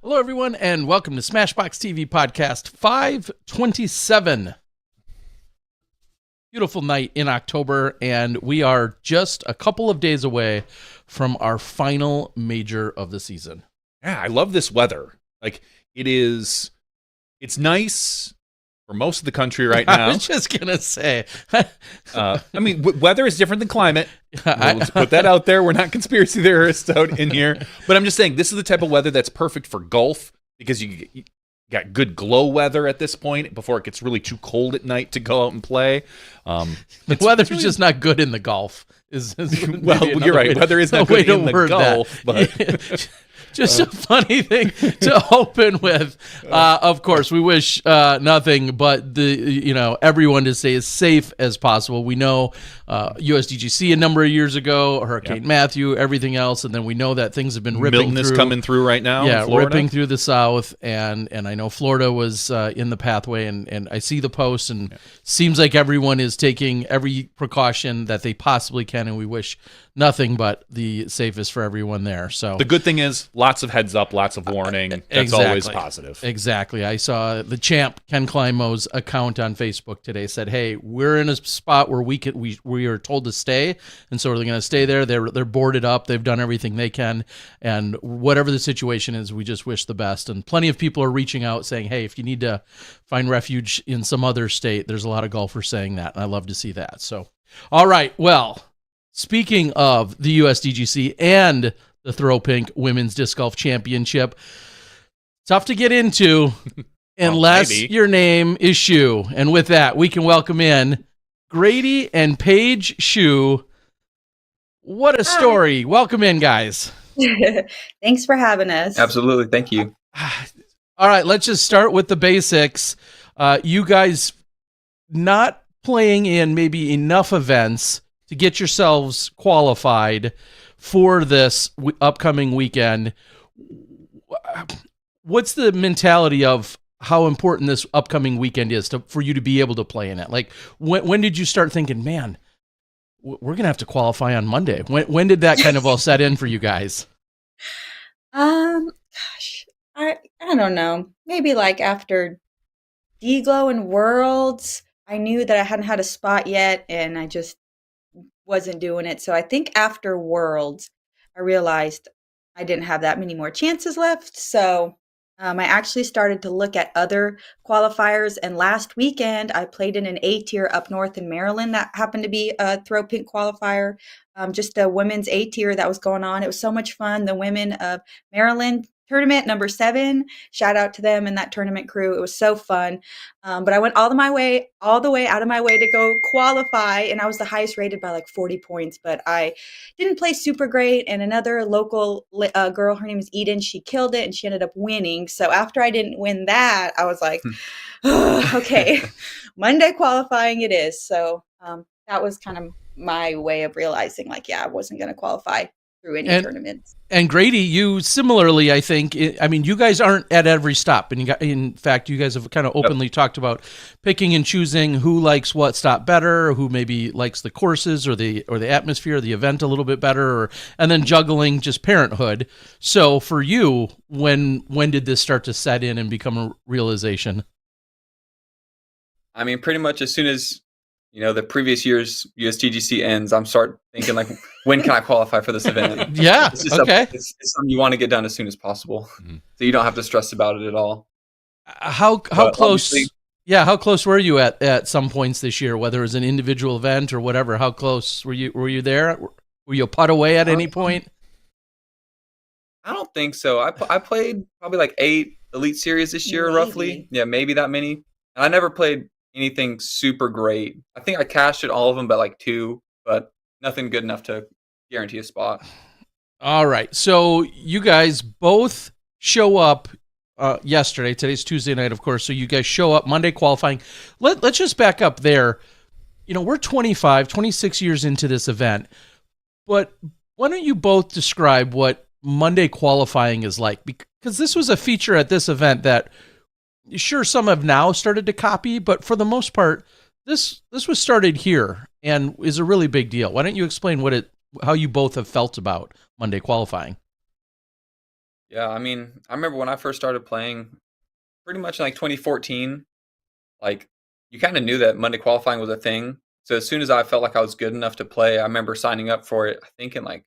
Hello, everyone, and welcome to SmashBoxxTV podcast 527. Beautiful night in October, and we are just a couple of days away from our final major of the season. Yeah, I love this weather. Like, it's nice for most of the country right now. I was just going to say. Weather is different than climate. Let's put that out there. We're not conspiracy theorists out in here. But I'm just saying, this is the type of weather that's perfect for golf because you got good glow weather at this point before it gets really too cold at night to go out and play. The weather's just not good in the golf. Well, you're right. Weather is not good in the golf. But just a funny thing to open with. Of course, we wish nothing but everyone to stay as safe as possible. We know USDGC a number of years ago, Hurricane Matthew, everything else, and then we know that things have been ripping Milton is coming through right now. Yeah, in Florida. ripping through the south, and I know Florida was in the pathway, and I see the posts, and seems like everyone is taking every precaution that they possibly can, and we wish nothing but the safest for everyone there. So the good thing is lots of heads up, lots of warning. That's always positive. Exactly. I saw the champ Ken Climo's account on Facebook today said, "Hey, we're in a spot where we are told to stay, and so we're going to stay there. They're boarded up. They've done everything they can, and whatever the situation is, we just wish the best." And plenty of people are reaching out saying, "Hey, if you need to find refuge in some other state," there's a lot of golfers saying that, and I love to see that. So, all right, well. Speaking of the USDGC and the Throw Pink Women's Disc Golf Championship, tough to get into unless your name is Shue. And with that, we can welcome in Grady and Paige Shue. What a story. Hi. Welcome in, guys. Thanks for having us. Absolutely. Thank you. All right, let's just start with the basics. You guys not playing in maybe enough events to get yourselves qualified for this upcoming weekend. What's the mentality of how important this upcoming weekend is for you to be able to play in it? Like, when did you start thinking, man, we're going to have to qualify on Monday? When did that kind of all set in for you guys? Gosh, I don't know. Maybe like after D-Glow and Worlds, I knew that I hadn't had a spot yet, and I just wasn't doing it. So I think after Worlds, I realized I didn't have that many more chances left. So I actually started to look at other qualifiers. And last weekend, I played in an A tier up north in Maryland that happened to be a Throw Pink qualifier, just a women's A tier that was going on. It was so much fun. The women of Maryland tournament number 7, shout out to them and that tournament crew. It was so fun. But I went all the way out of my way to go qualify, and I was the highest rated by like 40 points, but I didn't play super great. And another local girl, her name is Eden, she killed it and she ended up winning. So after I didn't win that, I was like, okay, Monday qualifying it is. So that was kind of my way of realizing like, I wasn't going to qualify through any tournaments. And Grady, you similarly, I think, you guys aren't at every stop. And in fact, you guys have kind of openly talked about picking and choosing who likes what stop better, or who maybe likes the courses or the atmosphere of the event a little bit better, and then juggling just parenthood. So for you, when did this start to set in and become a realization? I mean, pretty much as soon as the previous year's USDGC ends, I'm start thinking like, when can I qualify for this event? Yeah, it's just okay. It's something you want to get done as soon as possible, so you don't have to stress about it at all. How close? Yeah, how close were you at some points this year? Whether it was an individual event or whatever, how close were you? Were you there? Were you a putt away at any point? I don't think so. I played probably like 8 Elite Series this year, roughly. Yeah, maybe that many. And I never played anything super great. I think I cashed at all of them but like 2, but nothing good enough to guarantee a spot. All right. So you guys both show up yesterday. Today's Tuesday night, of course. So you guys show up Monday qualifying. Let's just back up there. We're 26 years into this event, but why don't you both describe what Monday qualifying is like? Because this was a feature at this event that sure, some have now started to copy, but for the most part, this was started here and is a really big deal. Why don't you explain how you both have felt about Monday qualifying? Yeah, I mean, I remember when I first started playing, pretty much in like 2014, like you kind of knew that Monday qualifying was a thing. So as soon as I felt like I was good enough to play, I remember signing up for it, I think in like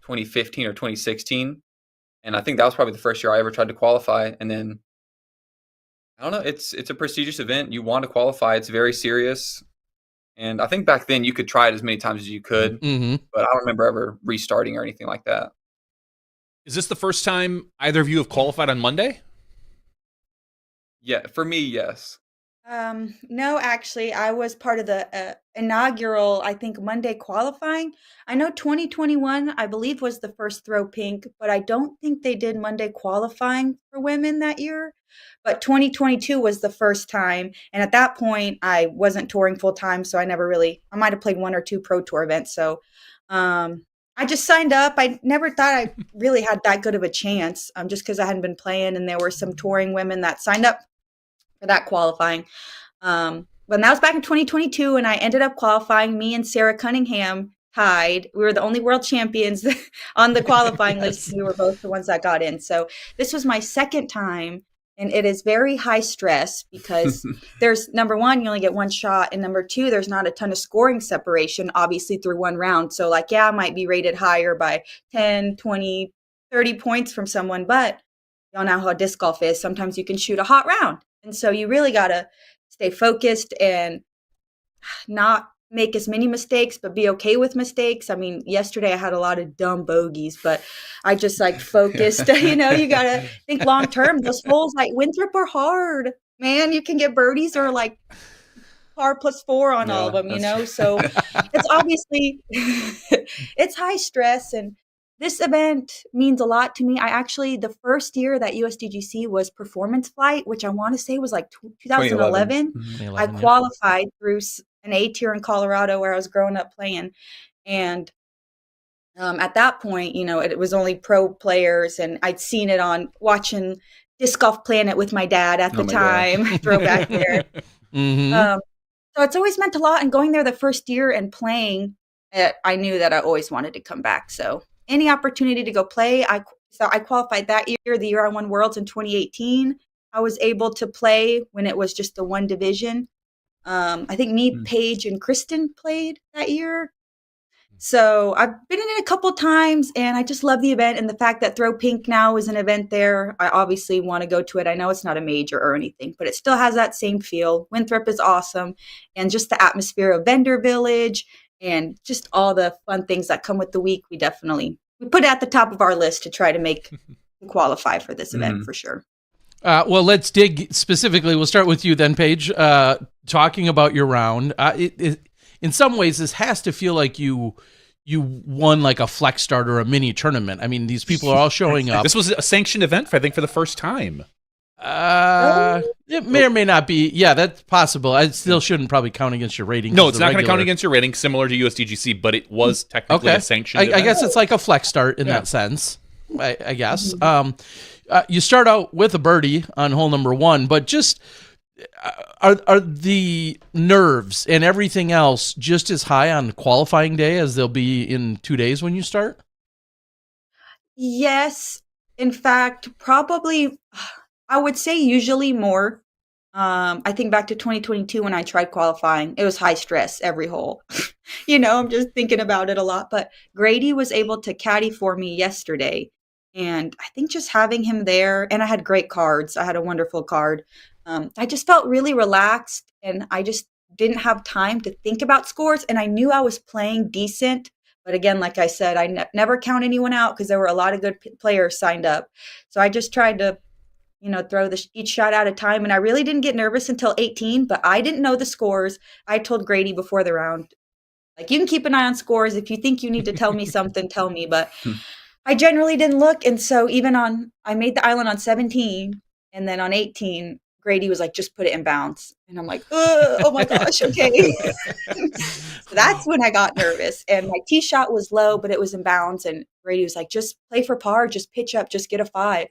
2015 or 2016. And I think that was probably the first year I ever tried to qualify. And then I don't know, it's a prestigious event. You want to qualify, it's very serious. And I think back then you could try it as many times as you could, Mm-hmm. but I don't remember ever restarting or anything like that. Is this the first time either of you have qualified on Monday? Yeah, for me, yes. No, actually, I was part of the inaugural, I think, Monday qualifying. I know 2021, I believe, was the first throw pink, but I don't think they did Monday qualifying for women that year. But 2022 was the first time. And at that point, I wasn't touring full time. So I never really, I might have played one or two pro tour events. So I just signed up. I never thought I really had that good of a chance just because I hadn't been playing. And there were some touring women that signed up for that qualifying. But that was back in 2022, and I ended up qualifying. Me and Sarah Cunningham tied. We were the only world champions on the qualifying list. We were both the ones that got in. So this was my second time, and it is very high stress because there's, number one, you only get one shot, and number two, there's not a ton of scoring separation, obviously, through one round. So like, yeah, I might be rated higher by 10, 20, 30 points from someone, but y'all know how disc golf is. Sometimes you can shoot a hot round. And so you really got to stay focused and not make as many mistakes, but be okay with mistakes. I mean, yesterday I had a lot of dumb bogeys, but I just like focused, you got to think long term. Those holes like Winthrop are hard, man. You can get birdies or like par +4 on all of them, so it's obviously, it's high stress. And this event means a lot to me. I actually, the first year that USDGC was Performance Flight, which I want to say was like 2011, I qualified through an A tier in Colorado where I was growing up playing. And at that point, it was only pro players, and I'd seen it on watching Disc Golf Planet with my dad at the time. Throwback there. So it's always meant a lot. And going there the first year and playing, I knew that I always wanted to come back. So any opportunity to go play, I qualified that year. The year I won Worlds in 2018, I was able to play when it was just the one division. I think me, Paige, and Kristen played that year. So I've been in it a couple times, and I just love the event. And the fact that Throw Pink now is an event there, I obviously want to go to it. I know it's not a major or anything, but it still has that same feel. Winthrop is awesome. And just the atmosphere of Vendor Village and just all the fun things that come with the week, we put it at the top of our list to try to make qualify for this event for sure. Well, let's dig specifically. We'll start with you then, Paige, talking about your round. In some ways, this has to feel like you won like a flex start or a mini tournament. I mean, these people are all showing up. This was a sanctioned event, I think, for the first time. It may or may not be. Yeah, that's possible. I still shouldn't probably count against your rating. No, it's not going to count against your rating, similar to USDGC, but it was technically a sanctioned event. I guess it's like a flex start in that sense, I guess. You start out with a birdie on hole number 1, but just are the nerves and everything else just as high on qualifying day as they'll be in 2 days when you start? Yes. In fact, probably, I would say usually more. I think back to 2022 when I tried qualifying, it was high stress every hole. I'm just thinking about it a lot. But Grady was able to caddy for me yesterday. And I think just having him there, and I had great cards. I had a wonderful card. I just felt really relaxed, and I just didn't have time to think about scores. And I knew I was playing decent. But again, like I said, I never count anyone out because there were a lot of good players signed up. So I just tried to, throw each shot at a time. And I really didn't get nervous until 18, but I didn't know the scores. I told Grady before the round, like, you can keep an eye on scores. If you think you need to tell me something, tell me. But I generally didn't look. And so I made the island on 17, and then on 18, Grady was like, just put it in bounds. And I'm like, oh my gosh, okay. So that's when I got nervous. And my tee shot was low, but it was in bounds. And Grady was like, just play for par, just pitch up, just get a 5.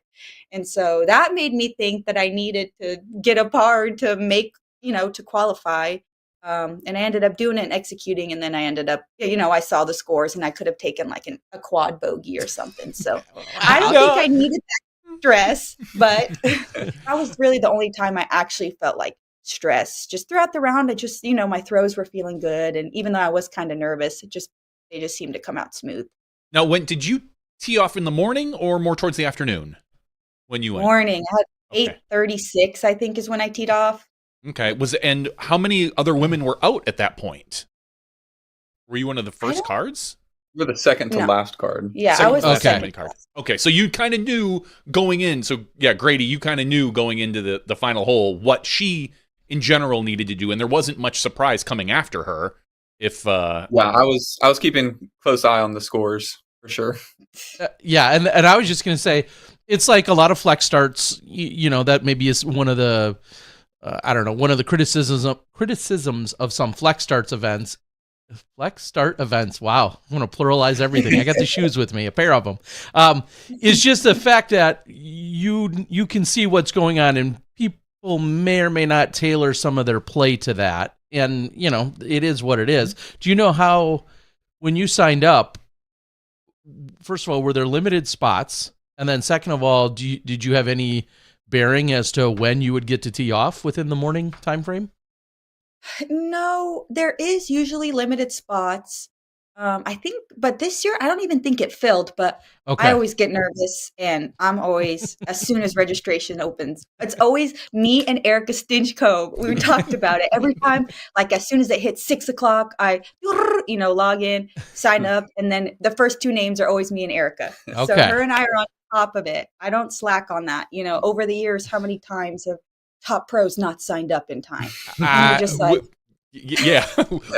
And so that made me think that I needed to get a par to make, to qualify. And I ended up doing it and executing. And then I ended up, I saw the scores, and I could have taken like a quad bogey or something. So I don't think I needed that stress, but that was really the only time I actually felt like stress. Just throughout the round, I just, my throws were feeling good. And even though I was kind of nervous, they just seemed to come out smooth. Now, when did you tee off in the morning or more towards the afternoon when you went? Morning. I had 8:36, I think, is when I teed off. Okay. And how many other women were out at that point? Were you one of the first cards? We're the second to last card. Yeah, I was the second card. Okay, so you kind of knew going in. So yeah, Grady, you kind of knew going into the final hole what she in general needed to do, and there wasn't much surprise coming after her. I was keeping close eye on the scores for sure. Yeah, and I was just gonna say, it's like a lot of flex starts. That maybe is one of the one of the criticisms of some flex starts events. Flex start events. Wow, I'm going to pluralize everything. I got the shoes with me, a pair of them. It's just the fact that you can see what's going on, and people may or may not tailor some of their play to that. And it is what it is. Do you know how, when you signed up, first of all, were there limited spots, and then second of all, did you have any bearing as to when you would get to tee off within the morning time frame? No, there is usually limited spots. I think, but this year, I don't even think it filled, but I always get nervous, and I'm always, as soon as registration opens, it's always me and Erica Stinchcove. We talked about it every time. Like, as soon as it hits 6 o'clock, I, log in, sign up, and then the first two names are always me and Erica. So her and I are on top of it. I don't slack on that. Over the years, how many times have top pros not signed up in time? You're just like,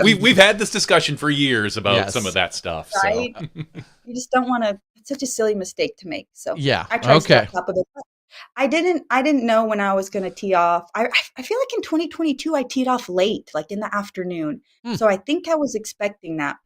we've had this discussion for years about some of that stuff. Right? So. You just don't want to. It's such a silly mistake to make. So I tried to stay on top of it. I didn't know when I was going to tee off. I feel like in 2022 I teed off late, like in the afternoon. So I think I was expecting that.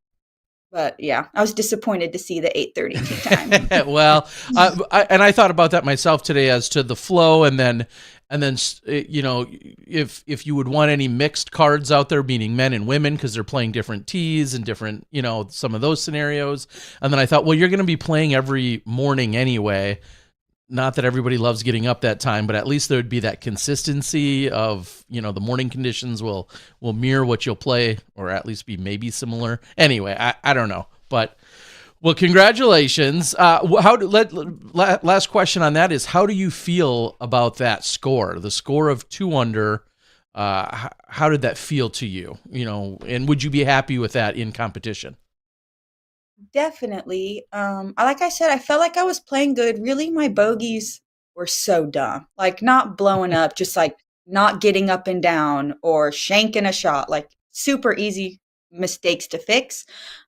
But yeah, I was disappointed to see the 8:30 tee time. Well, I thought about that myself today as to the flow, and then if you would want any mixed cards out there, meaning men and women, because they're playing different tees and different some of those scenarios. And then I thought, well, you're going to be playing every morning anyway. Not that everybody loves getting up that time, but at least there would be that consistency of, the morning conditions will mirror what you'll play, or at least be maybe similar. Anyway, I don't know. But, well, congratulations. Last question on that is, how do you feel about that score? The score of 2 under, how did that feel to you? And would you be happy with that in competition? Definitely. Like I said, I felt like I was playing good. Really, my bogeys were so dumb. Like, not blowing up, just like not getting up and down or shanking a shot. Like, super easy mistakes to fix.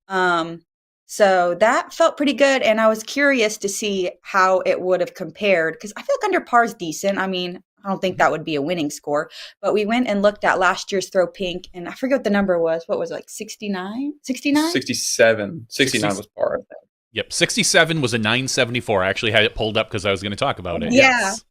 So that felt pretty good. And I was curious to see how it would have compared, because I feel like under par is decent. I mean, I don't think that would be a winning score, but we went and looked at last year's throw pink, and I forget what the number was. What was it, like 69? 69? 67. 69 was par, I think. Yep, 67 was a 974. I actually had it pulled up because I was going to talk about it. Yeah. Yes.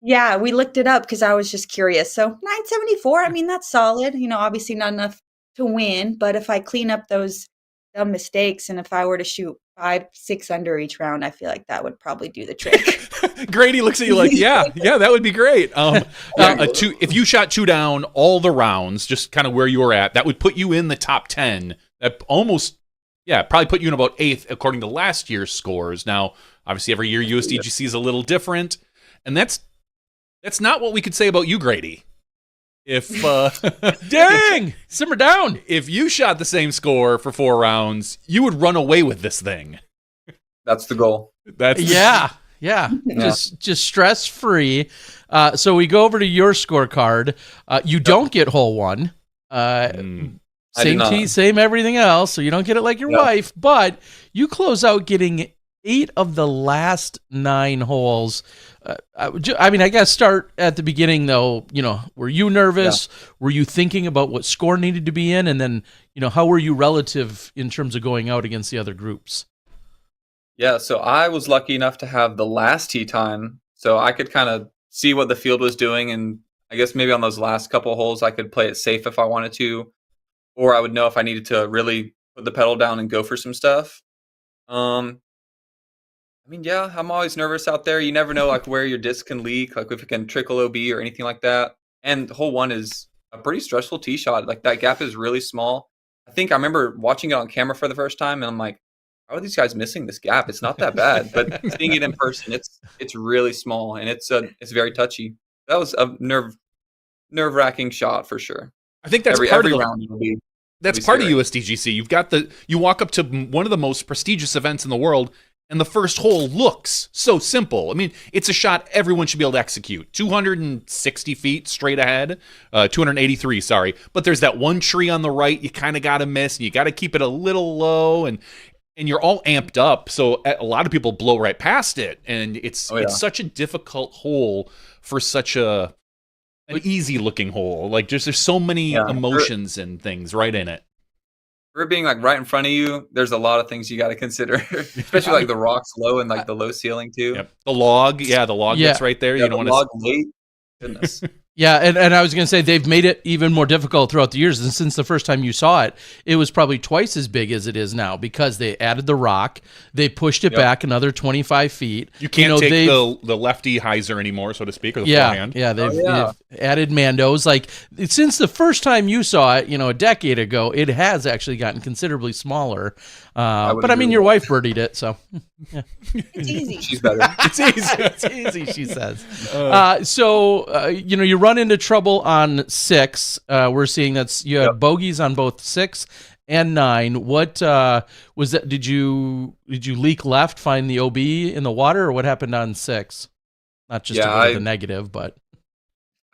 Yeah, we looked it up because I was just curious. So 974, I mean, that's solid. Obviously not enough to win, but if I clean up those dumb mistakes, and if I were to shoot 5-6 under each round, I feel like that would probably do the trick. Grady looks at you like, yeah, that would be great. If you shot 2 down all the rounds, just kind of where you were at, that would put you in the top 10. That almost, probably put you in about 8th according to last year's scores. Now, obviously, every year USDGC is a little different, and that's not what we could say about you, Grady. If dang, simmer down. If you shot the same score for 4 rounds, you would run away with this thing. That's the goal. Yeah. Just stress free. So we go over to your scorecard. You don't get hole 1. Same tee, same everything else. So you don't get it like your wife, but you close out getting 8 of the last 9 holes. I mean, I guess start at the beginning though. Were you nervous? Yeah. Were you thinking about what score needed to be in? And then, how were you relative in terms of going out against the other groups? Yeah, so I was lucky enough to have the last tee time, so I could kind of see what the field was doing, and I guess maybe on those last couple of holes I could play it safe if I wanted to, or I would know if I needed to really put the pedal down and go for some stuff. I mean, yeah, I'm always nervous out there. You never know, like, where your disc can leak, like if it can trickle OB or anything like that. And hole one is a pretty stressful tee shot. Like that gap is really small. I think I remember watching it on camera for the first time, and I'm like, how are these guys missing this gap? It's not that bad, but seeing it in person, it's really small and it's very touchy. That was a nerve wracking shot for sure. I think that's Every part of the round will be. That's It'll be part of scary. USDGC. You walk up to one of the most prestigious events in the world, and the first hole looks so simple. I mean, it's a shot everyone should be able to execute. 260 feet straight ahead, 283, sorry. But there's that one tree on the right you kind of got to miss, and you got to keep it a little low, and you're all amped up, so a lot of people blow right past it, and it's such a difficult hole for such an easy looking hole. Like there's so many emotions and things right in it. For it being like right in front of you, there's a lot of things you got to consider, especially like the rocks low and like the low ceiling too. Yep. The log that's right there. Yeah, you don't the want log late. Goodness. Yeah, and I was going to say they've made it even more difficult throughout the years. And since the first time you saw it, it was probably twice as big as it is now because they added the rock. They pushed it back another 25 feet. You can't take the lefty hyzer anymore, so to speak, or the forehand. Yeah, they've added Mandos. Like, since the first time you saw it, a decade ago, it has actually gotten considerably smaller. But I mean, your wife birdied it, so. Yeah. It's easy. She's better. It's easy. It's easy, she says. So you run into trouble on 6. We're seeing you had bogeys on both 6 and 9. What was that? Did you leak left, find the OB in the water, or what happened on 6? Not just to go to the negative, but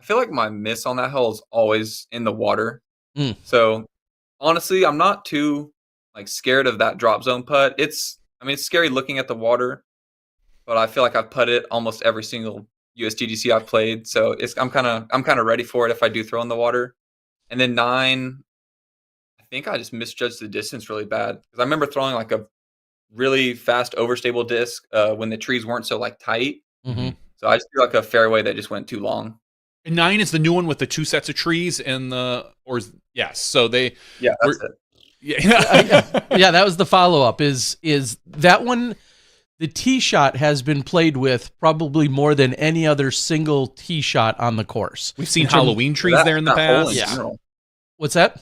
I feel like my miss on that hole is always in the water. So honestly, I'm not too scared of that drop zone putt. It's scary looking at the water, but I feel like I've putted almost every single USDGC I've played, so I'm kind of ready for it if I do throw in the water. And then 9, I think I just misjudged the distance really bad because I remember throwing like a really fast overstable disc when the trees weren't so tight. Mm-hmm. So I just feel like a fairway that just went too long. And 9 is the new one with the 2 sets of trees and so they that's it. Yeah, that was the follow-up. Is that one, the tee shot has been played with probably more than any other single tee shot on the course. We've seen Halloween trees there in the past. Yeah. What's that?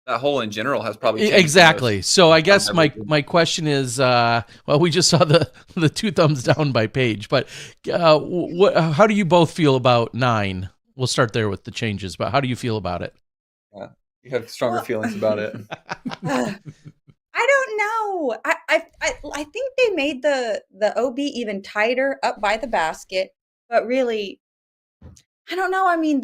That hole in general has probably changed. Exactly. So I guess my question is, we just saw the 2 thumbs down by Paige, but how do you both feel about 9? We'll start there with the changes, but how do you feel about it? You have stronger feelings about it. I don't know. I think they made the OB even tighter up by the basket, but really, I don't know. I mean,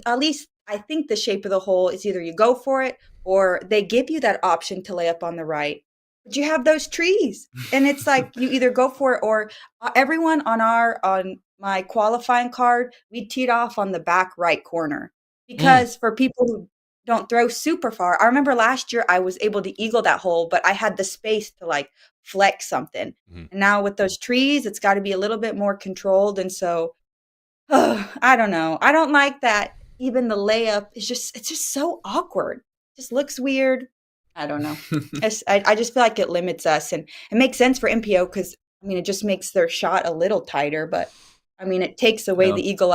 at least I think the shape of the hole is either you go for it or they give you that option to lay up on the right. But you have those trees, and it's like you either go for it or everyone on my qualifying card, we teed off on the back right corner because for people who don't throw super far. I remember last year I was able to eagle that hole, but I had the space to flex something. Mm-hmm. And now with those trees, it's got to be a little bit more controlled. And so, I don't know. I don't like that. Even the layup it's just so awkward. It just looks weird. I don't know. I just feel like it limits us, and it makes sense for MPO because it just makes their shot a little tighter. But it takes away the eagle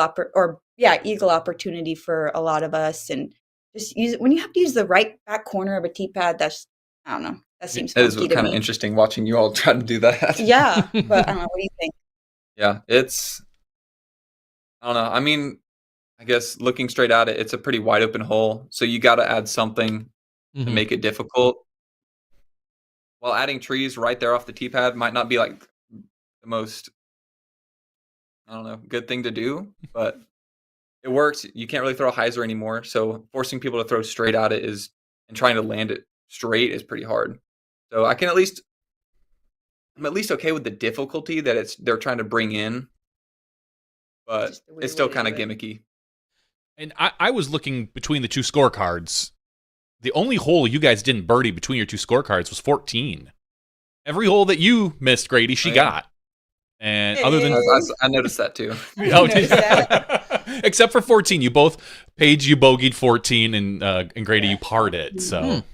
opportunity for a lot of us, and just use it when you have to use the right back corner of a tee pad. That's, I don't know. That seems funky to me. It is kind of interesting watching you all try to do that. Yeah, but I don't know. What do you think? Yeah, I don't know. I guess looking straight at it, it's a pretty wide open hole. So you got to add something to make it difficult. While adding trees right there off the tee pad might not be the most, I don't know, good thing to do, but it works. You can't really throw a hyzer anymore, so forcing people to throw straight at it and trying to land it straight is pretty hard. So I'm at least okay with the difficulty that they're trying to bring in, but it's still kind of gimmicky. And I was looking between the 2 scorecards. The only hole you guys didn't birdie between your 2 scorecards was 14. Every hole that you missed, Grady, she got. And other than I noticed that too. Except for 14, Paige, you bogeyed 14, and Grady, you parred it. So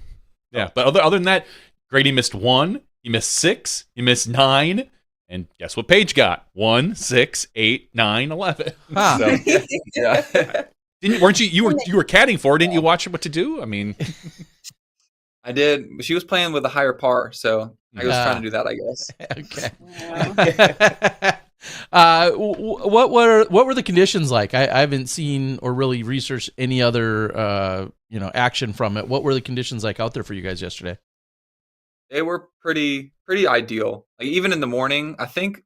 yeah, but other than that, Grady missed 1, you missed 6, you missed 9, And guess what Paige got? 1, 6, 8, 9, 11. Huh. So, Yeah. weren't you were caddying for her? Didn't you watch what to do? I mean, I did. She was playing with a higher par, so I was trying to do that, I guess. Okay. What were the conditions like? I haven't seen or really researched any other action from it. What were the conditions like out there for you guys yesterday? They were pretty ideal. Like even in the morning, I think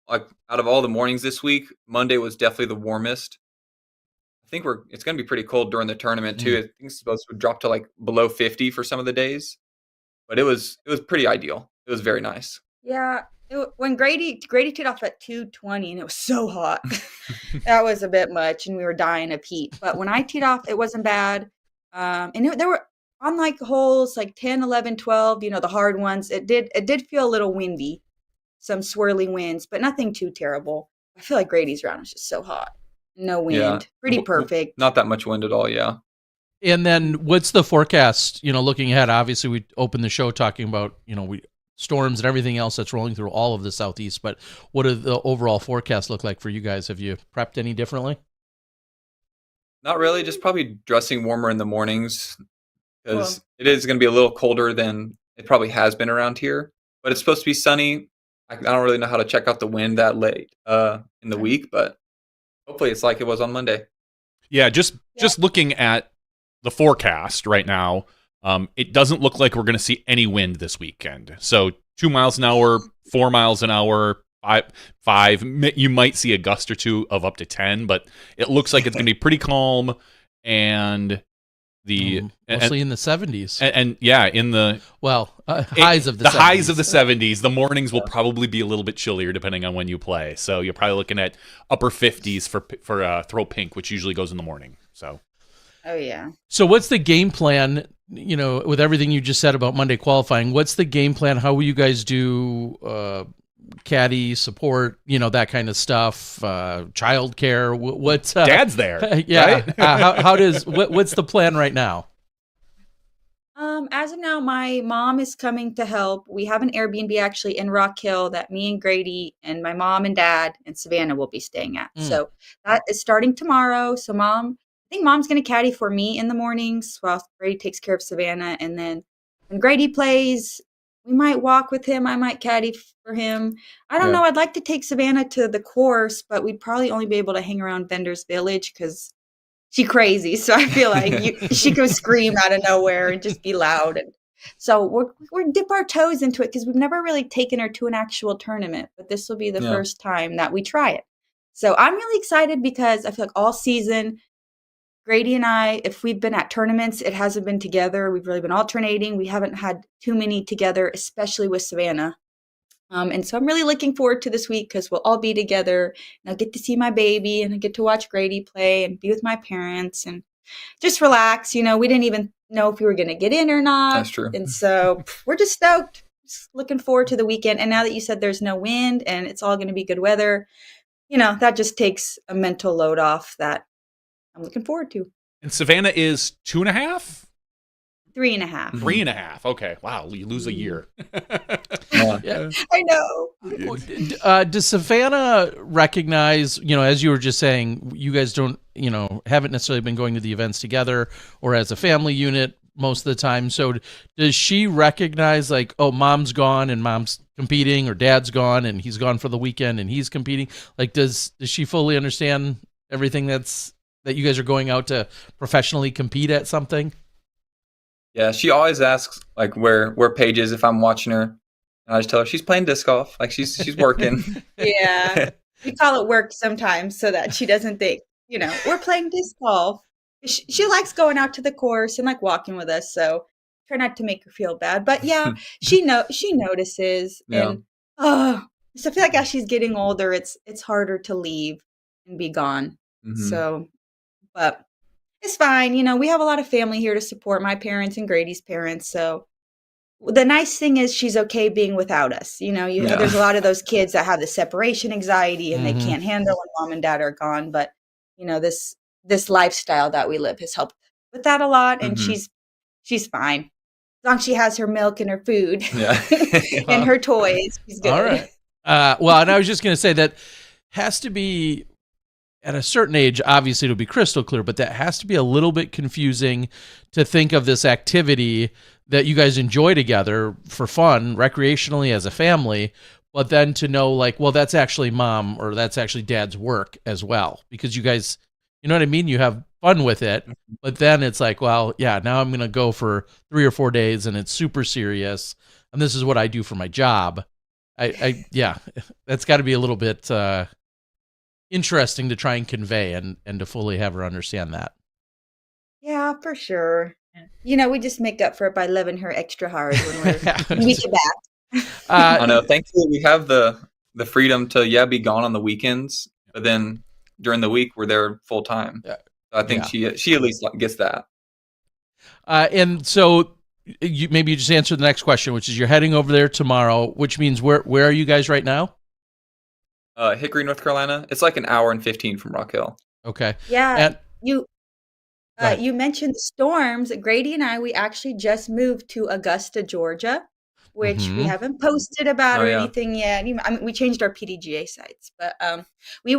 like out of all the mornings this week, Monday was definitely the warmest. I think it's going to be pretty cold during the tournament too. I think it's supposed to drop to like below 50 for some of the days, but it was pretty ideal. It was very nice. Yeah. When Grady teed off at 2:20 and it was so hot, that was a bit much and we were dying of heat. But when I teed off, it wasn't bad. There were on like holes like 10, 11, 12, the hard ones. It did feel a little windy, some swirly winds, but nothing too terrible. I feel like Grady's round was just so hot. No wind. Yeah. Pretty perfect. Not that much wind at all, yeah. And then what's the forecast, looking ahead? Obviously, we opened the show talking about, storms and everything else that's rolling through all of the Southeast, but what do the overall forecasts look like for you guys? Have you prepped any differently? Not really, just probably dressing warmer in the mornings because it is going to be a little colder than it probably has been around here, but it's supposed to be sunny. I don't really know how to check out the wind that late in the week, but hopefully it's like it was on Monday. Yeah, just looking at the forecast right now, it doesn't look like we're going to see any wind this weekend. So 2 miles an hour, 4 miles an hour, five. You might see a gust or two of up to 10, but it looks like it's going to be pretty calm and mostly in the 70s. And yeah, in the highs of the 70s. Highs of the 70s. The mornings will probably be a little bit chillier depending on when you play. So you're probably looking at upper 50s for throw pink, which usually goes in the morning. So. Oh yeah. So what's the game plan? With everything you just said about Monday qualifying, what's the game plan? How will you guys do caddy support? That kind of stuff. Childcare. What's Dad's there? Yeah. Right? What's the plan right now? As of now, my mom is coming to help. We have an Airbnb actually in Rock Hill that me and Grady and my mom and dad and Savannah will be staying at. So that is starting tomorrow. So I think mom's going to caddy for me in the mornings while Grady takes care of Savannah. And then when Grady plays, we might walk with him. I might caddy for him. I don't know. I'd like to take Savannah to the course, but we'd probably only be able to hang around Vendors Village because she's crazy. So I feel like she could scream out of nowhere and just be loud. And so we're dip our toes into it because we've never really taken her to an actual tournament, but this will be the first time that we try it. So I'm really excited because I feel like all season, Grady and I, if we've been at tournaments, it hasn't been together. We've really been alternating. We haven't had too many together, especially with Savannah. And so I'm really looking forward to this week because we'll all be together and I'll get to see my baby and I get to watch Grady play and be with my parents and just relax. We didn't even know if we were going to get in or not. That's true. And so we're just stoked, just looking forward to the weekend. And now that you said there's no wind and it's all going to be good weather, that just takes a mental load off that I'm looking forward to. And Savannah is 2.5? 3.5. 3.5. Okay. Wow. You lose a year. Yeah. I know. Does Savannah recognize, as you were just saying, you guys don't, haven't necessarily been going to the events together or as a family unit most of the time. So does she recognize like, oh, mom's gone and mom's competing or dad's gone and he's gone for the weekend and he's competing? Like, does she fully understand everything that you guys are going out to professionally compete at something? Yeah, she always asks like where Paige is if I'm watching her, and I just tell her she's playing disc golf, like she's working. Yeah, we call it work sometimes so that she doesn't think we're playing disc golf. She likes going out to the course and like walking with us, so try not to make her feel bad. But yeah, she notices, and so I feel like as she's getting older, it's harder to leave and be gone. Mm-hmm. So. But it's fine. We have a lot of family here to support my parents and Grady's parents. So the nice thing is she's okay being without us. There's a lot of those kids that have the separation anxiety and they can't handle when mom and dad are gone. But, this lifestyle that we live has helped with that a lot. And she's fine. As long as she has her milk and her food and her toys, she's good. All right. Well, and I was just going to say that has to be at a certain age, obviously it'll be crystal clear, but that has to be a little bit confusing to think of this activity that you guys enjoy together for fun, recreationally as a family, but then to know like, well, that's actually mom or that's actually dad's work as well, because you guys, you know what I mean? You have fun with it, but then it's like, well, yeah, now I'm going to go for 3 or 4 days and it's super serious. And this is what I do for my job. Yeah, that's got to be a little bit interesting to try and convey and to fully have her understand that. Yeah, for sure. We just make up for it by loving her extra hard when we get back. I know. Thankfully, we have the freedom to be gone on the weekends, but then during the week we're there full time. I think she at least gets that. And so maybe you just answer the next question, which is you're heading over there tomorrow, which means where are you guys right now? Hickory, North Carolina. It's like an hour and 15 from Rock Hill. Okay. Yeah. And you mentioned storms. Grady and I, we actually just moved to Augusta, Georgia, which we haven't posted about anything yet. I mean, we changed our PDGA sites, but we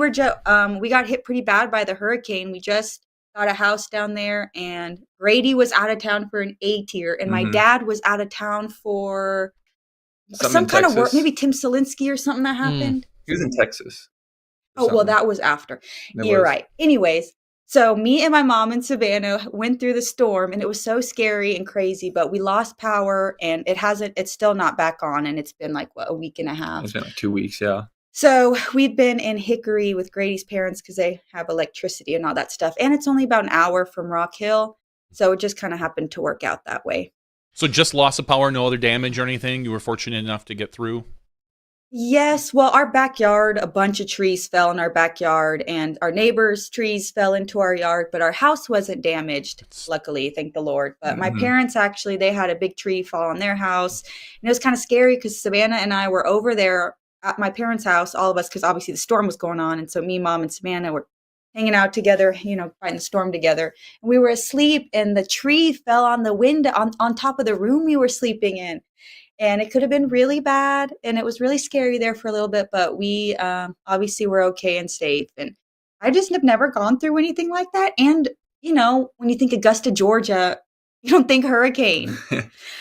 got hit pretty bad by the hurricane. We just got a house down there, and Grady was out of town for an A tier, and my dad was out of town for some kind of work, maybe Tim Selinsky or something that happened. He was in Texas. Oh, well, that was after. You're right. Anyways, so me and my mom in Savannah went through the storm, and it was so scary and crazy, but we lost power, and it's still not back on, and it's been like, a week and a half. It's been like 2 weeks, yeah. So we've been in Hickory with Grady's parents because they have electricity and all that stuff, and it's only about an hour from Rock Hill, so it just kind of happened to work out that way. So just loss of power, no other damage or anything? You were fortunate enough to get through? Yes. Well, our backyard, a bunch of trees fell in our backyard, and our neighbors' trees fell into our yard, but our house wasn't damaged, luckily, thank the Lord. But my parents actually, they had a big tree fall on their house, and it was kind of scary because Savannah and I were over there at my parents' house, all of us, because obviously the storm was going on. And so me, mom, and Savannah were hanging out together, fighting the storm together. And we were asleep, and the tree fell on the window on top of the room we were sleeping in. And it could have been really bad, and it was really scary there for a little bit, but we obviously were okay and safe. And I just have never gone through anything like that. And, when you think Augusta, Georgia, you don't think hurricane,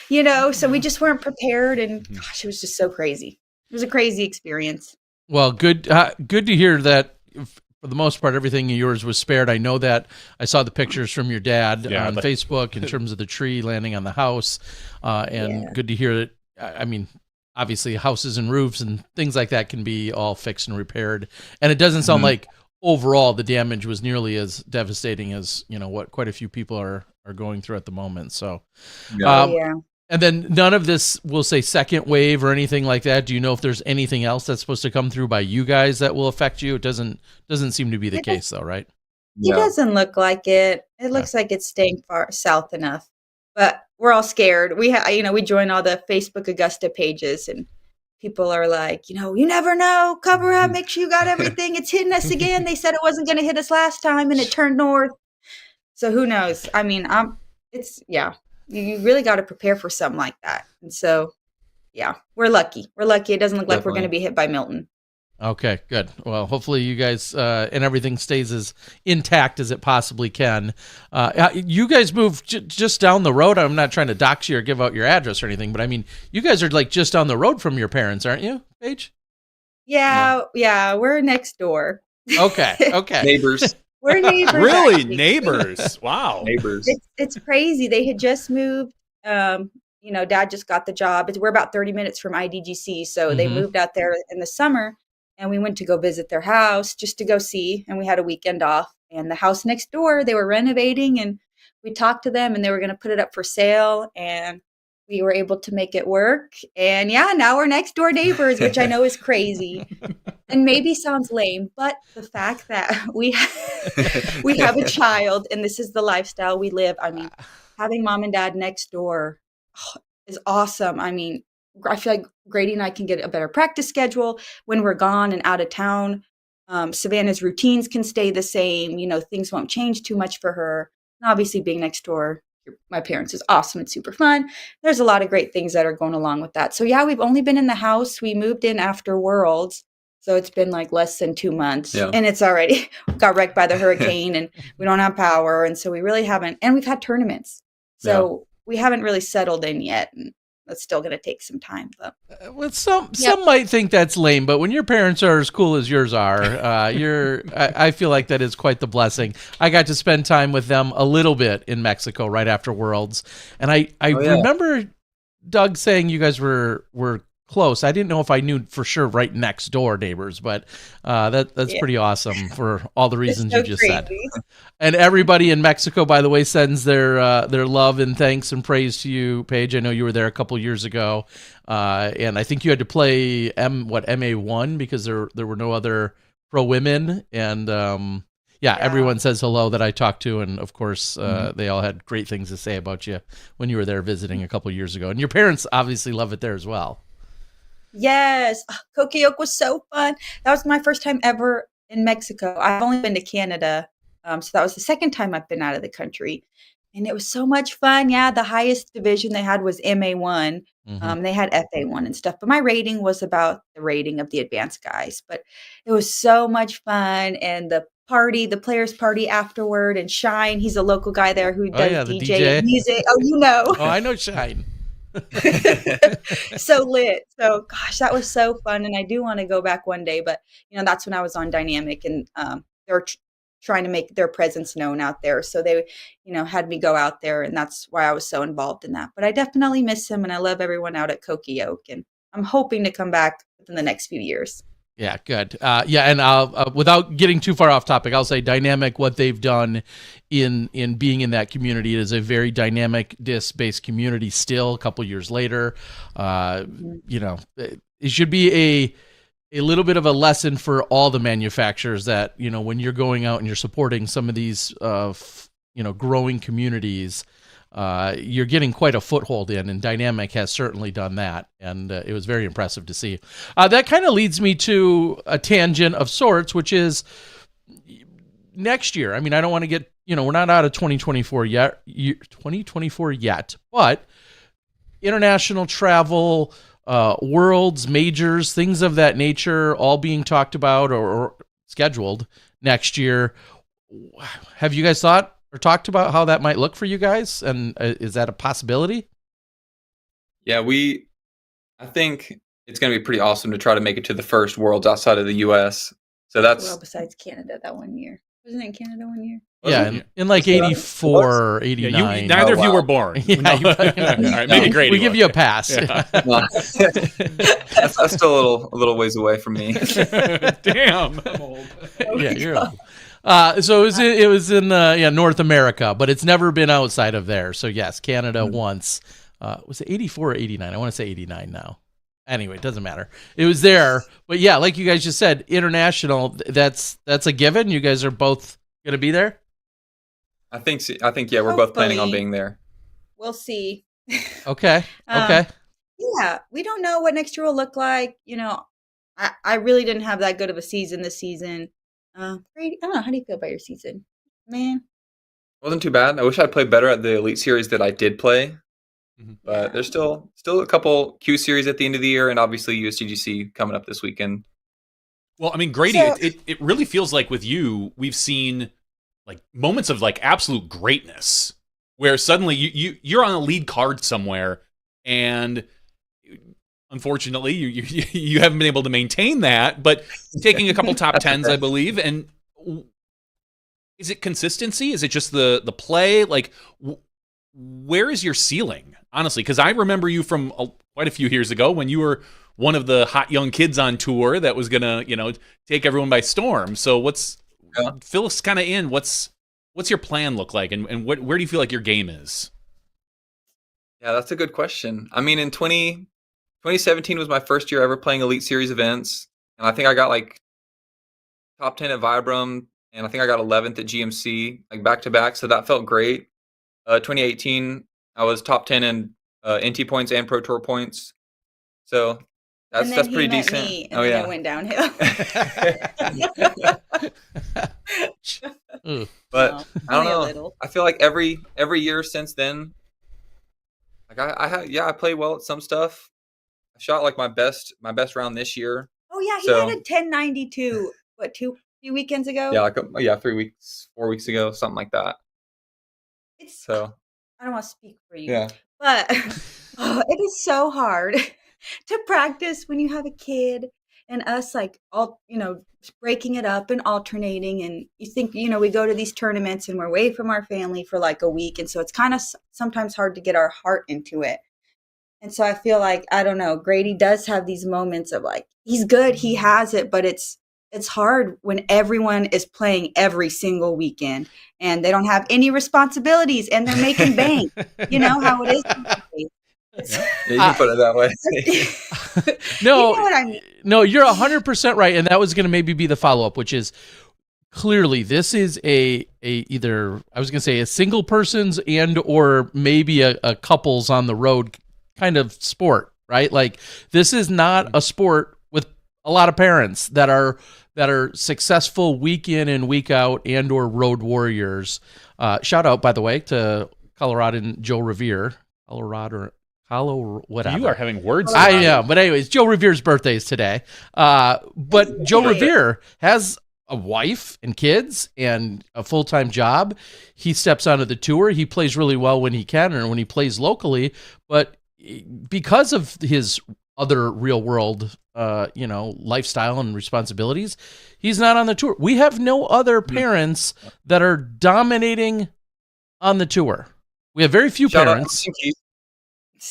so we just weren't prepared. And gosh, it was just so crazy. It was a crazy experience. Well, good to hear that for the most part, everything of yours was spared. I know that I saw the pictures from your dad on Facebook in terms of the tree landing on the house. Good to hear that. I mean, obviously houses and roofs and things like that can be all fixed and repaired. And it doesn't sound like overall the damage was nearly as devastating as, what quite a few people are going through at the moment. So, and then none of this, we'll say second wave or anything like that. Do you know if there's anything else that's supposed to come through by you guys that will affect you? It doesn't seem to be the case though, right? It doesn't look like it. It looks like it's staying far south enough, but we're all scared. We we join all the Facebook Augusta pages, and people are like, you never know, cover up, make sure you got everything. It's hitting us again. They said it wasn't going to hit us last time, and it turned north. So who knows? I mean, you really got to prepare for something like that. And so, we're lucky. We're lucky. It doesn't look like we're going to be hit by Milton. Okay, good. Well, hopefully you guys and everything stays as intact as it possibly can. You guys moved just down the road. I'm not trying to dox you or give out your address or anything, but I mean, you guys are like just down the road from your parents, aren't you, Paige? Yeah, we're next door. Okay. Neighbors. We're neighbors. Really? Actually. Neighbors. Wow. Neighbors. It's crazy. They had just moved. Dad just got the job. We're about 30 minutes from IDGC. So they moved out there in the summer, and we went to go visit their house just to go see. And we had a weekend off. And the house next door, they were renovating, and we talked to them, and they were going to put it up for sale. And we were able to make it work. And now we're next door neighbors, which I know is crazy and maybe sounds lame, but the fact that we have a child and this is the lifestyle we live. I mean, having mom and dad next door is awesome. I mean, I feel like Grady and I can get a better practice schedule when we're gone and out of town. Savannah's routines can stay the same. Things won't change too much for her. And obviously being next door, my parents is awesome. It's super fun. There's a lot of great things that are going along with that. So yeah, we've only been in the house. We moved in after Worlds. So it's been like less than 2 months, and it's already got wrecked by the hurricane, and we don't have power. And so we really haven't, and we've had tournaments. So we haven't really settled in yet. And that's still going to take some time. But well, some might think that's lame, but when your parents are as cool as yours are, I feel like that is quite the blessing. I got to spend time with them a little bit in Mexico right after Worlds, and I remember Doug saying you guys were close. I didn't know if I knew for sure right next door neighbors, but that's pretty awesome for all the reasons you just said. And everybody in Mexico, by the way, sends their love and thanks and praise to you, Paige. I know you were there a couple years ago, and I think you had to play MA1 because there were no other pro women, and everyone says hello that I talked to, and of course they all had great things to say about you when you were there visiting a couple years ago, and your parents obviously love it there as well. Yes. Coquilloc was so fun. That was my first time ever in Mexico. I've only been to Canada. So that was the second time I've been out of the country. And it was so much fun. Yeah, the highest division they had was MA1. They had FA1 and stuff. But my rating was about the rating of the advanced guys. But it was so much fun. And the players party afterward. And Shine, he's a local guy there who does DJ and music. Oh, you know. Oh, I know Shine. So lit. So gosh, that was so fun, and I do want to go back one day, but that's when I was on Dynamic, and they were trying to make their presence known out there, so they had me go out there, and that's why I was so involved in that. But I definitely miss him, and I love everyone out at Coquilloc, and I'm hoping to come back within the next few years. Yeah, good. And without getting too far off topic, I'll say Dynamic, what they've done in being in that community, it is a very dynamic disc-based community still a couple years later. It should be a little bit of a lesson for all the manufacturers that, when you're going out and you're supporting some of these, growing communities, you're getting quite a foothold in, and Dynamic has certainly done that, and it was very impressive to see. That kind of leads me to a tangent of sorts, which is next year. I mean, I don't want to get, we're not out of 2024 yet, but international travel, worlds, majors, things of that nature, all being talked about or scheduled next year. Have you guys thought or talked about how that might look for you guys? And is that a possibility? Yeah, I think it's going to be pretty awesome to try to make it to the first Worlds outside of the U.S. So that's besides Canada that one year. Wasn't it in Canada one year? Yeah, in like 84 or 89. Yeah, neither of you were born. Yeah, All right, maybe Grady. We give you a pass. Yeah. That's still a little ways away from me. Damn, I'm old. Yeah, you're old. So it was in North America, but it's never been outside of there. So yes, Canada once. Was it 84 or 89? I want to say 89 now. Anyway, it doesn't matter. It was there, but yeah, like you guys just said, international. That's a given. You guys are both going to be there. I think yeah, we're both planning on being there. We'll see. Okay. Yeah, we don't know what next year will look like. I really didn't have that good of a season this season. Brady, I don't know. How do you feel about your season, man? Wasn't too bad. I wish I'd played better at the Elite Series that I did play. But there's still a couple Q Series at the end of the year, and obviously USDGC coming up this weekend. Well, I mean, Grady, it really feels like with you, we've seen like moments of like absolute greatness where suddenly you're on a lead card somewhere, and unfortunately you haven't been able to maintain that, but taking a couple top 10s, I believe. And is it consistency? Is it just the play? Like, where is your ceiling, honestly? Because I remember you from quite a few years ago when you were one of the hot young kids on tour that was gonna, take everyone by storm. So fill us kind of in. What's your plan look like, and where do you feel like your game is? Yeah, that's a good question. I mean, in 2017 was my first year ever playing Elite Series events, and I think I got like top 10 at Vibram, and I think I got 11th at GMC, like back to back. So that felt great. 2018, I was top 10 in NT points and Pro Tour points. So And then That's he pretty met decent. me, and Oh then yeah. it went downhill. Ugh. But No, I don't only a know. little. I feel like every year since then, like I played well at some stuff. I shot like my best round this year. Oh yeah, he had So a 1092. What, few weekends yeah, ago? like yeah, 3 weeks, 4 weeks ago, something like that. It's So I don't want to speak for you, yeah, but it is so hard to practice when you have a kid and us like all, breaking it up and alternating. And you think, we go to these tournaments and we're away from our family for like a week. And so it's kind of sometimes hard to get our heart into it. And so I feel like, I don't know, Grady does have these moments of like, he's good, he has it, but it's hard when everyone is playing every single weekend and they don't have any responsibilities and they're making bank. You know how it is. It's, Yeah. yeah, you can put it that way. No, you know what I mean? no, you're 100% right, and that was going to maybe be the follow up, which is clearly this is a either I was going to say a single person's and or maybe a couples on the road kind of sport, right? Like this is not a sport with a lot of parents that are successful week in and week out and or road warriors. Shout out, by the way, to Coloradan Joe Revere, Colorado, whatever. You are having words. I tonight. know, but anyways, Joe Revere's birthday is today. But Joe Revere has a wife and kids and a full-time job. He steps onto the tour. He plays really well when he can or when he plays locally, but because of his other real world, lifestyle and responsibilities, he's not on the tour. We have no other parents that are dominating on the tour. We have very few Shout out parents. to Keith.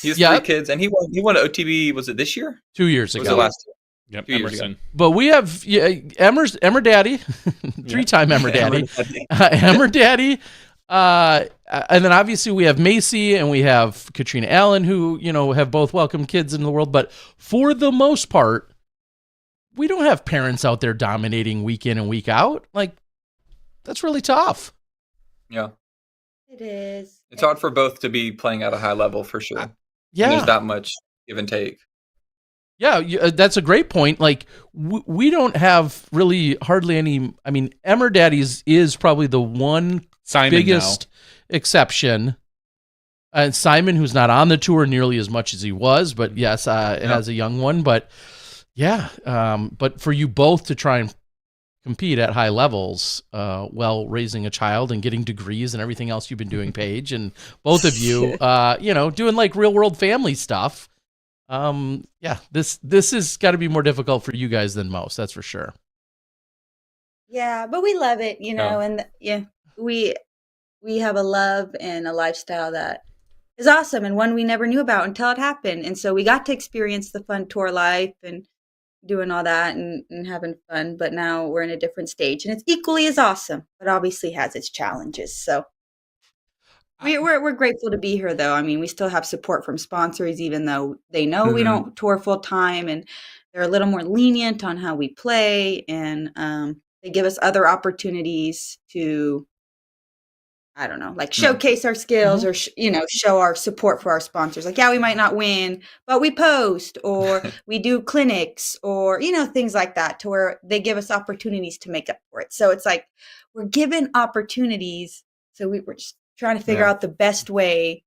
He has Yep. 3 kids, and he won an OTB. Was it this year? 2 years Or was ago. it last year? Yep, 2 years ago. Emerson. But we have Emmer Daddy, 3-time Emmer Daddy, Emmer Daddy, and then obviously we have Macy and we have Katrina Allen, who have both welcomed kids into the world. But for the most part, we don't have parents out there dominating week in and week out. Like that's really tough. Yeah, It is. it's hard for both to be playing at a high level for sure. And Yeah, there's that much give and take. yeah, that's a great point. Like we don't have really hardly any. I mean, Emmer Daddy's is probably the one Simon biggest exception. And Simon, who's not on the tour nearly as much as he was, but yes, it has a young one. But yeah, but for you both to try and compete at high levels while raising a child and getting degrees and everything else you've been doing, Paige, and both of you, doing like real world family stuff. This has got to be more difficult for you guys than most. That's for sure. Yeah, but we love it, and we have a love and a lifestyle that is awesome and one we never knew about until it happened. And so we got to experience the fun tour life and doing all that and having fun. But now we're in a different stage and it's equally as awesome, but obviously has its challenges. So we're grateful to be here, though. I mean, we still have support from sponsors, even though they know we don't tour full time, and they're a little more lenient on how we play, and they give us other opportunities to, I don't know, like showcase our skills or, show our support for our sponsors. Like, yeah, we might not win, but we post or we do clinics or, things like that to where they give us opportunities to make up for it. So it's like we're given opportunities. So we're just trying to figure out the best way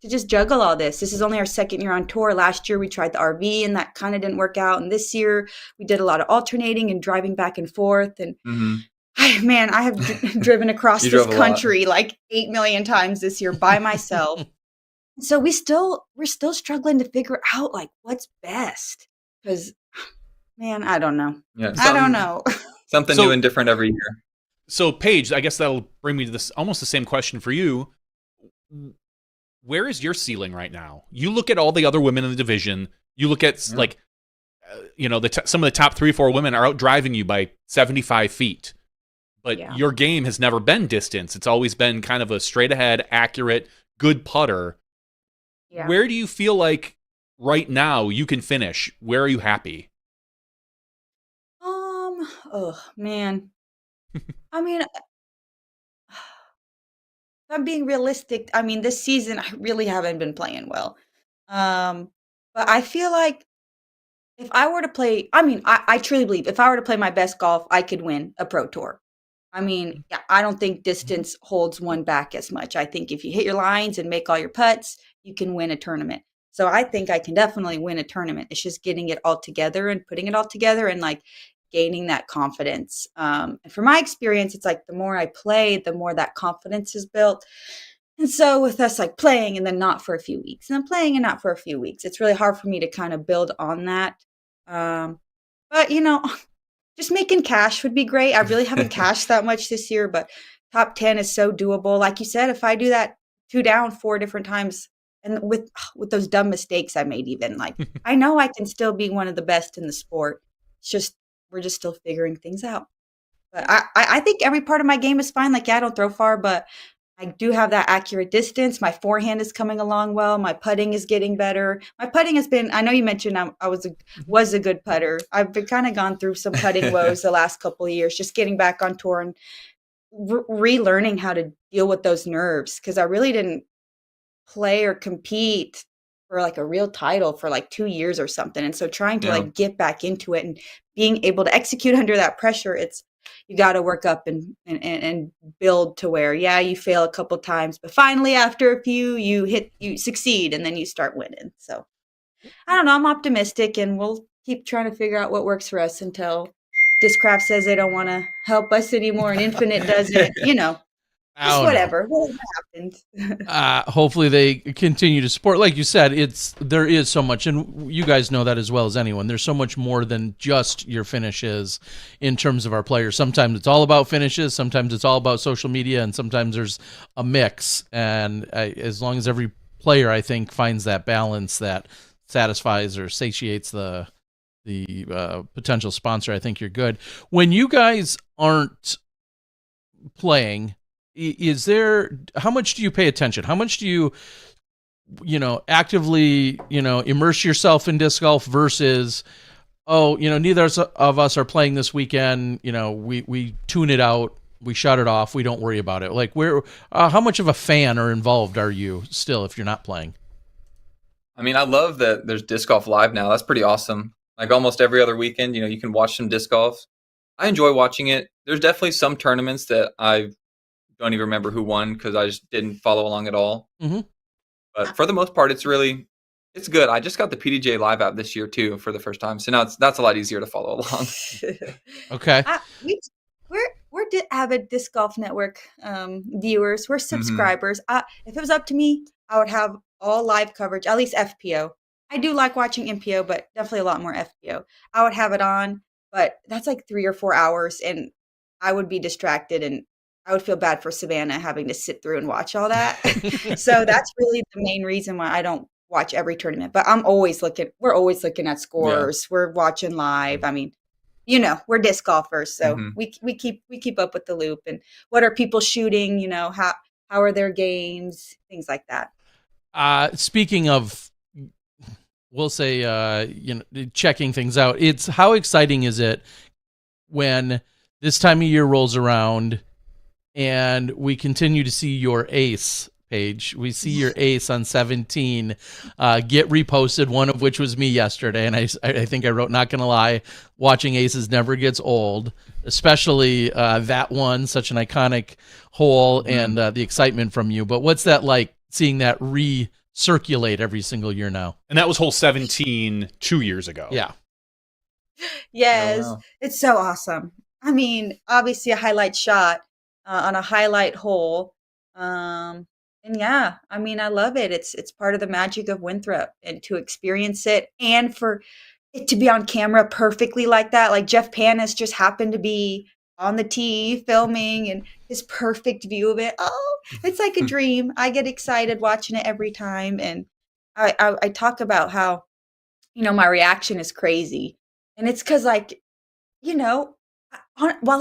to just juggle all this. This is only our second year on tour. Last year we tried the RV and that kind of didn't work out. And this year we did a lot of alternating and driving back and forth. And man, I have driven across this country like 8 million times this year by myself. So we're still struggling to figure out like what's best. Because, man, I don't know. Yeah, I don't know. Something new and different every year. So, Paige, I guess that'll bring me to this almost the same question for you. Where is your ceiling right now? You look at all the other women in the division. You look at some of the top 3 or 4 women are out driving you by 75 feet. But your game has never been distance. It's always been kind of a straight ahead, accurate, good putter. Yeah. Where do you feel like right now you can finish? Where are you happy? Oh man. I mean, if I'm being realistic, I mean, this season I really haven't been playing well. But I feel like if I were to play, I truly believe if I were to play my best golf, I could win a pro tour. I mean, yeah, I don't think distance holds one back as much. I think if you hit your lines and make all your putts, you can win a tournament. So I think I can definitely win a tournament. It's just getting it all together and putting it all together and like gaining that confidence. And from my experience, it's like the more I play, the more that confidence is built. And so with us like playing and then not for a few weeks and then playing and not for a few weeks, it's really hard for me to kind of build on that. But just making cash would be great. I really haven't cashed that much this year, but top 10 is so doable. Like you said, if I do that 2 down 4 different times and with those dumb mistakes I made even, like I know I can still be one of the best in the sport. It's just we're just still figuring things out. But I think every part of my game is fine. Like, yeah, I don't throw far, but I do have that accurate distance. My forehand is coming along well. My putting is getting better. My putting has been, I know you mentioned I was a good putter. I've been kind of gone through some putting woes the last couple of years, just getting back on tour and relearning how to deal with those nerves. Cause I really didn't play or compete for like a real title for like 2 years or something. And so trying to like get back into it and being able to execute under that pressure, you got to work up and build to where, yeah, you fail a couple times, but finally after a few, you succeed and then you start winning. So I don't know. I'm optimistic and we'll keep trying to figure out what works for us until Discraft says they don't want to help us anymore and Infinite doesn't, just whatever happens. Hopefully they continue to support. Like you said, there is so much, and you guys know that as well as anyone. There's so much more than just your finishes in terms of our players. Sometimes it's all about finishes, sometimes it's all about social media, and sometimes there's a mix. And as long as every player, I think, finds that balance that satisfies or satiates the potential sponsor, I think you're good. When you guys aren't playing, how much do you pay attention? How much do you actively, immerse yourself in disc golf versus, neither of us are playing this weekend. We tune it out. We shut it off. We don't worry about it. Like how much of a fan or involved are you still if you're not playing? I mean, I love that there's disc golf live now. That's pretty awesome. Like almost every other weekend, you can watch some disc golf. I enjoy watching it. There's definitely some tournaments that I don't even remember who won because I just didn't follow along at all. Mm-hmm. But for the most part, it's good. I just got the PDJ Live app this year too for the first time, so now that's a lot easier to follow along. Okay, we're avid Disc Golf Network viewers. We're subscribers. Mm-hmm. If it was up to me, I would have all live coverage, at least FPO. I do like watching MPO, but definitely a lot more FPO. I would have it on, but that's like 3 or 4 hours, and I would be distracted and I would feel bad for Savannah having to sit through and watch all that. So that's really the main reason why I don't watch every tournament. But we're always looking at scores. Yeah. We're watching live. I mean, we're disc golfers, so we keep up with the loop and what are people shooting, how are their games, things like that. Speaking of, we'll say, checking things out, it's how exciting is it when this time of year rolls around and we continue to see your ace page. We see your ace on 17 get reposted, one of which was me yesterday. And I think I wrote, not going to lie, watching aces never gets old, especially that one, such an iconic hole, and the excitement from you. But what's that like, seeing that recirculate every single year now? And that was hole 17 2 years ago. Yeah. Yes. Oh, wow. It's so awesome. I mean, obviously a highlight shot on a highlight hole. And yeah, I mean, I love it. It's part of the magic of Winthrop, and to experience it and for it to be on camera perfectly like that. Like Jeff Panis just happened to be on the tee filming and his perfect view of it. Oh, it's like a dream. I get excited watching it every time. And I talk about how, my reaction is crazy. And it's because while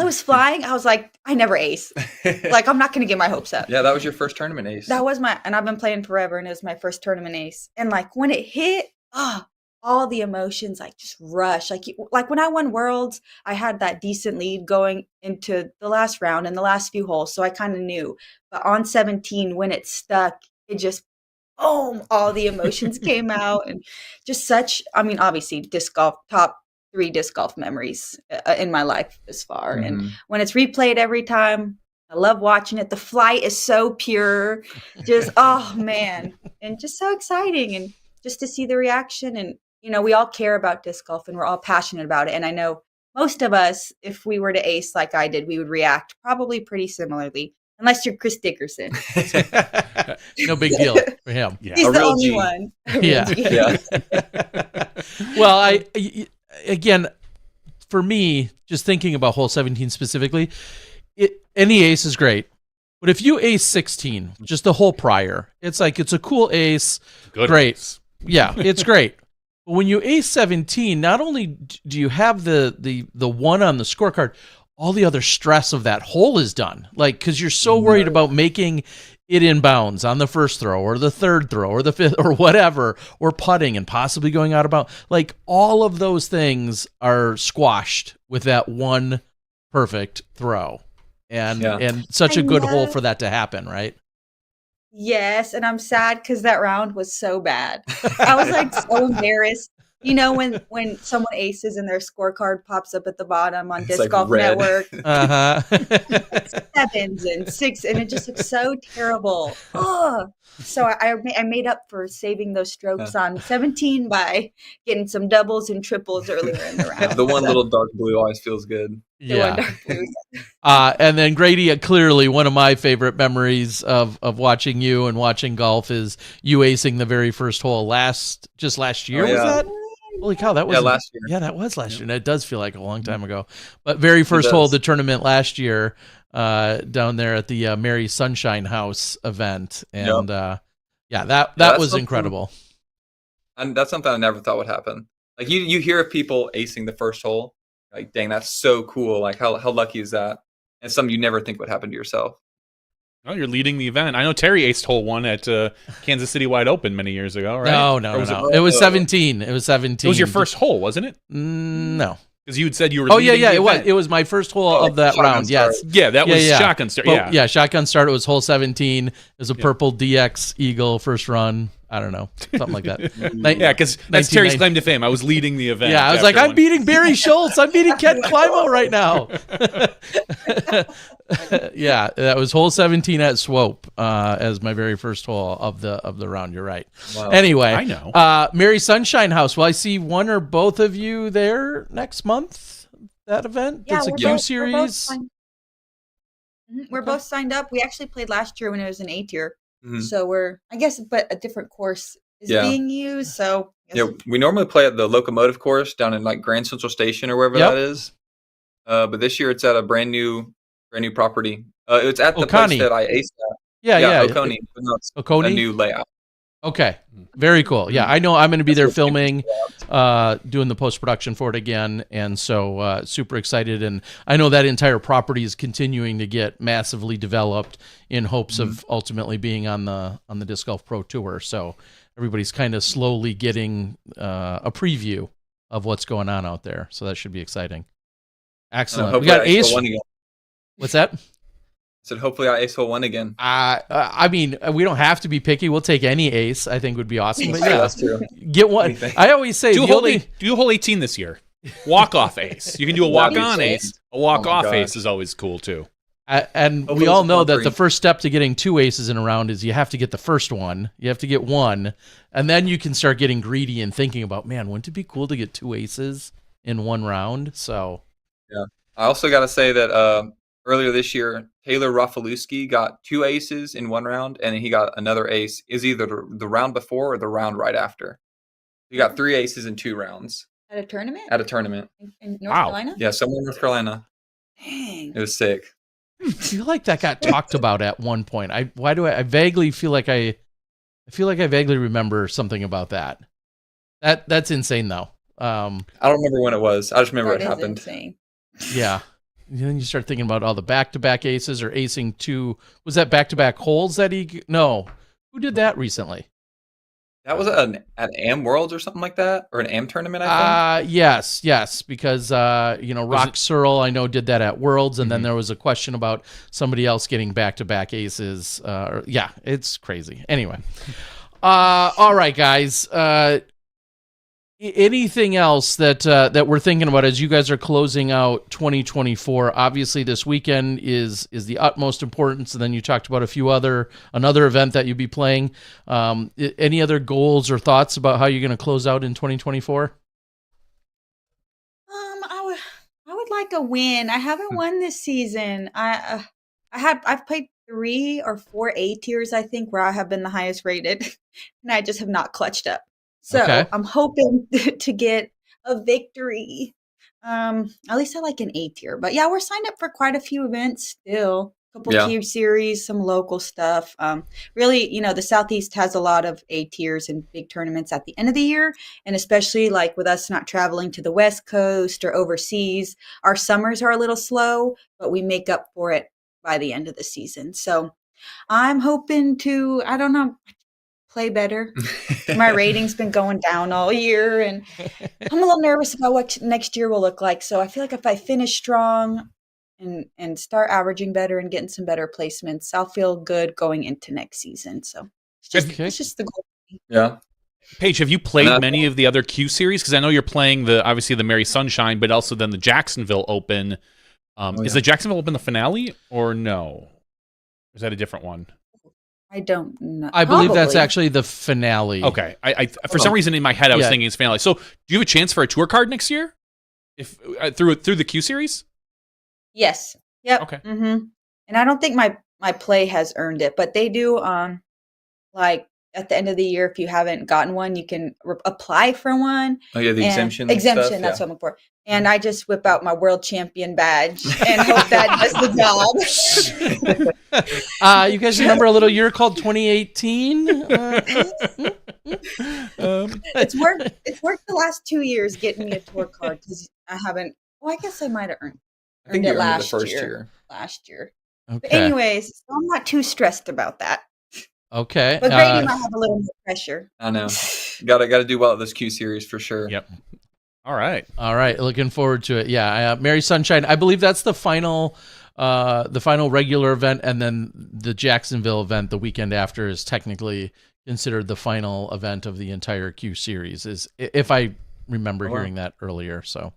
it was flying, I was like, I never ace. Like, I'm not going to get my hopes up. Yeah, that was your first tournament ace. That was and I've been playing forever, and it was my first tournament ace. And like when it hit, all the emotions like just rush. Like when I won Worlds, I had that decent lead going into the last round and the last few holes, so I kind of knew. But on 17, when it stuck, it just, boom, all the emotions came out, and just such, I mean, obviously disc golf, top 3 disc golf memories in my life this far. Mhm. And when it's replayed every time, I love watching it. The flight is so pure, just, oh man, and just so exciting. And just to see the reaction. And, we all care about disc golf and we're all passionate about it. And I know most of us, if we were to ace like I did, we would react probably pretty similarly, unless you're Chris Dickerson. No big deal for him. Yeah. He's A the real only G. one. Yeah. Yeah. Well, again, for me, just thinking about hole 17 specifically, any ace is great. But if you ace 16, just the hole prior, it's like, it's a cool ace. Good Great. ace. Yeah, it's great. But when you ace 17, not only do you have the one on the scorecard, all the other stress of that hole is done. Like, because you're so worried about making it in bounds on the first throw or the third throw or the fifth or whatever, or putting and possibly going out of bounds. Like, all of those things are squashed with that one perfect throw. And such a good hole for that to happen, right? Yes, and I'm sad because that round was so bad. I was like so embarrassed. When someone aces and their scorecard pops up at the bottom on It's Disc like Golf red. Network, Uh-huh. 7s and 6, and it just looks so terrible. Ugh. So I made up for saving those strokes on 17 by getting some doubles and triples earlier in the round. The one little dark blue always feels good. The one dark blue. And then Grady, clearly one of my favorite memories of watching you and watching golf is you acing the very first hole last year. Oh, yeah. Was that? Holy cow, that was last year. Yeah, that was last year. And it does feel like a long time ago. But very first hole of the tournament last year, down there at the Mary Sunshine House event. And that was incredible. And that's something I never thought would happen. Like you hear of people acing the first hole, like, dang, that's so cool. Like how lucky is that? And something you never think would happen to yourself. Oh, you're leading the event. I know Terry aced hole 1 at Kansas City Wide Open many years ago, right? No. It was 17. It was 17. It was your first hole, wasn't it? No. Because you had said you were. Oh leading yeah. the It was. event. It was my first hole of that round. Start. Yes. Yeah, that was Yeah. shotgun start. But, Yeah, shotgun start. It was hole 17. It was a purple DX Eagle first run. I don't know, something like that. yeah, because that's Terry's claim to fame. I was leading the event. Yeah, I was like, I'm beating Barry Schultz. I'm beating Ken Climo right now. Yeah, that was hole 17 at Swope as my very first hole of the round. You're right. Wow. Anyway, I know. Mary Sunshine House. Will I see one or both of you there next month? That event? Yeah, it's a we're Q both series. signed- We're both signed up. We actually played last year when it was an A tier. Mhm. So but a different course is Yeah. being used. So I guess Yeah, we normally play at the locomotive course down in like Grand Central Station or wherever Yep. that is. But this year it's at a brand new property. It's at the Oconee. place that I aced at. Yeah. Oconee. But no, it's a Oconee? new layout. Okay. Very cool. Yeah, I know I'm going to be there filming, doing the post-production for it again, and so super excited. And I know that entire property is continuing to get massively developed in hopes of ultimately being on the Disc Golf Pro Tour. So everybody's kind of slowly getting a preview of what's going on out there. So that should be exciting. Excellent. We got Ace. What's that? I said, hopefully I ace hole 1 again. I mean, we don't have to be picky. We'll take any ace. I think would be awesome. But Yeah, yeah, that's true. get one. Anything. I always say Do the hole, only. do hole 18 this year. Walk-off ace. You can do a That'd be walk-on sick. ace. A walk-off Oh my ace is always cool, too. And Hopefully we all it's know that free. the first step to getting 2 aces in a round is you have to get the first one. You have to get one, and then you can start getting greedy and thinking about, man, wouldn't it be cool to get 2 aces in one round? So I also got to say that earlier this year, Taylor Rafalewski got 2 aces in one round, and he got another ace. Is either the round before or the round right after. He got 3 aces in 2 rounds at a tournament at a tournament. in North Wow. Carolina. Yeah, somewhere in North Carolina. Dang. It was sick. I feel like that got talked about at one point. I vaguely feel like I vaguely remember something about that. That's insane though. I don't remember when it was. I just remember That it is happened. insane. Yeah. And then you start thinking about all the back-to-back aces or acing 2. Was that back-to-back holes that no. Who did that recently? That was at Am Worlds or something like that, or an Am tournament. I think. Yes, because Rock Searle I know did that at Worlds, and then there was a question about somebody else getting back-to-back aces. Yeah, it's crazy. Anyway, All right, guys. Anything else that we're thinking about as you guys are closing out 2024? Obviously, this weekend is the utmost importance, and then you talked about another event that you'll be playing. Any other goals or thoughts about how you're going to close out in 2024? I would like a win. I haven't won this season. I've played 3 or 4 A tiers, I think, where I have been the highest rated, and I just have not clutched up. So Okay. I'm hoping to get a victory. At least I like an A tier. But yeah, we're signed up for quite a few events still. A couple Cube series, some local stuff. Really, the Southeast has a lot of A tiers and big tournaments at the end of the year. And especially like with us not traveling to the West Coast or overseas, our summers are a little slow, but we make up for it by the end of the season. So I'm hoping to, I don't know, play better. My rating's been going down all year, and I'm a little nervous about what next year will look like. So I feel like if I finish strong and start averaging better and getting some better placements, I'll feel good going into next season. So it's just the goal. Yeah. Paige, have you played many of the other Q series? Because I know you're playing obviously the Mary Sunshine, but also then the Jacksonville Open. Is the Jacksonville Open the finale or no? Or is that a different one? I don't know. I believe that's actually the finale. Okay. I for some reason in my head I was thinking it's finale. So do you have a chance for a tour card next year? If through the Q series? Yes. Yep. Okay. Mm-hmm. And I don't think my play has earned it, but they do. Like at the end of the year, if you haven't gotten one, you can apply for one. Oh yeah, the exemption. Exemption. Stuff, that's what I'm looking for. And I just whip out my world champion badge and hope that does the job. You guys remember a little year called 2018? It's worked the last 2 years getting me a tour card because I haven't. Well, I guess I might have earned it last year. Last year. Okay. But anyways, so I'm not too stressed about that. Okay. But Grady might have a little more pressure. I know. Gotta do well at this Q series for sure. Yep. All right. Looking forward to it. Yeah. Mary Sunshine. I believe that's the final regular event, and then the Jacksonville event the weekend after is technically considered the final event of the entire Q series. Is if I remember hearing that earlier. So.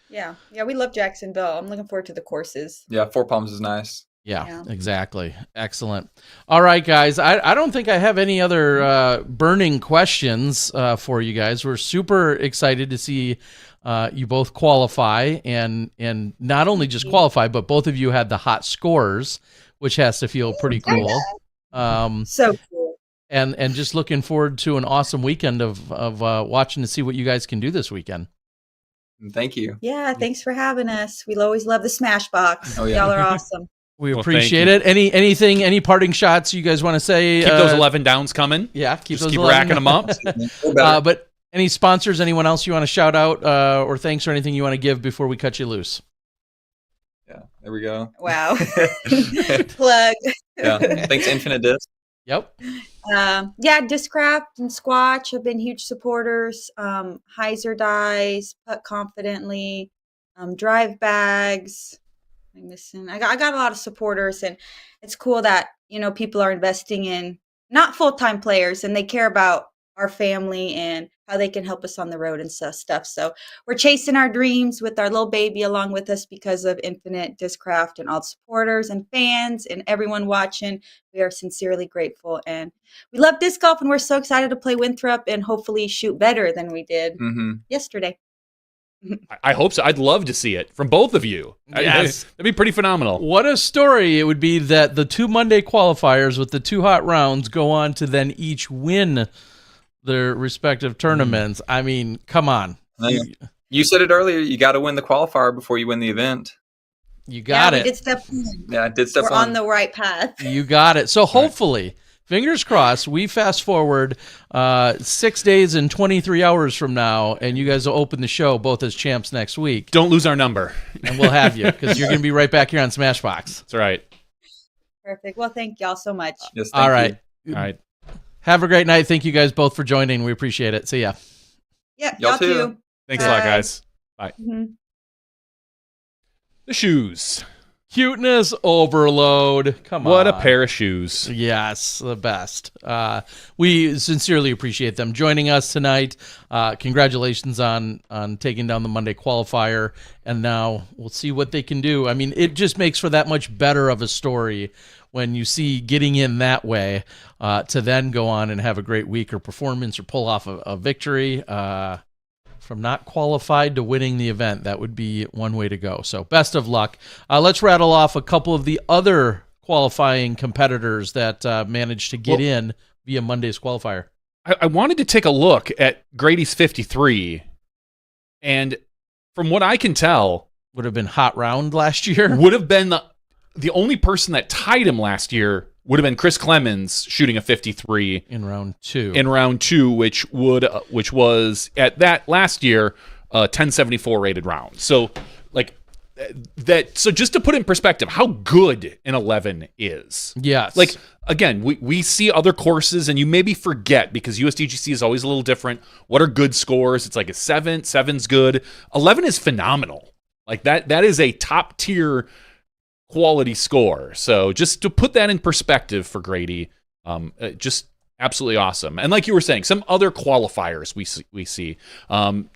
Yeah. We love Jacksonville. I'm looking forward to the courses. Yeah, Four Palms is nice. Yeah, exactly. Excellent. All right, guys. I don't think I have any other burning questions for you guys. We're super excited to see you both qualify, and not only just qualify, but both of you had the hot scores, which has to feel pretty cool. So cool. And just looking forward to an awesome weekend of watching to see what you guys can do this weekend. Thank you. Yeah, thanks for having us. We'll always love the SmashBox. Oh, yeah. Y'all are awesome. We appreciate it. Any parting shots you guys want to say? Keep those 11 downs coming. Yeah, keep racking them up. But any sponsors, anyone else you want to shout out or thanks or anything you want to give before we cut you loose? Yeah, there we go. Wow. Plug. Yeah, thanks Infinite Disc. Yep. Discraft and Squatch have been huge supporters. Heiser Dice, Putt Confidently, Drive Bags. I'm missing. I got a lot of supporters, and it's cool that people are investing in not full-time players, and they care about our family and how they can help us on the road and stuff. So we're chasing our dreams with our little baby along with us because of Infinite Discraft and all the supporters and fans and everyone watching. We are sincerely grateful, and we love disc golf, and we're so excited to play Winthrop and hopefully shoot better than we did yesterday. I hope so. I'd love to see it from both of you. Yes. That'd be pretty phenomenal. What a story it would be that the 2 Monday qualifiers with the 2 hot rounds go on to then each win their respective tournaments. I mean, come on. You said it earlier. You got to win the qualifier before you win the event. You got it. We did step one. Yeah, I did step We're one. on the right path. You got it. So hopefully, fingers crossed, we fast forward 6 days and 23 hours from now, and you guys will open the show both as champs next week. Don't lose our number. And we'll have you, because you're going to be right back here on SmashBoxx. That's right. Perfect. Well, thank y'all so much. Yes, All right. All right. Have a great night. Thank you guys both for joining. We appreciate it. See ya. Yep, Y'all y'all too. too. Thanks a lot, guys. Bye. Mm-hmm. The Shues. Cuteness overload. Come on. What a pair of shoes. Yes, the best. We sincerely appreciate them joining us tonight. Congratulations on taking down the Monday qualifier, and now we'll see what they can do. I mean, it just makes for that much better of a story when you see getting in that way to then go on and have a great week or performance or pull off a victory. From not qualified to winning the event, that would be one way to go. So best of luck. Let's rattle off a couple of the other qualifying competitors that managed to get in via Monday's qualifier. I wanted to take a look at Grady's 53, and from what I can tell, would have been hot round last year. Would have been the only person that tied him last year would have been Chris Clemens shooting a 53 in round two. Which was at that last year 1074 rated round. So like that. So just to put in perspective, how good an 11 is. Yes. Like again, we see other courses and you maybe forget because USDGC is always a little different. What are good scores? It's like a 7. 7's good. 11 is phenomenal. Like that is a top tier quality score. So just to put that in perspective for Grady, just absolutely awesome. And like you were saying, some other qualifiers we see. In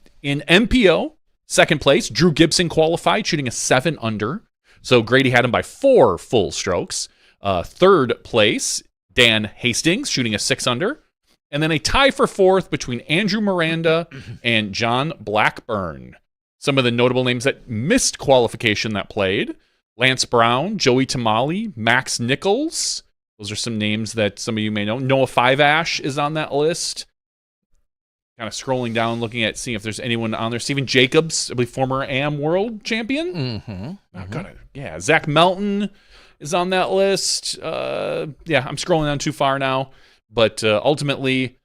MPO, second place, Drew Gibson qualified, shooting a 7 under. So Grady had him by 4 full strokes. Third place, Dan Hastings, shooting a 6 under. And then a tie for fourth between Andrew Miranda and John Blackburn. Some of the notable names that missed qualification that played: Lance Brown, Joey Tamale, Max Nichols. Those are some names that some of you may know. Noah Five-Ash is on that list. Kind of scrolling down, looking at seeing if there's anyone on there. Stephen Jacobs, I believe former AM world champion. Yeah, Zach Melton is on that list. I'm scrolling down too far now. But ultimately,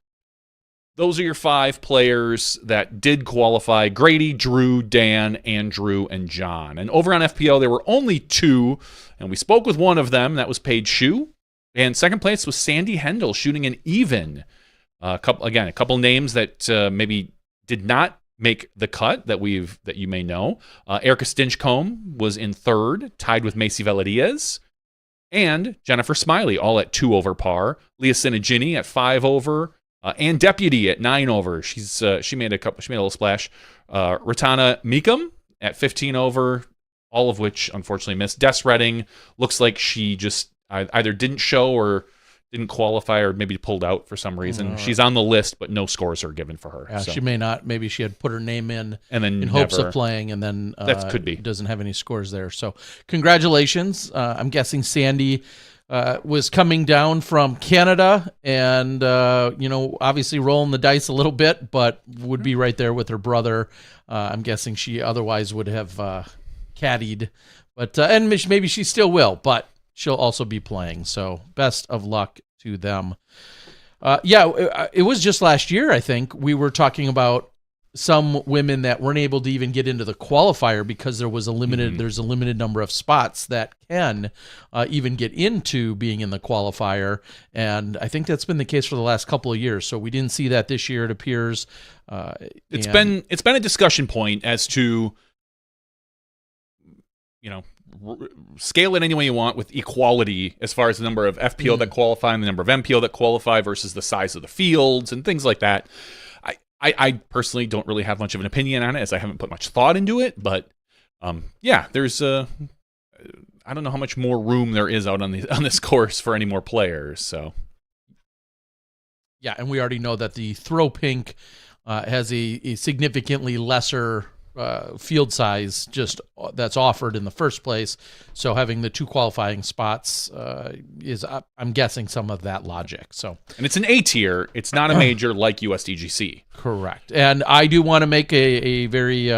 those are your 5 players that did qualify: Grady, Drew, Dan, Andrew, and John. And over on FPO, there were only 2, and we spoke with one of them. That was Paige Shue. And second place was Sandy Hendel, shooting an even. A couple names that maybe did not make the cut that you may know. Erica Stinchcombe was in third, tied with Macy Veladiez. And Jennifer Smiley, all at 2 over par. Leah Sinagini at 5 over. And Deputy at 9 over. She made a little splash. Ratana Meekum at 15 over, all of which unfortunately missed. Des Redding looks like she just either didn't show or didn't qualify or maybe pulled out for some reason. She's on the list, but no scores are given for her. Yeah, so. She may not. Maybe she had put her name in and then in hopes of playing, and then that could be. Doesn't have any scores there. So congratulations. I'm guessing Sandy was coming down from Canada and, obviously rolling the dice a little bit, but would be right there with her brother. I'm guessing she otherwise would have caddied, but and maybe she still will, but she'll also be playing. So best of luck to them. It was just last year, I think, we were talking about some women that weren't able to even get into the qualifier because there's a limited number of spots that can even get into being in the qualifier. And I think that's been the case for the last couple of years. So we didn't see that this year, it appears. It's been a discussion point as to, scale it any way you want with equality as far as the number of FPO that qualify and the number of MPO that qualify versus the size of the fields and things like that. I personally don't really have much of an opinion on it, as I haven't put much thought into it. But there's I don't know how much more room there is out on this course for any more players. So and we already know that the throw pink has a significantly lesser field size that's offered in the first place. So having the 2 qualifying spots is, I'm guessing, some of that logic. So, and it's an A tier. It's not a major like USDGC. Correct. And I do want to make a very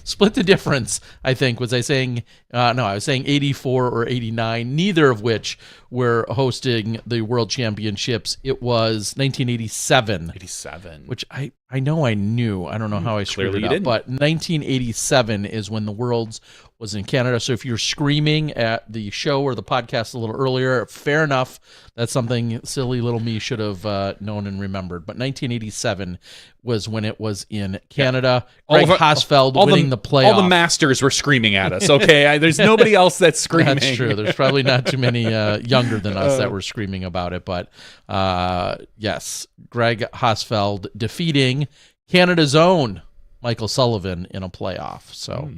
split the difference. I think I was saying 84 or 89, neither of which were hosting the World Championships. It was 1987. 87. Which I know I knew. I don't know how I screwed it up. But 1987 is when the Worlds was in Canada. So if you're screaming at the show or the podcast a little earlier, fair enough. That's something silly little me should have known and remembered. But 1987 was when it was in Canada. Greg Hosfeld winning the playoff. All the Masters were screaming at us, okay? There's nobody else that's screaming. That's true. There's probably not too many younger than us that were screaming about it. But yes, Greg Hosfeld defeating Canada's own Michael Sullivan in a playoff. So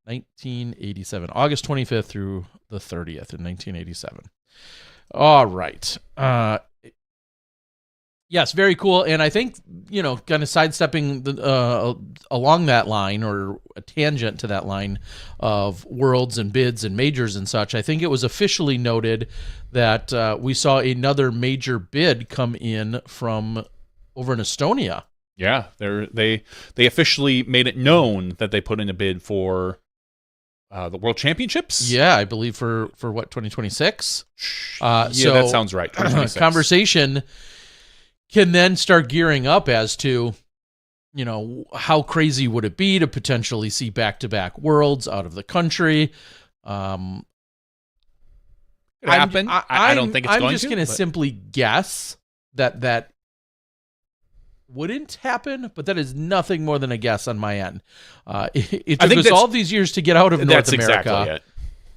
1987, August 25th through the 30th in 1987. All right. Yes, very cool. And I think, kind of sidestepping along that line or a tangent to that line of worlds and bids and majors and such, I think it was officially noted that we saw another major bid come in from over in Estonia. Yeah, they officially made it known that they put in a bid for the World Championships. Yeah, I believe for what, 2026. Yeah, so that sounds right. 2026. Conversation can then start gearing up as to, how crazy would it be to potentially see back-to-back worlds out of the country. Could happen. I don't think it's going to. I'm just going to simply guess that wouldn't happen, but that is nothing more than a guess on my end. It took us all these years to get out of North America. Exactly it.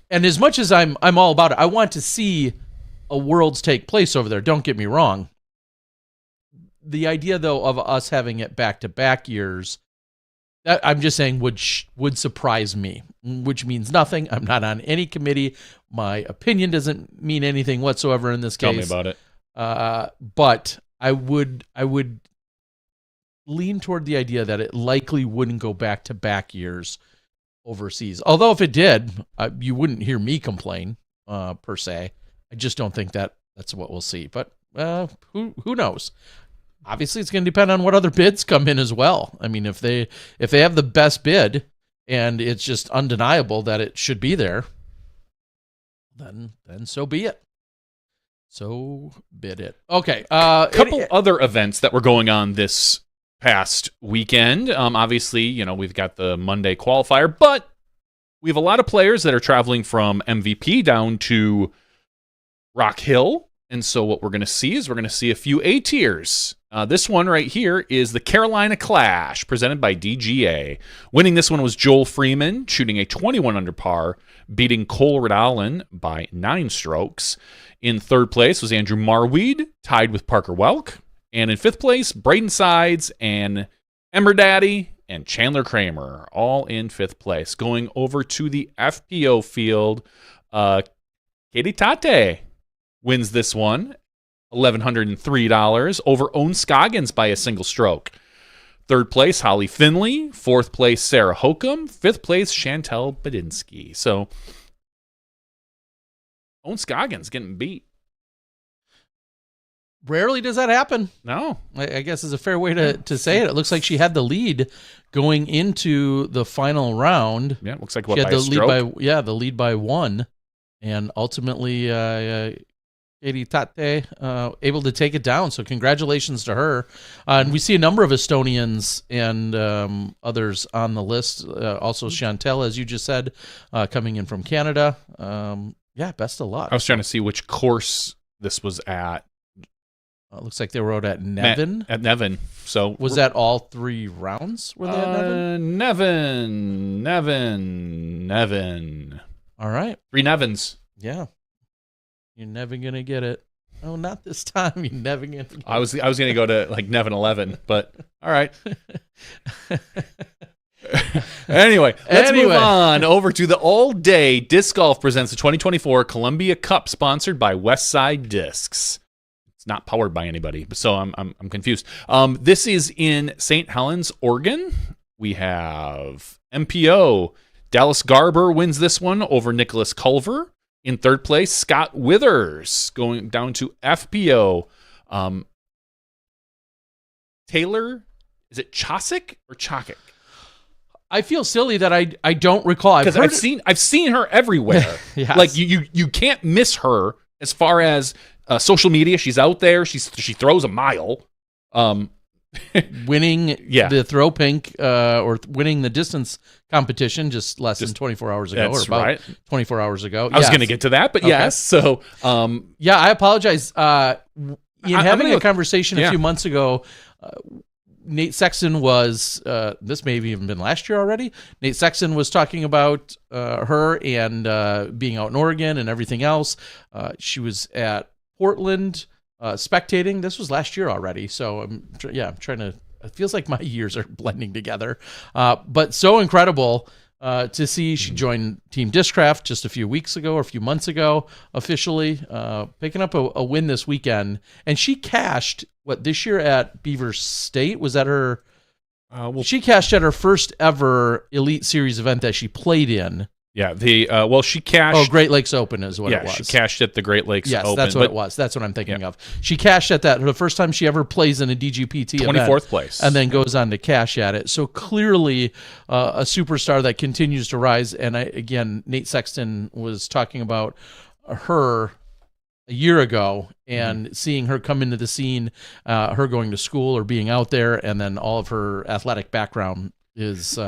And as much as I'm all about it, I want to see a worlds take place over there. Don't get me wrong. The idea, though, of us having it back-to-back years, that I'm just saying would surprise me, which means nothing. I'm not on any committee. My opinion doesn't mean anything whatsoever in this case. Tell me about it. But I would lean toward the idea that it likely wouldn't go back-to-back years overseas. Although if it did, you wouldn't hear me complain per se. I just don't think that's what we'll see. But who knows? Obviously, it's going to depend on what other bids come in as well. I mean, if they have the best bid and it's just undeniable that it should be there, then so be it. So bid it. Okay. Couple other events that were going on this past weekend. Obviously, we've got the Monday qualifier, but we have a lot of players that are traveling from MVP down to Rock Hill. And so what we're going to see is a few A tiers. This one right here is the Carolina Clash, presented by DGA. Winning this one was Joel Freeman, shooting a 21 under par, beating Cole Ridallen by 9 strokes. In third place was Andrew Marweed, tied with Parker Welk. And in fifth place, Braden Sides and Emmer Daddy and Chandler Kramer, all in fifth place. Going over to the FPO field, Katie Tate wins this one, $1,103, over Owen Scoggins by a single stroke. Third place, Holly Finley. Fourth place, Sarah Hokum. Fifth place, Chantel Badinsky. So, Owen Scoggins getting beat. Rarely does that happen. No. I guess is a fair way to say it. It looks like she had the lead going into the final round. Yeah, it looks like she had by the a stroke? the lead by 1. And ultimately, Katie Tate able to take it down. So congratulations to her. And we see a number of Estonians and others on the list. Also Chantel, as you just said, coming in from Canada. Best of luck. I was trying to see which course this was at. It looks like they were out at Nevin. At Nevin. So was that all 3 rounds? Were they at Nevin? Nevin. All right. 3 Nevins. Yeah. You're never gonna get it. Oh, not this time. You're never gonna get it. I was gonna go to like Nevin 11, but all right. Anyway, let's move on over to the all-day disc golf presents the 2024 Columbia Cup, sponsored by Westside Discs. It's not powered by anybody, so I'm confused. This is in St. Helens, Oregon. We have MPO. Dallas Garber wins this one over Nicholas Culver. In third place, Scott Withers, going down to FPO. Taylor, is it Chosick or Chockick? I feel silly that I don't recall. Because I've seen her everywhere. Yes. Like you can't miss her as far as social media. She's out there. She throws a mile. winning Yeah. the throw pink or winning the distance competition just less than 24 hours ago, or That's about right. 24 hours ago. I was going to get to that, but yes. So, yeah, I apologize. In having a conversation a yeah. few months ago, Nate Sexton was, this may have even been last year already. Nate Sexton was talking about her and being out in Oregon and everything else. She was at Portland spectating. This was last year already. So, I'm trying to, it feels like my years are blending together. But so incredible to see. She joined Team Discraft just a few weeks ago or a few months ago, officially, picking up a win this weekend. And she cashed, this year at Beaver State? Was that her? She cashed at her first ever Elite Series event that she played in. Yeah, she cashed. Oh, Great Lakes Open is what it was. Yeah, she cashed at the Great Lakes Open. Yes, that's what it was. That's what I'm thinking of. She cashed at that the first time she ever plays in a DGPT 24th event, place. and then goes on to cash at it. So clearly a superstar that continues to rise. And again, Nate Sexton was talking about her a year ago and seeing her come into the scene, her going to school or being out there, and then all of her athletic background is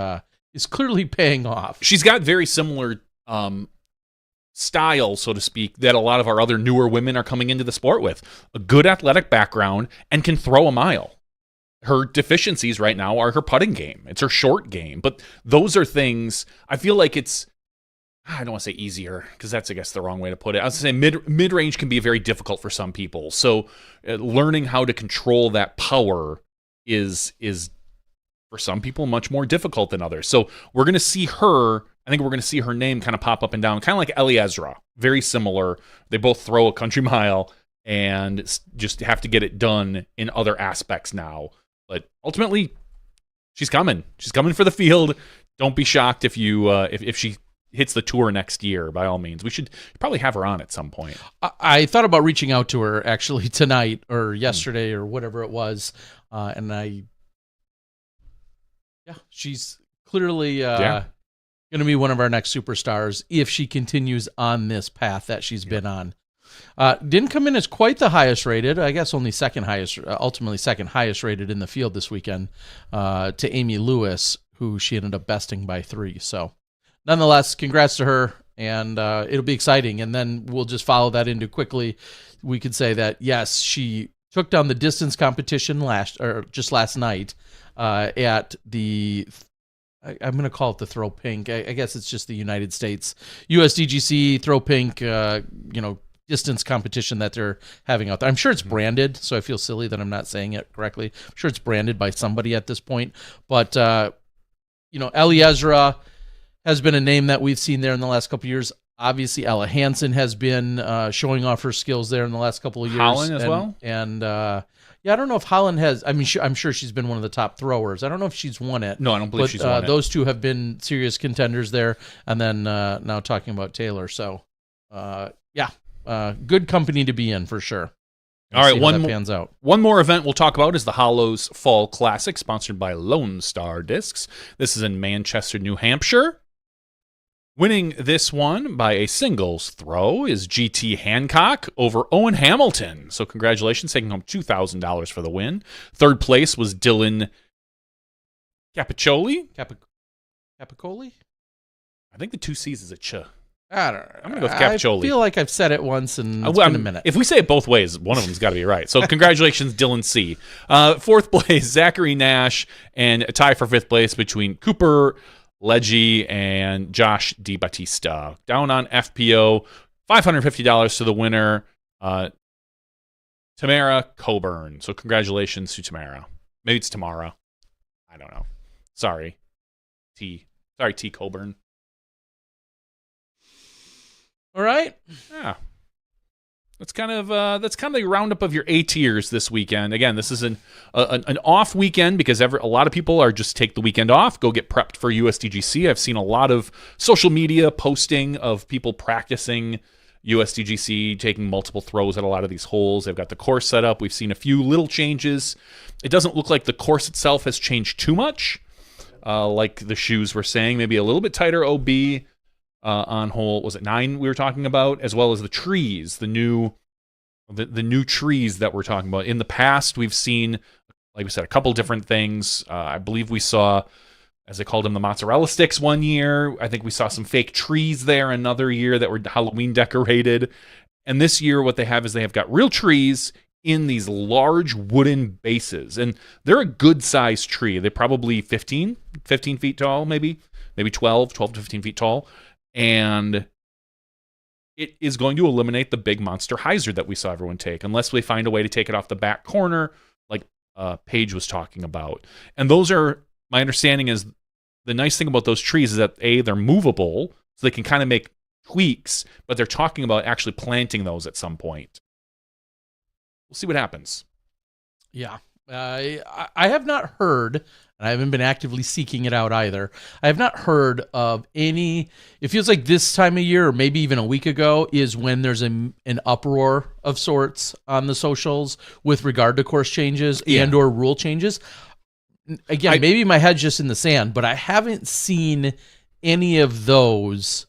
clearly paying off. She's got very similar style, so to speak, that a lot of our other newer women are coming into the sport with. A good athletic background and can throw a mile. Her deficiencies right now are her putting game. It's her short game. But those are things, I feel like it's, I don't want to say easier, because that's, I guess, the wrong way to put it. I was going to say mid-range can be very difficult for some people. So learning how to control that power is for some people much more difficult than others. So we're going to see her, I think we're going to see her name kind of pop up and down, kind of like Ellie Ezra. Very similar. They both throw a country mile and just have to get it done in other aspects now. But ultimately, she's coming. She's coming for the field. Don't be shocked if you if she hits the tour next year. By all means, we should probably have her on at some point. I thought about reaching out to her actually tonight or yesterday or whatever it was, and she's clearly going to be one of our next superstars if she continues on this path that she's been on. Didn't come in as quite the highest rated. I guess only ultimately second highest rated in the field this weekend to Amy Lewis, who she ended up besting by 3. So nonetheless, congrats to her, and it'll be exciting. And then we'll just follow that into quickly. We could say that, yes, she took down the distance competition just last night at the, I'm going to call it the throw pink. I guess it's just the United States USDGC throw pink, distance competition that they're having out there. I'm sure it's branded, so I feel silly that I'm not saying it correctly. I'm sure it's branded by somebody at this point. But, Ellie Ezra has been a name that we've seen there in the last couple of years. Obviously, Ella Hansen has been showing off her skills there in the last couple of years. Holland as well? And, I don't know if Holland has. I mean, I'm sure she's been one of the top throwers. I don't know if she's won it. No, I don't believe she's won it. Those two have been serious contenders there. And then now talking about Taylor. So, good company to be in for sure. All right, pans out. One more event we'll talk about is the Hollows Fall Classic, sponsored by Lone Star Discs. This is in Manchester, New Hampshire. Winning this one by a singles throw is GT Hancock over Owen Hamilton. So congratulations, taking home $2,000 for the win. Third place was Dylan Capiccioli. Capicoli? I think the 2 C's is a ch. I don't know. I'm going to go with Capiccioli. I feel like I've said it once and it's been a minute. If we say it both ways, one of them's got to be right. So congratulations, Dylan C. Fourth place, Zachary Nash, and a tie for fifth place between Cooper Leggy and Josh DiBattista. Down on FPO, $550 to the winner, Tamara Coburn. So congratulations to Tamara. Maybe it's Tamara. I don't know. Sorry, T Coburn. All right. Yeah. That's kind of the roundup of your A tiers this weekend. Again, this is an off weekend because a lot of people are just take the weekend off, go get prepped for USDGC. I've seen a lot of social media posting of people practicing USDGC, taking multiple throws at a lot of these holes. They've got the course set up. We've seen a few little changes. It doesn't look like the course itself has changed too much, like the Shues were saying. Maybe a little bit tighter OB. On hole, was it 9 we were talking about, as well as the trees, the new trees that we're talking about. In the past, we've seen like we said, a couple different things. I believe we saw, as they called them, the mozzarella sticks one year. I think we saw some fake trees there another year that were Halloween decorated. And this year, what they have is they have got real trees in these large wooden bases. And they're a good-sized tree. They're probably 15 feet tall, maybe 12 to 15 feet tall. And it is going to eliminate the big monster hyzer that we saw everyone take, unless we find a way to take it off the back corner, like Paige was talking about. And those are, my understanding is, the nice thing about those trees is that, A, they're movable, so they can kind of make tweaks, but they're talking about actually planting those at some point. We'll see what happens. Yeah. I have not heard, and I haven't been actively seeking it out either. I have not heard of any. It feels like this time of year, or maybe even a week ago, is when there's an uproar of sorts on the socials with regard to course changes and or rule changes. Again, maybe my head's just in the sand, but I haven't seen any of those.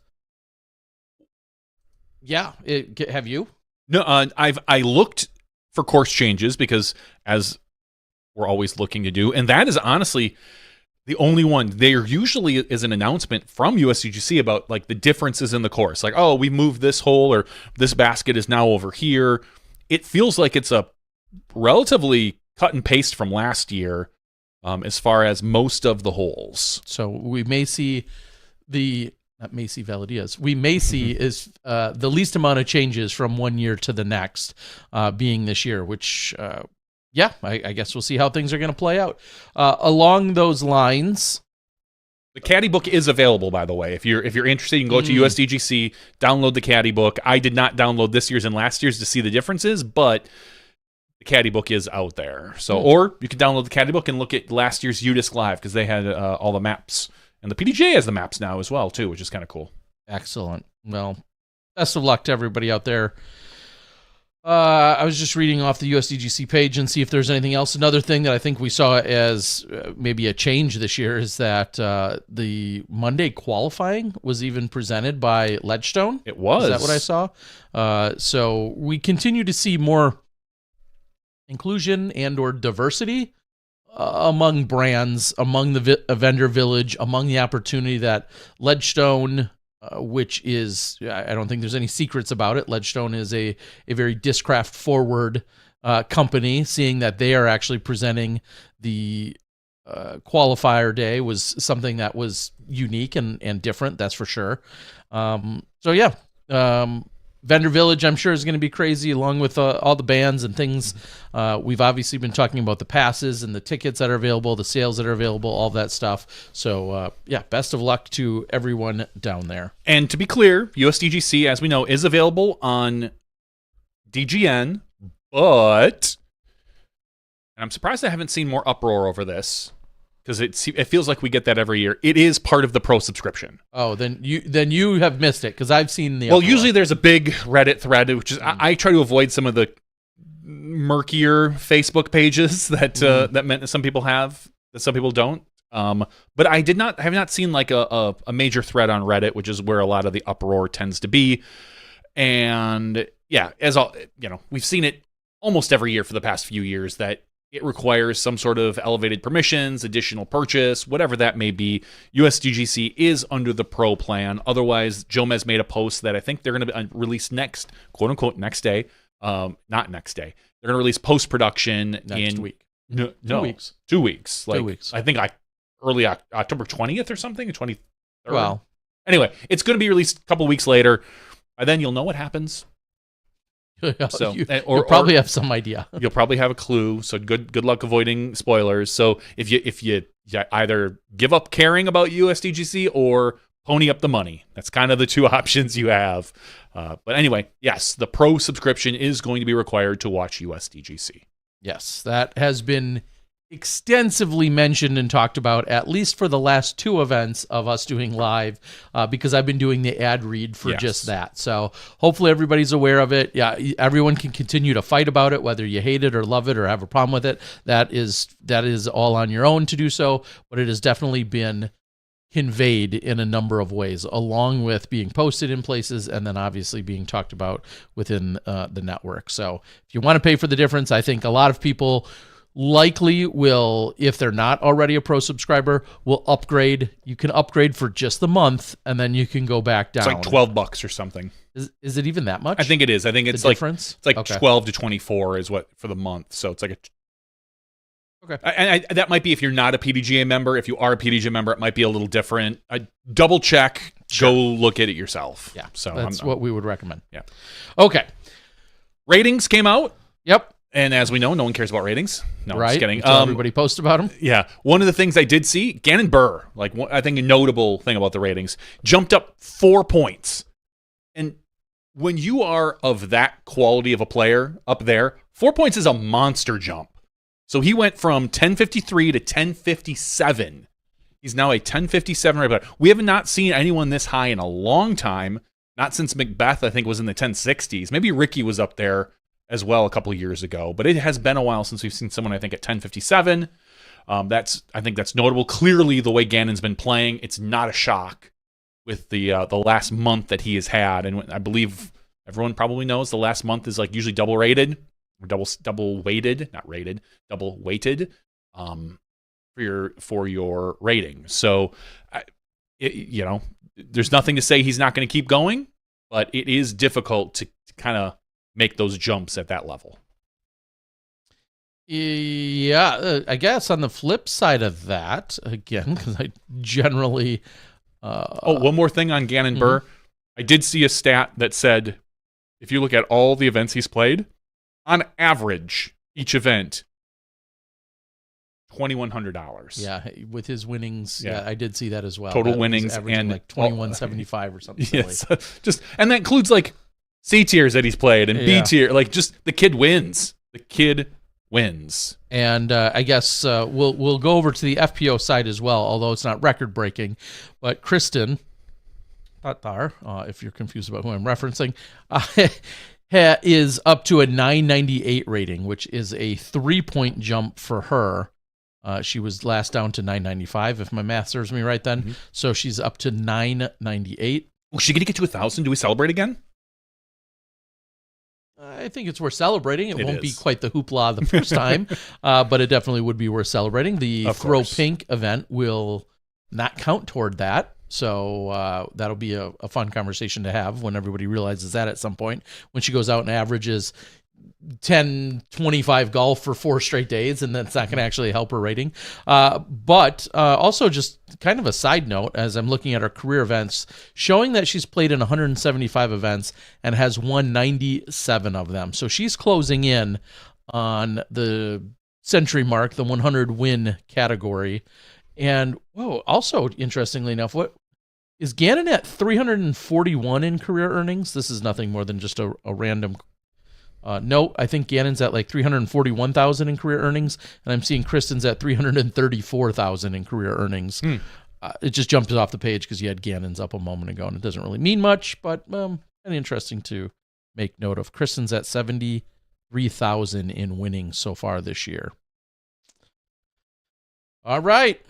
Yeah, have you? No, I looked for course changes because, as we're always looking to do, and that is honestly the only one. There usually is an announcement from USDGC about like the differences in the course, like, oh, we moved this hole, or this basket is now over here. It feels like it's a relatively cut and paste from last year, as far as most of the holes. So we may see not Macy Valadias. We may see is the least amount of changes from one year to the next being this year, which, I guess we'll see how things are going to play out. Along those lines, the caddy book is available, by the way. If you're interested, you can go to USDGC, download the caddy book. I did not download this year's and last year's to see the differences, but the caddy book is out there. So, or you can download the caddy book and look at last year's UDisc Live, because they had all the maps. And the PDJ has the maps now as well, too, which is kind of cool. Excellent. Well, best of luck to everybody out there. I was just reading off the USDGC page and see if there's anything else. Another thing that I think we saw as maybe a change this year is that the Monday qualifying was even presented by Ledgestone. It was. Is that what I saw? So we continue to see more inclusion and or diversity among brands, among the vendor village, among the opportunity that Ledgestone, which is, I don't think there's any secrets about it. Ledgestone is a very Discraft forward company. Seeing that they are actually presenting the qualifier day was something that was unique and different, that's for sure. Vendor Village, I'm sure, is going to be crazy, along with all the bands and things. We've obviously been talking about the passes and the tickets that are available, the sales that are available, all that stuff. So, best of luck to everyone down there. And to be clear, USDGC, as we know, is available on DGN, but, and I'm surprised I haven't seen more uproar over this, because it feels like we get that every year. It is part of the pro subscription. Oh, then you have missed it, because I've seen the. Well, usually there's a big Reddit thread, which is I try to avoid some of the murkier Facebook pages that some people have that some people don't. But I have not seen like a major thread on Reddit, which is where a lot of the uproar tends to be. And yeah, we've seen it almost every year for the past few years that it requires some sort of elevated permissions, additional purchase, whatever that may be. USDGC is under the pro plan. Otherwise, Jomez made a post that I think they're going to release next, quote unquote, next day. Not next day. They're going to release post-production next week. No, 2 weeks. 2 weeks. Like, 2 weeks. I think early October 20th or something, 23rd. Well, anyway, it's going to be released a couple weeks later. By then, you'll know what happens. So you'll probably have some idea. You'll probably have a clue. So good luck avoiding spoilers. So if you either give up caring about USDGC or pony up the money, that's kind of the two options you have. But anyway, yes, the pro subscription is going to be required to watch USDGC. Yes, that has been extensively mentioned and talked about, at least for the last two events of us doing live, because I've been doing the ad read for just that. So hopefully everybody's aware of it. Yeah, everyone can continue to fight about it, whether you hate it or love it or have a problem with it. That is all on your own to do so, but it has definitely been conveyed in a number of ways, along with being posted in places and then obviously being talked about within the network. So if you want to pay for the difference, I think a lot of people likely will, if they're not already a pro subscriber, will upgrade. You can upgrade for just the month, and then you can go back down. It's like $12 or something. Is it even that much? I think it is. I think it's the like difference? It's like Okay. 12 to 24 is what for the month. So it's like a Okay. And that might be if you're not a PDGA member. If you are a PDGA member, it might be a little different. Double check. Sure. Go look at it yourself. Yeah. So that's what we would recommend. Yeah. Okay. Ratings came out. Yep. And as we know, no one cares about ratings. No, I'm Right. just kidding. Until everybody posts about them. Yeah. One of the things I did see, Gannon Burr, I think a notable thing about the ratings, jumped up 4 points. And when you are of that quality of a player up there, 4 points is a monster jump. So he went from 1053 to 1057. He's now a 1057 right player. We have not seen anyone this high in a long time. Not since Macbeth, I think, was in the 1060s. Maybe Ricky was up there as well a couple of years ago, but it has been a while since we've seen someone, I think, at 1057. I think that's notable. Clearly, the way Gannon's been playing, it's not a shock with the last month that he has had, and I believe everyone probably knows the last month is like usually double rated, or double weighted, not rated, double weighted, for your rating. So, there's nothing to say he's not going to keep going, but it is difficult to kind of make those jumps at that level. Yeah, I guess on the flip side of that, again, because I generally... one more thing on Gannon Burr. I did see a stat that said, if you look at all the events he's played, on average, each event, $2,100. Yeah, with his winnings, Yeah. I did see that as well. Total That was winnings averaging and- like 2175 or something. Yes, Silly. and that includes like C tiers that he's played and B Yeah. tier. Like just the kid wins. The kid wins. And I guess we'll go over to the FPO side as well, although it's not record breaking. But Kristen Tatar, if you're confused about who I'm referencing, is up to a 998 rating, which is a 3-point jump for her. She was last down to 995, if my math serves me right then. So she's up to 998. Was she going to get to 1,000? Do we celebrate again? I think it's worth celebrating. It won't be is. quite the hoopla the first time, but it definitely would be worth celebrating. The Of Throw course. Pink event will not count toward that. So that'll be a fun conversation to have when everybody realizes that at some point, when she goes out and averages 10, 25 golf for 4 straight days, and that's not going to actually help her rating. But also just kind of a side note, as I'm looking at her career events, showing that she's played in 175 events and has won 97 of them. So she's closing in on the century mark, the 100 win category. And also interestingly enough, what is Gannon at 341 in career earnings? This is nothing more than just a random. No, I think Gannon's at like 341,000 in career earnings, and I'm seeing Kristen's at 334,000 in career earnings. It just jumped off the page because you had Gannon's up a moment ago, and it doesn't really mean much, but kind of interesting to make note of. Kristen's at 73,000 in winning so far this year. All right,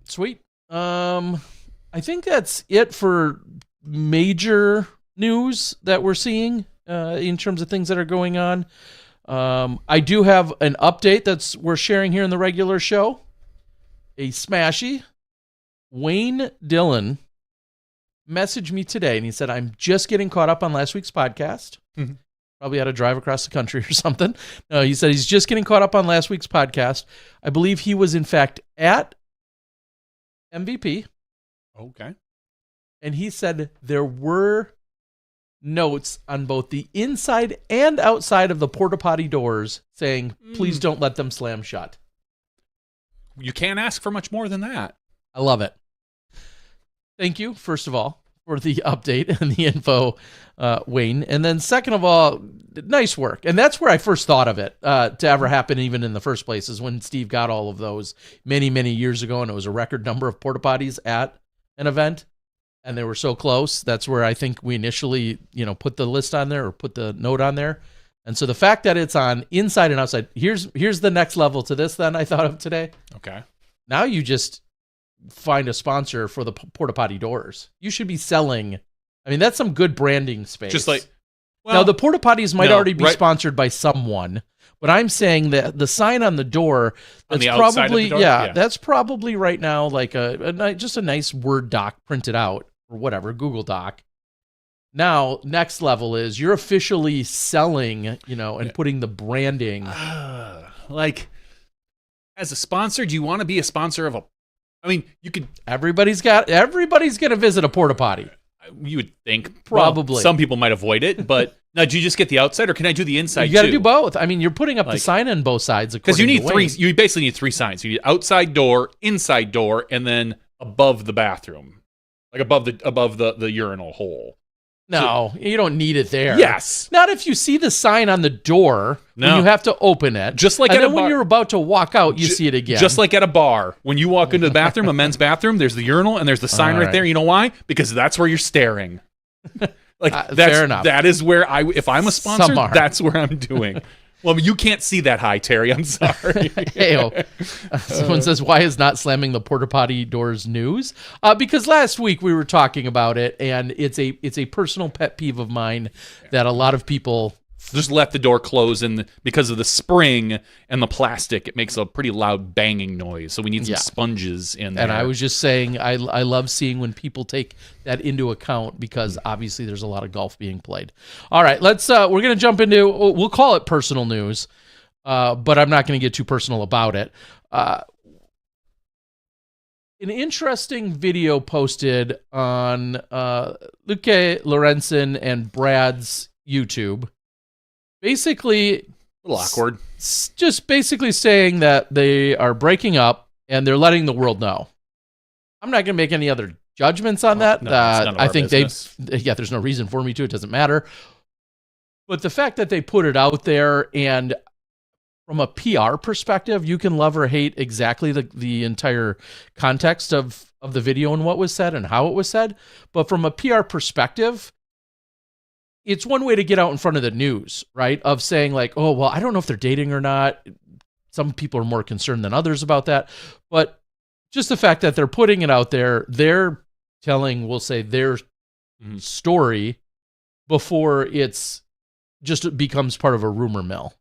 sweet. I think that's it for major news that we're seeing. In terms of things that are going on. I do have an update we're sharing here in the regular show. A smashy. Wayne Dillon messaged me today, and he said, I'm just getting caught up on last week's podcast. Probably had to drive across the country or something. No, he said he's just getting caught up on last week's podcast. I believe he was, in fact, at MVP. Okay. And he said there were notes on both the inside and outside of the porta potty doors saying, please don't let them slam shut. You can't ask for much more than that. I love it. Thank you, first of all, for the update and the info, Wayne. And then second of all, nice work. And that's where I first thought of it to ever happen, even in the first place, is when Steve got all of those many, many years ago, and it was a record number of porta potties at an event. And they were so close. That's where I think we initially, put the list on there or put the note on there. And so the fact that it's on inside and outside, here's the next level to this then I thought of today. Okay. Now you just find a sponsor for the porta potty doors. You should be selling. I mean, that's some good branding space. Just like, now the porta potties might no, already be right. sponsored by someone, But I'm saying that the sign on the door, On that's the outside of probably the door? yeah, Yeah. that's probably right now like just a nice Word doc printed out or whatever, Google Doc. Now, next level is you're officially selling, and putting the branding. Like, as a sponsor, do you want to be a sponsor of a? I mean, you could. Everybody's gonna visit a porta potty. You would think Probably. Well, some people might avoid it, but now do you just get the outside, or can I do the inside? You got to too? do both. I mean, you're putting up the sign on both sides because you need three. Wayne. You basically need 3 signs. You need outside door, inside door, and then above the bathroom, like above the urinal hole. No, you don't need it there. Yes. Not if you see the sign on the door when you have to open it. Just like and at a then when bar. you're about to walk out, you see it again. Just like at a bar. When you walk into the bathroom, a men's bathroom, there's the urinal and there's the sign right there. You know why? Because that's where you're staring. Fair enough. That is where if I'm a sponsor, Some are. that's where I'm doing. Well, you can't see that high, Terry. I'm sorry. Heyo. Someone says, why is not slamming the porta potty doors news? Because last week we were talking about it, and it's a personal pet peeve of mine that a lot of people just let the door close, and because of the spring and the plastic, it makes a pretty loud banging noise. So we need some sponges in there. And I was just saying, I love seeing when people take that into account, because obviously there's a lot of golf being played. All right, we're going to jump into, we'll call it personal news, but I'm not going to get too personal about it. An interesting video posted on Luke Lorenzen and Brad's YouTube. Basically, a little awkward. Just basically saying that they are breaking up and they're letting the world know. I'm not going to make any other judgments on that. No, it's none of I our think business. there's no reason for me to. It doesn't matter. But the fact that they put it out there, and from a PR perspective, you can love or hate exactly the entire context of the video and what was said and how it was said. But from a PR perspective, it's one way to get out in front of the news, right? Of saying like, oh, well, I don't know if they're dating or not. Some people are more concerned than others about that. But just the fact that they're putting it out there, they're telling, we'll say, their story before it's just becomes part of a rumor mill.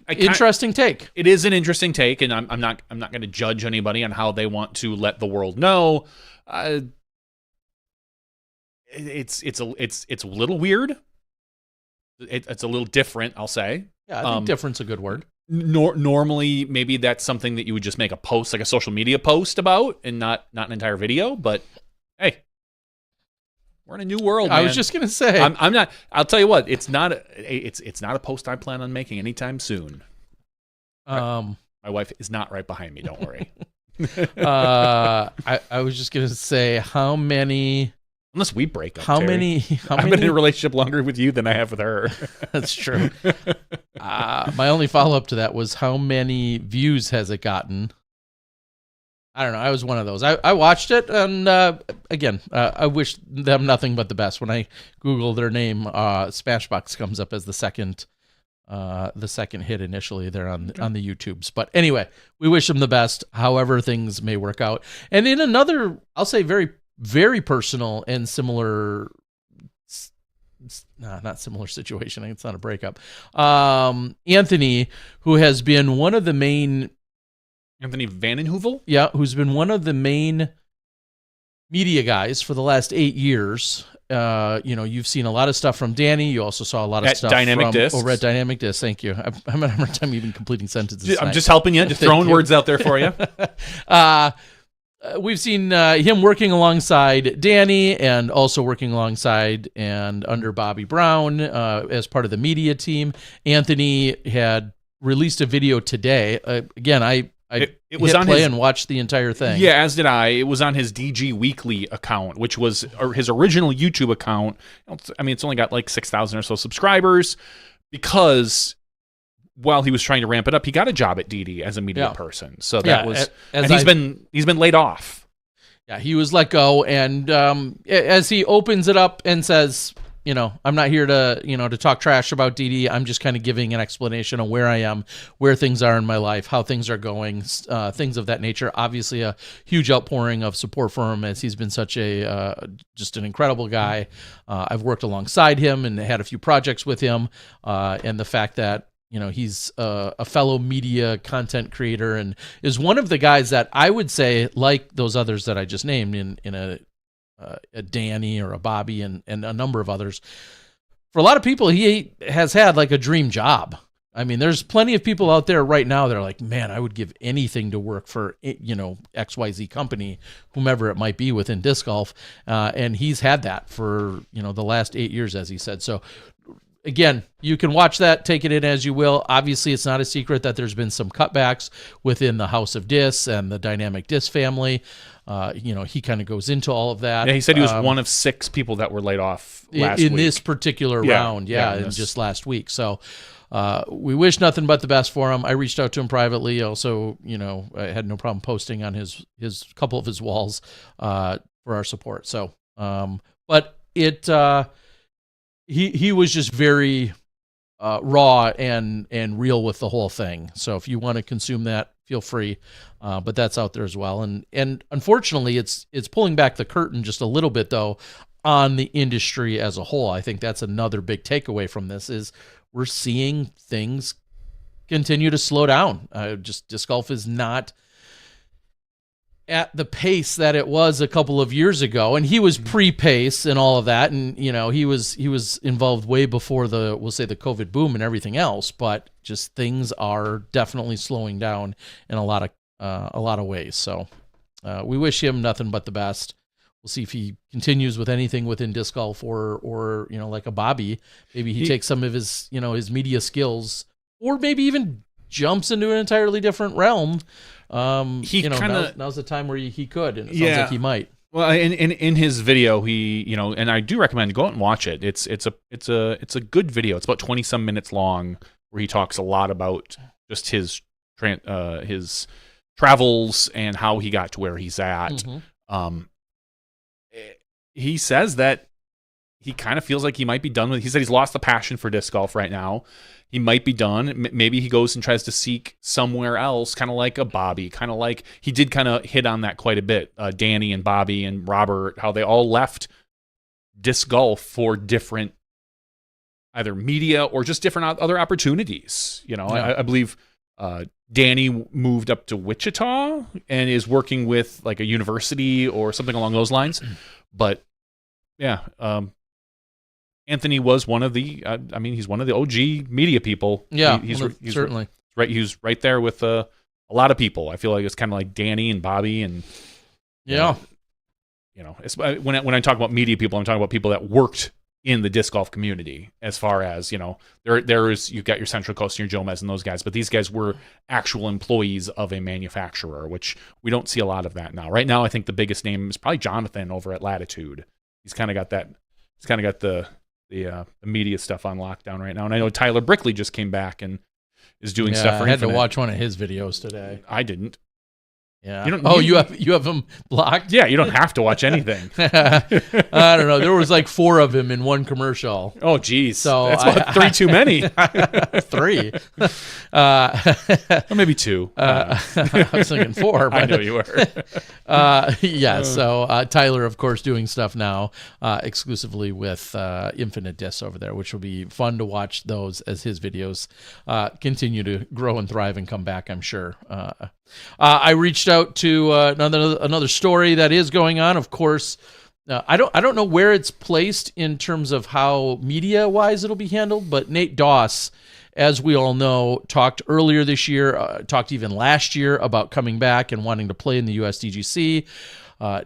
Interesting take. It is an interesting take, and I'm not going to judge anybody on how they want to let the world know. It's a little weird. It's a little different, I'll say. Yeah, I think different's a good word. Normally, maybe that's something that you would just make a post, like a social media post about, and not an entire video. But hey, we're in a new world. I man. was just gonna say, I'm not. I'll tell you what. It's not a post I plan on making anytime soon. My wife is not right behind me. Don't worry. I was just gonna say, how many? Unless we break up. How Terry. many? I've been in a relationship longer with you than I have with her. That's true. My only follow up to that was, how many views has it gotten? I don't know. I was one of those. I watched it, and again, I wish them nothing but the best. When I Google their name, Smashbox comes up as the second hit initially there on the YouTubes. But anyway, we wish them the best, however things may work out. And in another, I'll say very, very personal and similar, not similar situation. It's not a breakup. Anthony, who has been one of the main, Anthony Vandenheuvel? Yeah, who's been one of the main media guys for the last 8 years. You've seen a lot of stuff from Danny. You also saw a lot of stuff Dynamic Discs. over at Dynamic Discs. Thank you. I'm having a hard time even completing sentences. I'm just helping you, just throwing words out there for you. We've seen him working alongside Danny, and also working alongside and under Bobby Brown as part of the media team. Anthony had released a video today. Again, I it was hit on play and watched the entire thing. Yeah, as did I. It was on his DG Weekly account, which was his original YouTube account. I mean, it's only got like 6,000 or so subscribers, because while he was trying to ramp it up, he got a job at DD as a media person. So that was, and he's been laid off. Yeah, he was let go, and as he opens it up and says, I'm not here to, to talk trash about DD. I'm just kind of giving an explanation of where I am, where things are in my life, how things are going, things of that nature. Obviously, a huge outpouring of support for him, as he's been such just an incredible guy. I've worked alongside him and had a few projects with him, and the fact that, he's a fellow media content creator and is one of the guys that I would say, like those others that I just named in a Danny or a Bobby and a number of others. For a lot of people, he has had like a dream job. I mean, there's plenty of people out there right now that are like, man, I would give anything to work for, XYZ company, whomever it might be within disc golf. And he's had that for, the last 8 years, as he said. So again, you can watch that, take it in as you will. Obviously, it's not a secret that there's been some cutbacks within the House of Disc and the Dynamic Disc family. He kind of goes into all of that. Yeah, he said he was one of 6 people that were laid off last week. In this particular round, just last week. So we wish nothing but the best for him. I reached out to him privately. Also, I had no problem posting on his couple of his walls for our support. So, but it he was just very raw and real with the whole thing. So if you want to consume that, feel free. But that's out there as well. And unfortunately, it's pulling back the curtain just a little bit though on the industry as a whole. I think that's another big takeaway from this is we're seeing things continue to slow down. Just disc golf is not at the pace that it was a couple of years ago, and he was pre-pace and all of that, and he was involved way before the COVID boom and everything else. But just things are definitely slowing down in a lot of ways. So we wish him nothing but the best. We'll see if he continues with anything within disc golf or like a Bobby, maybe he takes some of his his media skills, or maybe even jumps into an entirely different realm. Now's the time where he could, and it sounds like he might. Well, in his video, he and I do recommend go out and watch it. It's a good video. It's about 20 some minutes long, where he talks a lot about just his travels and how he got to where he's at. Mm-hmm. He says that he kind of feels like he might be done with. He said he's lost the passion for disc golf right now. He might be done. Maybe he goes and tries to seek somewhere else, kind of like a Bobby, kind of like he did kind of hit on that quite a bit. Danny and Bobby and Robert, how they all left disc golf for different either media or just different other opportunities. I believe Danny moved up to Wichita and is working with like a university or something along those lines. But yeah, Anthony was one of the. He's one of the OG media people. Yeah, he's certainly right. He's right there with a lot of people. I feel like it's kind of like Danny and Bobby and it's, when I talk about media people, I'm talking about people that worked in the disc golf community. As far as there is you've got your Central Coast and your Jomez and those guys, but these guys were actual employees of a manufacturer, which we don't see a lot of that now. Right now, I think the biggest name is probably Jonathan over at Latitude. He's kind of got that. He's kind of got the media stuff on lockdown right now. And I know Tyler Brickley just came back and is doing stuff for I had Infinite. to watch one of his videos today. I didn't. Yeah. You have him blocked? Yeah, you don't have to watch anything. I don't know. There was like 4 of him in one commercial. Oh, geez. So that's about 3 too many. 3. Or maybe 2. I was thinking 4. But, I know you were. So Tyler, of course, doing stuff now exclusively with Infinite Discs over there, which will be fun to watch those as his videos continue to grow and thrive and come back, I'm sure. I reached out to another story that is going on. Of course, I don't know where it's placed in terms of how media wise it'll be handled, but Nate Doss, as we all know, talked earlier this year, talked even last year about coming back and wanting to play in the USDGC.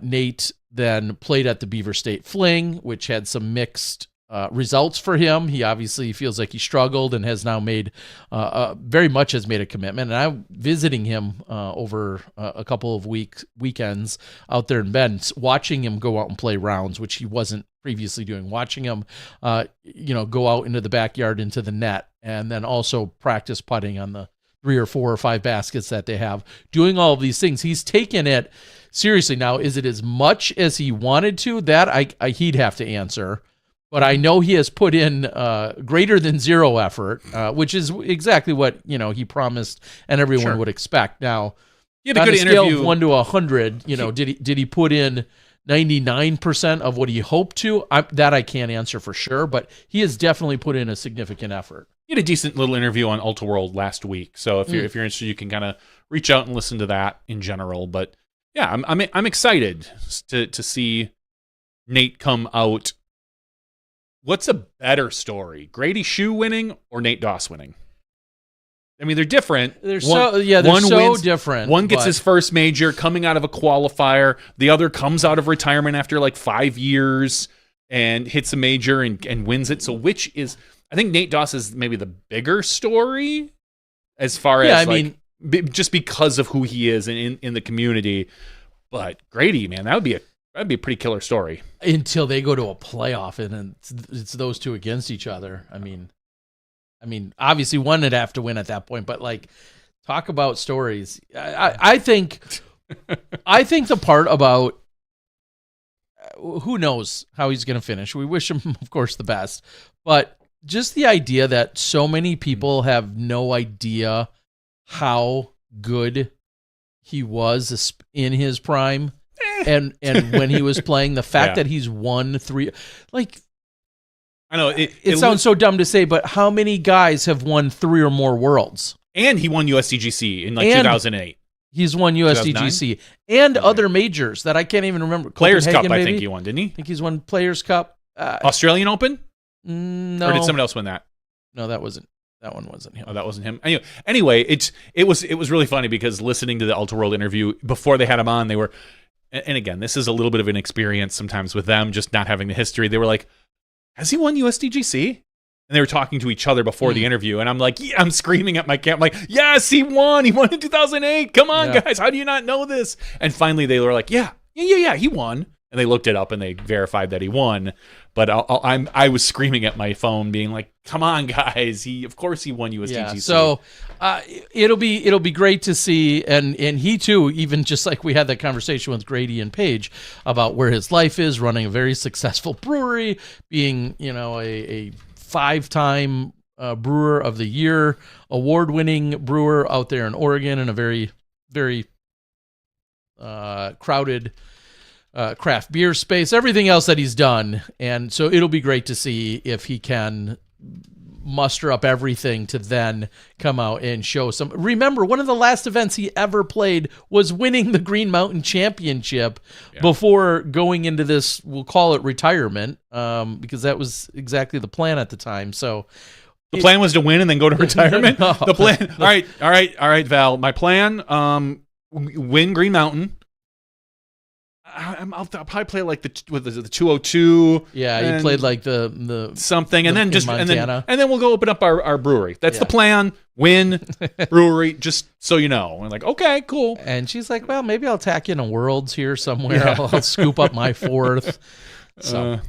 Nate then played at the Beaver State Fling, which had some mixed results for him. He obviously feels like he struggled and has now made very much has made a commitment. And I'm visiting him over a couple of weekends out there in Bend, watching him go out and play rounds, which he wasn't previously doing. Watching him, go out into the backyard into the net, and then also practice putting on the 3 or 4 or 5 baskets that they have. Doing all of these things, he's taken it seriously. Now, is it as much as he wanted to? That he'd have to answer. But I know he has put in greater than 0 effort, which is exactly what he promised and everyone would expect. Now, he had a on good a scale interview. of 1 to 100, did he put in 99% of what he hoped to? That I can't answer for sure, but he has definitely put in a significant effort. he had a decent little interview on Ultra World last week. So if you're interested, you can kind of reach out and listen to that in general. But yeah, I'm excited to see Nate come out. What's a better story, Grady Shu winning or Nate Doss winning? I mean, they're different. They're so different. One gets his first major coming out of a qualifier. The other comes out of retirement after like 5 years and hits a major and wins it. So which is, I think Nate Doss is maybe the bigger story as far as just because of who he is in the community. But Grady, man, that'd be a pretty killer story. Until they go to a playoff and it's those two against each other. I mean, obviously one would have to win at that point, but like, talk about stories. I think the part about who knows how he's going to finish. We wish him, of course, the best, but just the idea that so many people have no idea how good he was in his prime and when he was playing, the fact that he's won 3, like, I know it sounds so dumb to say, but how many guys have won 3 or more worlds? And he won USDGC in 2008. He's won USDGC and other majors that I can't even remember. Players Cup, maybe? I think he won, didn't he? I think he's won Players Cup. Australian Open? No. Or did someone else win that? No, that one wasn't him. Oh, that wasn't him. Anyway, it was really funny because listening to the Ultra World interview before they had him on, they were, and again, this is a little bit of an experience sometimes with them, just not having the history. They were like, has he won USDGC? And they were talking to each other before the interview, and I'm like, I'm screaming at my camp, like, yes, he won. He won in 2008. Come on, guys, how do you not know this? And finally, they were like, yeah, he won. And they looked it up and they verified that he won. But I was screaming at my phone, being like, "Come on, guys! Of course he won USDGC." Yeah, so it'll be great to see, and he too, even just like we had that conversation with Grady and Paige about where his life is, running a very successful brewery, being a 5-time Brewer of the Year, award-winning brewer out there in Oregon in a very, very crowded craft beer space, everything else that he's done. And so it'll be great to see if he can muster up everything to then come out and show some. Remember, one of the last events he ever played was winning the Green Mountain Championship before going into this, we'll call it retirement, because that was exactly the plan at the time. So the plan was to win and then go to retirement. No. The plan. All right, Val. My plan: win Green Mountain. I'll probably play like the 202. Yeah, you played like the something, and then and then we'll go open up our brewery. That's the plan. Win brewery, just so you know. And like, okay, cool. And she's like, well, maybe I'll tack in a Worlds here somewhere. Yeah. I'll scoop up my 4th. So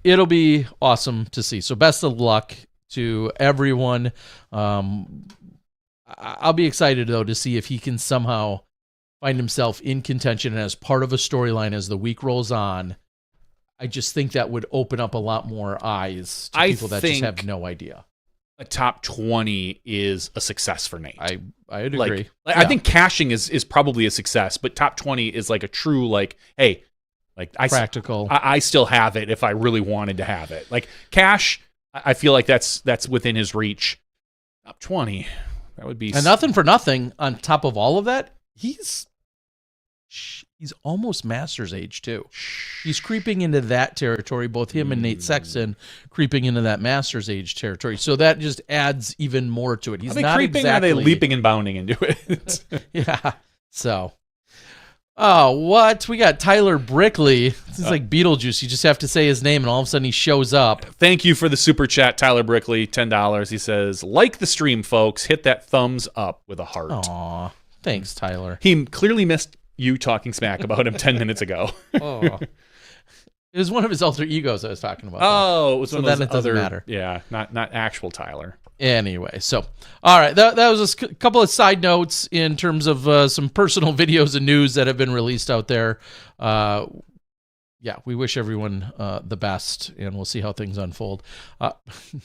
it'll be awesome to see. So best of luck to everyone. I'll be excited though to see if he can somehow find himself in contention and as part of a storyline as the week rolls on. I just think that would open up a lot more eyes to people that just have no idea. A top 20 is a success for Nate. I'd agree. I think cashing is probably a success, but top 20 is like a true, like, hey, like practical. I still have it if I really wanted to have it. Like cash, I feel like that's within his reach. Top 20, that would be. And nothing for nothing. On top of all of that, he's almost Masters age too. He's creeping into that territory. Both him and Nate Sexton creeping into that Masters age territory. So that just adds even more to it. He's not creeping. Exactly. Or are they leaping and bounding into it? Yeah. So, what we got? Tyler Brickley. This is like Beetlejuice. You just have to say his name, and all of a sudden he shows up. Thank you for the super chat, Tyler Brickley. $10. He says, like the stream, folks. Hit that thumbs up with a heart. Aw, thanks, Tyler. He clearly missed you talking smack about him 10 minutes ago. It was one of his alter egos I was talking about. Oh, it was one of those it doesn't matter. Yeah, not actual Tyler. Anyway, so all right, that was a couple of side notes in terms of some personal videos and news that have been released out there. Yeah, we wish everyone the best, and we'll see how things unfold.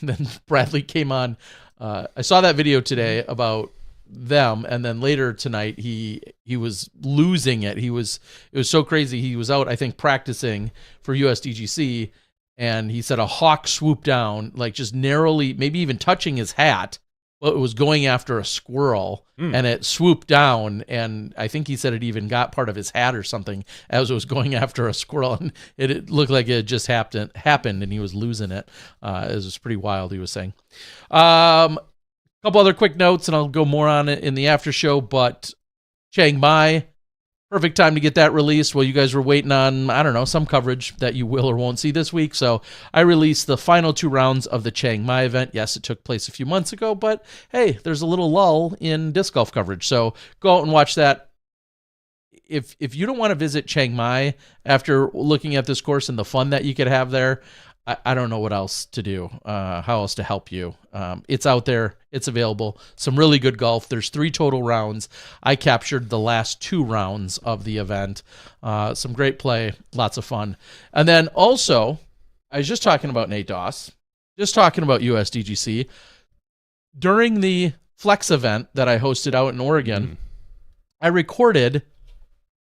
Then Bradley came on. I saw that video today about them, and then later tonight he was losing it. It was so crazy. He was out, I think, practicing for USDGC, and he said a hawk swooped down, like just narrowly, maybe even touching his hat. Well, it was going after a squirrel, and it swooped down, and I think he said it even got part of his hat or something as it was going after a squirrel, and it looked like it just happened, and he was losing it. It was pretty wild, he was saying. A couple other quick notes, and I'll go more on it in the after show, but Chiang Mai, perfect time to get that released. Well, you guys were waiting on, I don't know, some coverage that you will or won't see this week. So I released the final 2 rounds of the Chiang Mai event. Yes, it took place a few months ago, but hey, there's a little lull in disc golf coverage. So go out and watch that. If you don't want to visit Chiang Mai after looking at this course and the fun that you could have there, I don't know what else to do, how else to help you. It's out there. It's available. Some really good golf. There's 3 total rounds. I captured the last 2 rounds of the event. Some great play, lots of fun. And then also, I was just talking about Nate Doss, just talking about USDGC. During the Flex event that I hosted out in Oregon, I recorded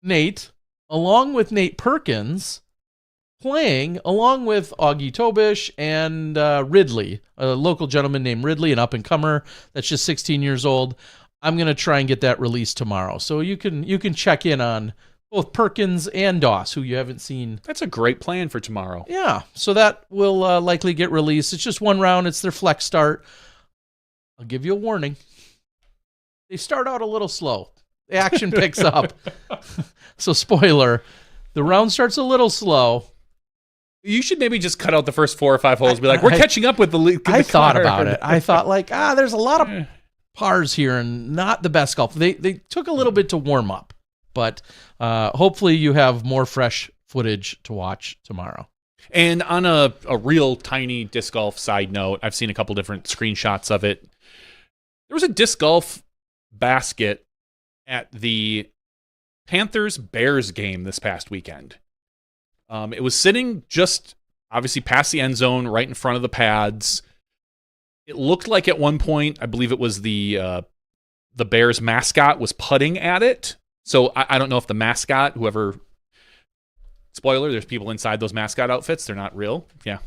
Nate, along with Nate Perkins, playing along with Augie Tobish and Ridley, a local gentleman named Ridley, an up-and-comer that's just 16 years old. I'm going to try and get that released tomorrow. So you can check in on both Perkins and Doss, who you haven't seen. That's a great plan for tomorrow. Yeah, so that will likely get released. It's just 1 round. It's their flex start. I'll give you a warning. They start out a little slow. The action picks up. So spoiler, the round starts a little slow. You should maybe just cut out the first 4 or 5 holes and be like, we're catching up with the lead. I thought about it. I thought like, there's a lot of pars here and not the best golf. They took a little bit to warm up, but hopefully you have more fresh footage to watch tomorrow. And on a real tiny disc golf side note, I've seen a couple different screenshots of it. There was a disc golf basket at the Panthers-Bears game this past weekend. It was sitting just obviously past the end zone, right in front of the pads. It looked like at one point, I believe it was the Bears mascot was putting at it. So I don't know if the mascot, whoever, spoiler, there's people inside those mascot outfits. They're not real. Yeah.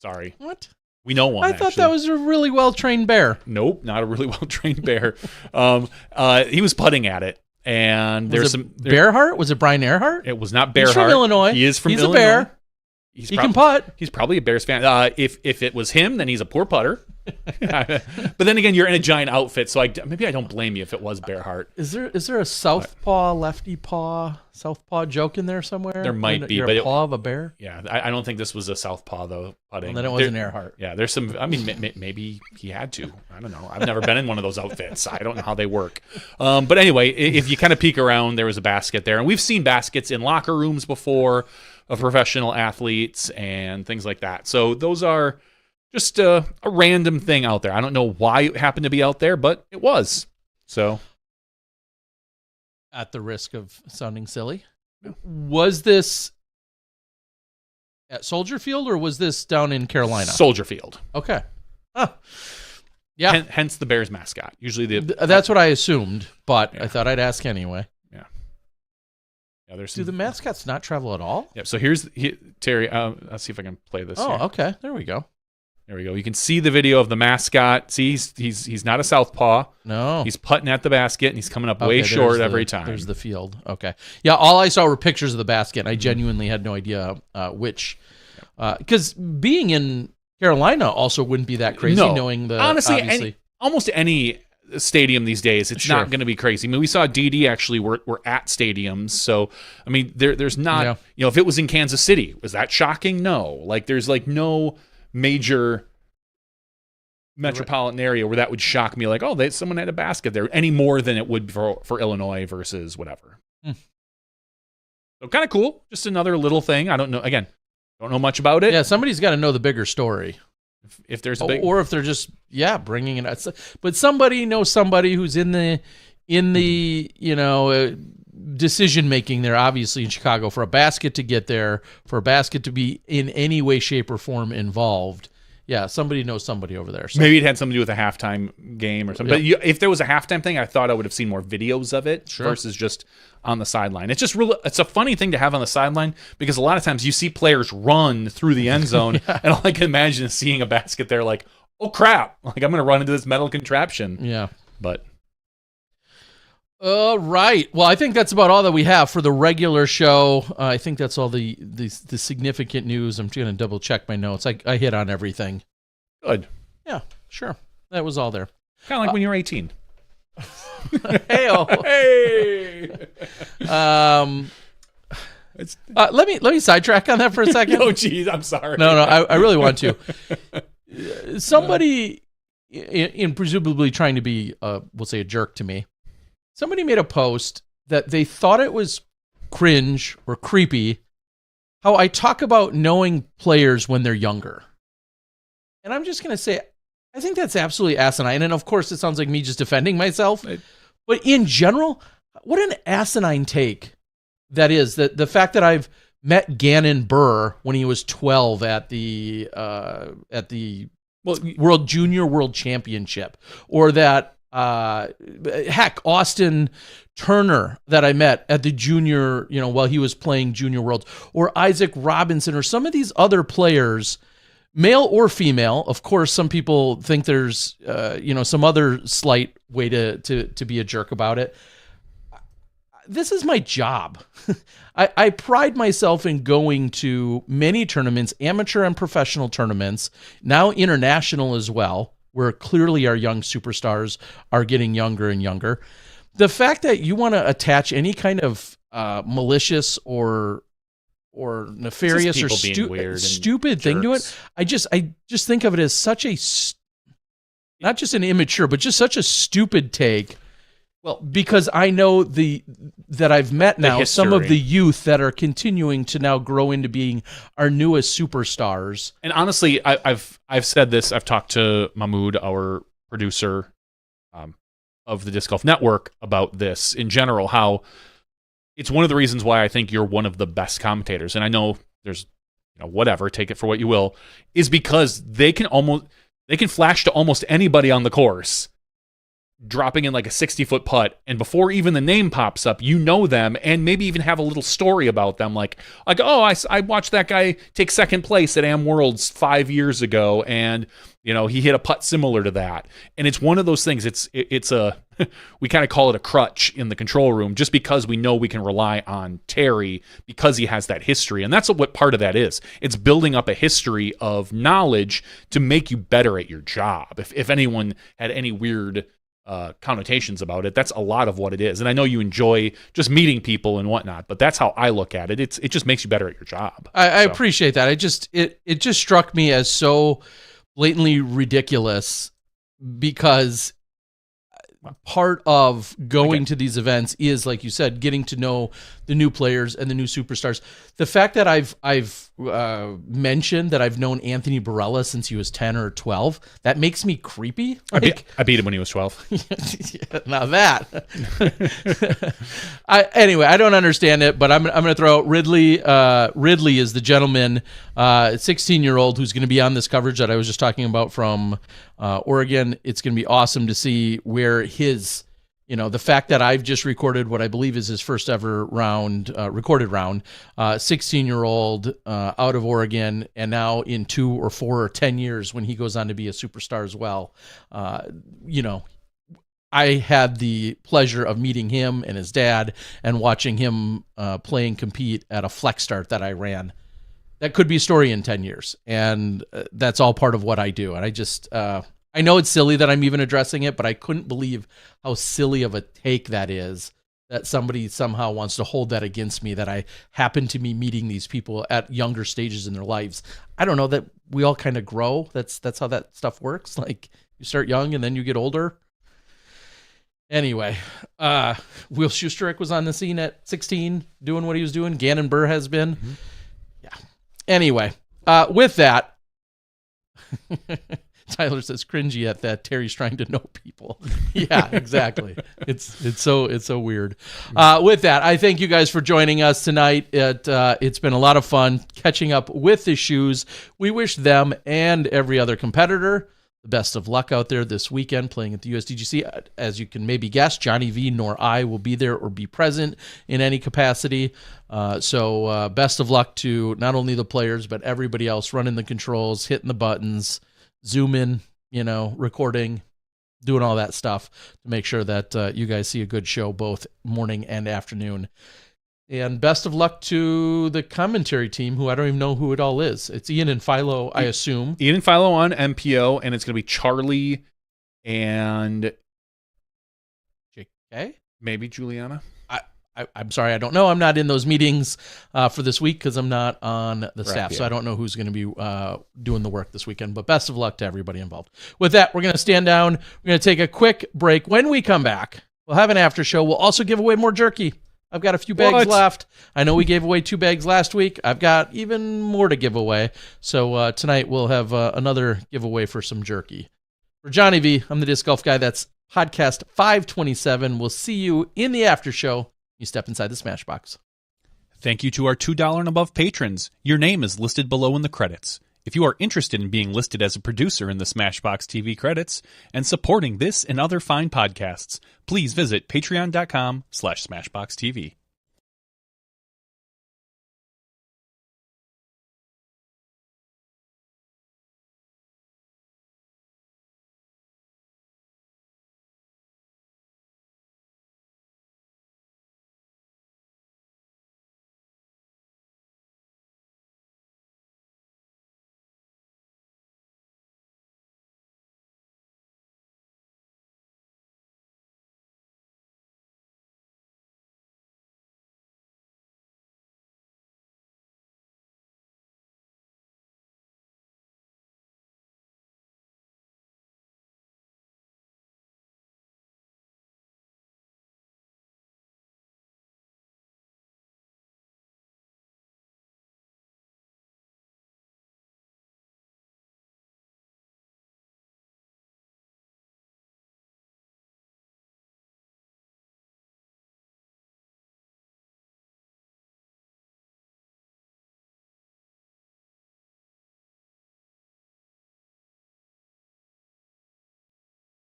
Sorry. What? We know one. I thought that was a really well-trained bear. Nope, not a really well-trained bear. He was putting at it. And there's some Bearhart? Was it Brian Earhart? It was not Bearhart. He's from Illinois. He is from He's Illinois. A bear. He can putt. He's probably a Bears fan. If it was him, then he's a poor putter. But then again, you're in a giant outfit, so maybe I don't blame you if it was Bearhart. Is there a southpaw, lefty paw, southpaw joke in there somewhere? There might be, you're but a paw of a bear. Yeah, I don't think this was a southpaw though putting. Well, then it wasn't Earhart. Yeah, there's some. I mean, maybe he had to. I don't know. I've never been in one of those outfits. I don't know how they work. But anyway, if you kind of peek around, there was a basket there, and we've seen baskets in locker rooms before of professional athletes and things like that. So those are just a random thing out there. I don't know why it happened to be out there, but it was. So, at the risk of sounding silly, was this at Soldier Field or was this down in Carolina? Soldier Field. Okay. Yeah. Hence the Bears mascot. Usually that's what I assumed, but I thought I'd ask anyway. Yeah. There's Do the mascots not travel at all? Yeah. So Terry. Let's see if I can play this. Oh, here. Okay. There we go. There we go. You can see the video of the mascot. See, he's not a southpaw. No. He's putting at the basket, and he's coming up way short every time. There's the field. Okay. Yeah, all I saw were pictures of the basket. I genuinely had no idea which. Because being in Carolina also wouldn't be that crazy, knowing the... Honestly, almost any stadium these days, it's not going to be crazy. I mean, we saw DD actually were at stadiums. So, I mean, there's not... if it was in Kansas City, was that shocking? No. Like, there's like no major metropolitan area where that would shock me, like, someone had a basket there, any more than it would for Illinois versus whatever. So kind of cool. Just another little thing. I don't know. Again, don't know much about it. Yeah, somebody's got to know the bigger story. If there's a big... or if they're just bringing it out. But somebody knows somebody who's in the decision making there, obviously in Chicago, for a basket to get there, for a basket to be in any way, shape, or form involved. Yeah, somebody knows somebody over there. So. Maybe it had something to do with a halftime game or something. Yep. But if there was a halftime thing, I thought I would have seen more videos of it versus just on the sideline. It's just it's a funny thing to have on the sideline because a lot of times you see players run through the end zone, and all I can imagine is seeing a basket there like, oh, crap, like I'm going to run into this metal contraption. Yeah. But... All right. Well, I think that's about all that we have for the regular show. I think that's all the significant news. I'm going to double check my notes. I hit on everything. Good. Yeah, sure. That was all there. Kind of like when you were 18. Hey-o. Hey. Let me sidetrack on that for a second. Oh, geez, I'm sorry. No, I really want to. Somebody, in presumably trying to be, we'll say, a jerk to me, somebody made a post that they thought it was cringe or creepy how I talk about knowing players when they're younger. And I'm just going to say, I think that's absolutely asinine. And of course, it sounds like me just defending myself. But in general, what an asinine take that is. That the fact that I've met Gannon Burr when he was 12 at the Junior World Championship, or that heck, Austin Turner that I met at the junior, while he was playing Junior Worlds, or Isaac Robinson, or some of these other players, male or female. Of course, some people think there's, some other slight way to be a jerk about it. This is my job. I pride myself in going to many tournaments, amateur and professional tournaments, now international as well, where clearly our young superstars are getting younger and younger. The fact that you want to attach any kind of malicious or nefarious or stupid thing to it, I just think of it as such a, not just an immature, but just such a stupid take. Well, because I know that I've met now some of the youth that are continuing to now grow into being our newest superstars. And honestly, I've said this. I've talked to Mahmoud, our producer of the Disc Golf Network, about this in general. How it's one of the reasons why I think you're one of the best commentators. And I know there's, whatever, take it for what you will, is because they can flash to almost anybody on the course, dropping in like a 60-foot putt, and before even the name pops up, you know them, and maybe even have a little story about them, like oh, I watched that guy take second place at Am Worlds 5 years ago, and he hit a putt similar to that. And it's one of those things. It's a we kind of call it a crutch in the control room, just because we know we can rely on Terry because he has that history, and that's what part of that is. It's building up a history of knowledge to make you better at your job. If anyone had any weird connotations about it, that's a lot of what it is. And I know you enjoy just meeting people and whatnot, but that's how I look at it. It just makes you better at your job. I appreciate that. It just struck me as so blatantly ridiculous, because part of going to these events is, like you said, getting to know the new players and the new superstars. The fact that I've mentioned that I've known Anthony Barella since he was 10 or 12, that makes me creepy. Like, I beat him when he was 12. Now that. Anyway, I don't understand it, but I'm going to throw out Ridley. Ridley is the gentleman, 16-year-old, who's going to be on this coverage that I was just talking about from Oregon. It's going to be awesome to see where his, the fact that I've just recorded what I believe is his first ever recorded round, 16-year-old out of Oregon, and now in 2 or 4 or 10 years when he goes on to be a superstar as well. I had the pleasure of meeting him and his dad and watching him play and compete at a flex start that I ran. That could be a story in 10 years. And that's all part of what I do. And I just, I know it's silly that I'm even addressing it, but I couldn't believe how silly of a take that is, that somebody somehow wants to hold that against me, that I happen to be meeting these people at younger stages in their lives. I don't know, that we all kind of grow. That's how that stuff works. Like, you start young and then you get older. Anyway, Will Schusterich was on the scene at 16 doing what he was doing. Gannon Burr has been. Mm-hmm. Yeah. Anyway, with that, Tyler says cringy at that. Terry's trying to know people. Yeah, exactly. It's so weird. With that, I thank you guys for joining us tonight. It's been a lot of fun catching up with the Shues. We wish them and every other competitor the best of luck out there this weekend playing at the USDGC. As you can maybe guess, Johnny V nor I will be there or be present in any capacity. So best of luck to not only the players, but everybody else running the controls, hitting the buttons, zoom in, recording, doing all that stuff to make sure that you guys see a good show both morning and afternoon. And best of luck to the commentary team, who I don't even know who it all is. It's Ian and Philo, I assume. Ian and Philo on MPO, and it's going to be Charlie and JK? Maybe Juliana. I'm sorry, I don't know. I'm not in those meetings for this week because I'm not on the staff, so I don't know who's going to be doing the work this weekend. But best of luck to everybody involved. With that, we're going to stand down. We're going to take a quick break. When we come back, we'll have an after show. We'll also give away more jerky. I've got a few bags left. I know we gave away 2 bags last week. I've got even more to give away. So tonight we'll have another giveaway for some jerky. For Johnny V, I'm the Disc Golf Guy. That's podcast 527. We'll see you in the after show. You step inside the Smashbox. Thank you to our $2 and above patrons. Your name is listed below in the credits. If you are interested in being listed as a producer in the SmashBoxxTV credits and supporting this and other fine podcasts, please visit patreon.com/SmashBoxxTV.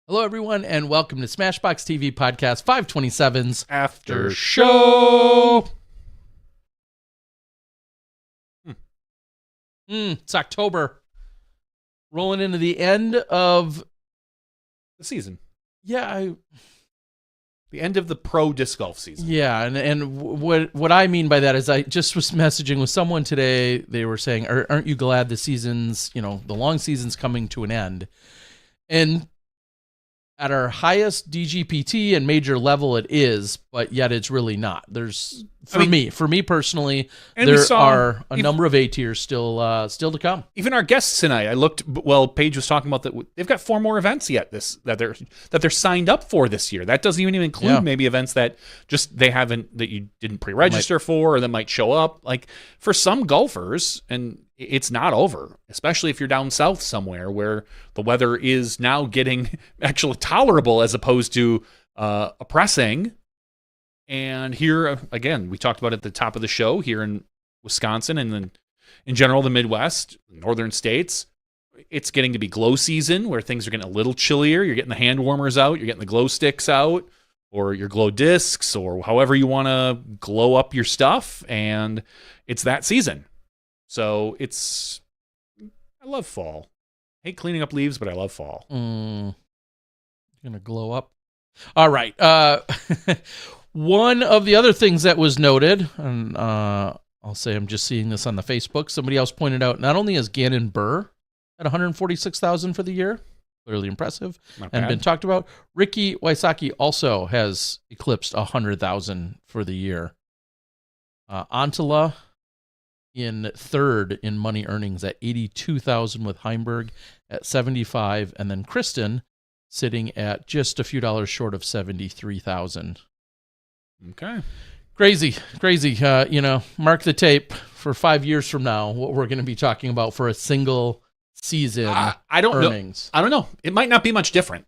Hello, everyone, and welcome to SmashBoxxTV Podcast 527's After Show. It's October. Rolling into the end of the season. Yeah, the end of the pro disc golf season. Yeah, and what I mean by that is I just was messaging with someone today. They were saying, aren't you glad the season's, the long season's coming to an end? And at our highest DGPT and major level it is, but yet it's really not. There's for me personally, there are a number of A tiers still to come. Even our guests tonight, I looked. Well, Paige was talking about that they've got 4 more events yet that they're signed up for this year. That doesn't even include maybe events that that you didn't pre-register for or that might show up. Like for some golfers, and it's not over, especially if you're down south somewhere where the weather is now getting actually tolerable as opposed to oppressing. And here, again, we talked about at the top of the show here in Wisconsin and then in general the Midwest, northern states, it's getting to be glow season where things are getting a little chillier. You're getting the hand warmers out, you're getting the glow sticks out, or your glow discs, or however you want to glow up your stuff, and it's that season. So I love fall. I hate cleaning up leaves, but I love fall. Gonna glow up. All right. One of the other things that was noted, and I'll say I'm just seeing this on the Facebook, somebody else pointed out, not only is Gannon Burr at 146,000 for the year, clearly impressive, and been talked about, Ricky Wysocki also has eclipsed 100,000 for the year. Antala in third in money earnings at 82,000 with Heimberg at 75, and then Kristen sitting at just a few dollars short of 73,000. Okay. Crazy. Mark the tape for 5 years from now, what we're going to be talking about for a single season I don't earnings. know. I don't know. It might not be much different.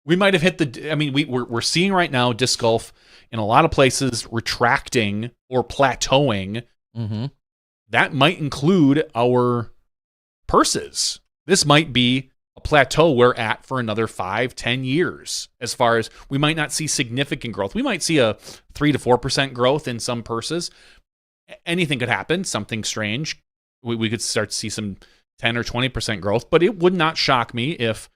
We might have hit we're seeing right now disc golf in a lot of places retracting or plateauing. Mm-hmm. That might include our purses. This might be a plateau we're at for another 5-10 years. As far as we might not see significant growth. We might see a 3 to 4% growth in some purses. Anything could happen. Something strange. We could start to see some 10 or 20% growth, but it would not shock me if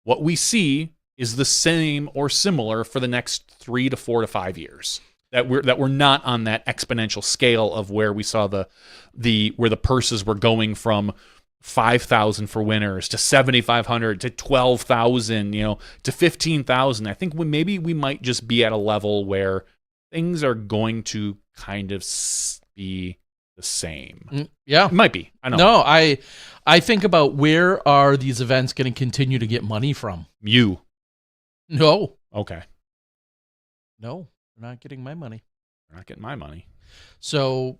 what we see is the same or similar for the next 3 to 4 to 5 years. That we're not on that exponential scale of where we saw where the purses were going from 5,000 for winners to 7,500 to 12,000, to 15,000. I think maybe we might just be at a level where things are going to kind of be the same. Yeah, it might be. I don't know. No, I think about where are these events going to continue to get money from? You. No. Okay. No, they're not getting my money. They're not getting my money. So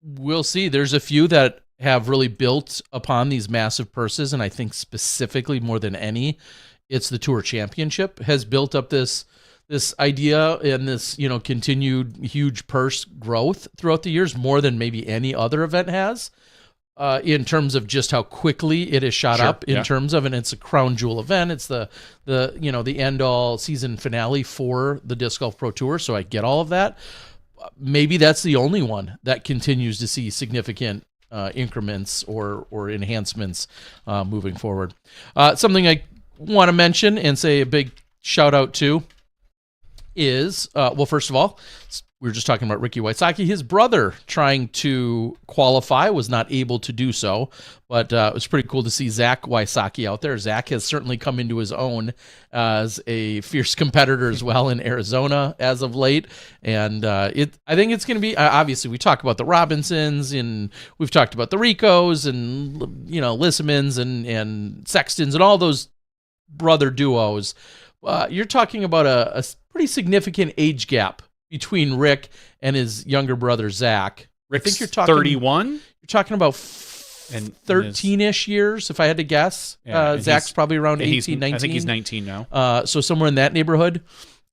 we'll see. There's a few that have really built upon these massive purses, and I think specifically more than any, it's the Tour Championship has built up this idea and this continued huge purse growth throughout the years, more than maybe any other event has, in terms of just how quickly it has shot up. In terms of, and it's a crown jewel event. It's the end all season finale for the Disc Golf Pro Tour. So I get all of that. Maybe that's the only one that continues to see significant increments or enhancements moving forward. Something I want to mention and say a big shout out to is, first of all, we were just talking about Ricky Wysocki. His brother trying to qualify was not able to do so, but it was pretty cool to see Zach Wysocki out there. Zach has certainly come into his own as a fierce competitor as well in Arizona as of late, and I think it's going to be, obviously we talk about the Robinsons, and we've talked about the Ricos and Lissamans and Sextons and all those brother duos. You're talking about a pretty significant age gap between Rick and his younger brother Zach. Rick's I think you're talking 31. You're talking about 13-ish years, if I had to guess. Yeah, Zach's probably around 18, 19. I think he's 19 now. So somewhere in that neighborhood.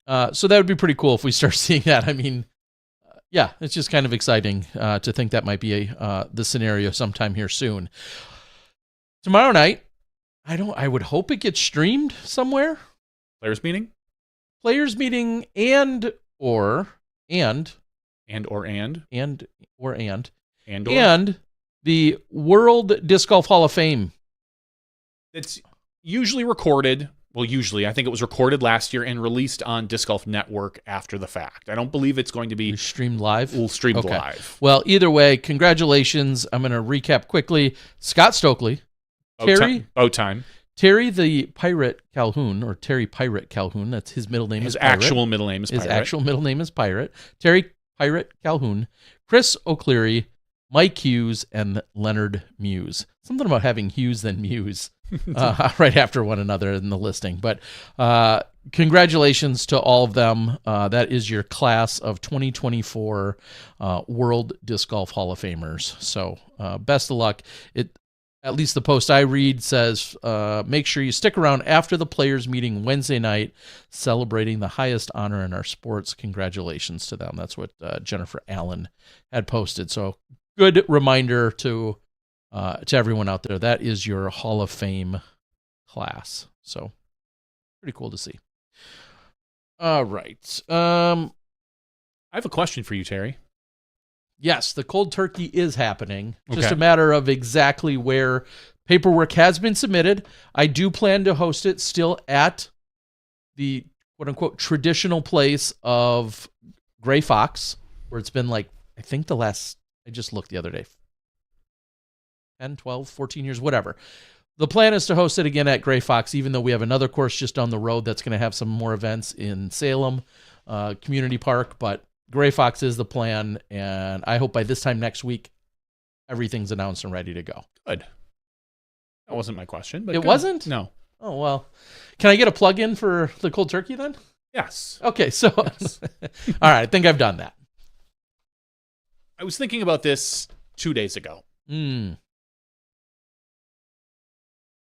So that would be pretty cool if we start seeing that. I mean, yeah, it's just kind of exciting to think that might be the scenario sometime here soon. Tomorrow night, I would hope it gets streamed somewhere. Players meeting and the World Disc Golf Hall of Fame. It's usually recorded. Well, usually, I think it was recorded last year and released on Disc Golf Network after the fact. I don't believe it's going to be streamed live. We'll stream live. Well, either way, congratulations. I'm going to recap quickly. Scott Stokely, Terry the Pirate Calhoun, or Terry Pirate Calhoun. That's his middle name. His actual middle name is Pirate. His actual middle name is Pirate. Terry Pirate Calhoun, Chris O'Cleary, Mike Hughes, and Leonard Muse. Something about having Hughes then Muse right after one another in the listing. But congratulations to all of them. That is your class of 2024 World Disc Golf Hall of Famers. So best of luck. At least the post I read says, make sure you stick around after the players meeting Wednesday night, celebrating the highest honor in our sports. Congratulations to them. That's what Jennifer Allen had posted. So good reminder to everyone out there. That is your Hall of Fame class. So pretty cool to see. All right. I have a question for you, Terry. Yes, the cold turkey is happening. Just a matter of exactly where paperwork has been submitted. I do plan to host it still at the quote-unquote traditional place of Gray Fox, where it's been I think I just looked the other day, 10, 12, 14 years, whatever. The plan is to host it again at Gray Fox, even though we have another course just down the road that's going to have some more events in Salem Community Park, but Gray Fox is the plan, and I hope by this time next week, everything's announced and ready to go. Good. That wasn't my question. But it wasn't? No. Oh, well. Can I get a plug-in for the cold turkey then? Yes. Okay, so, yes. All right, I think I've done that. I was thinking about this 2 days ago.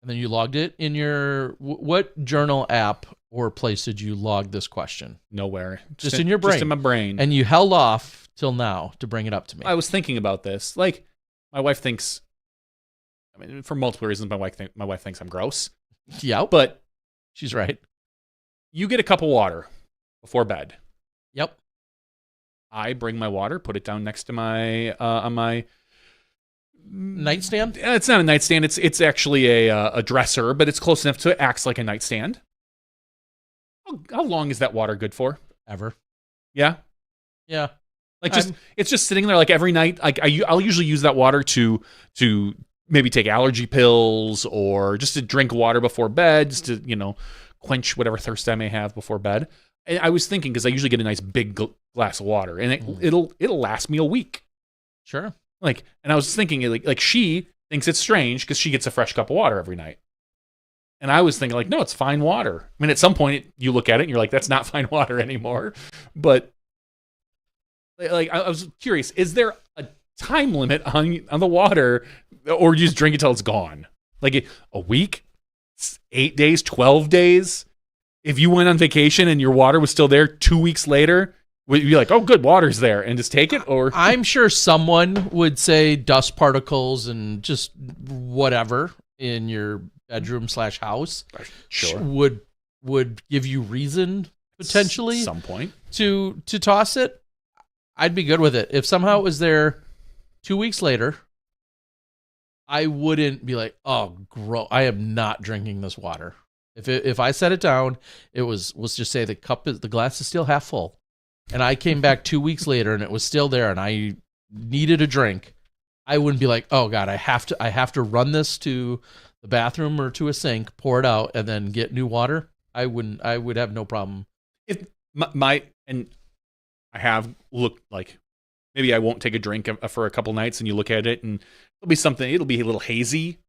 And then you logged it in your what journal app or place did you log this question? Nowhere. Just in your brain. Just in my brain. And you held off till now to bring it up to me. I was thinking about this. Like, my wife thinks, I mean, for multiple reasons, my wife thinks I'm gross. Yeah, But she's right. you get a cup of water before bed. Yep. I bring my water, put it down next to my on my Nightstand? It's not a nightstand. It's actually a dresser, but it's close enough to it acts like a nightstand. How long is that water good for? Ever. Yeah. Yeah. Like it's just sitting there like every night. Like I'll usually use that water to maybe take allergy pills or just to drink water before bed, just to quench whatever thirst I may have before bed. And I was thinking because I usually get a nice big glass of water, and it'll last me a week. Sure. Like, and I was thinking like she thinks it's strange because she gets a fresh cup of water every night. And I was thinking like, no, it's fine water. I mean, at some point you look at it and you're like, that's not fine water anymore. But like, I was curious, is there a time limit on the water, or you just drink it till it's gone? Like a week, 8 days, 12 days? If you went on vacation and your water was still there 2 weeks later, would you be like, oh, good, water's there, and just take it? Or I'm sure someone would say dust particles and just whatever in your bedroom/house sure would give you reason potentially at some point to toss it. I'd be good with it. If somehow it was there 2 weeks later, I wouldn't be like, oh, gross, I am not drinking this water. If I set it down, it was, let's just say the glass is still half full, and I came back 2 weeks later and it was still there and I needed a drink, I wouldn't be like, oh God, I have to run this to the bathroom or to a sink, pour it out, and then get new water. I would have no problem. If and I have looked like maybe I won't take a drink for a couple nights, and you look at it and it'll be a little hazy.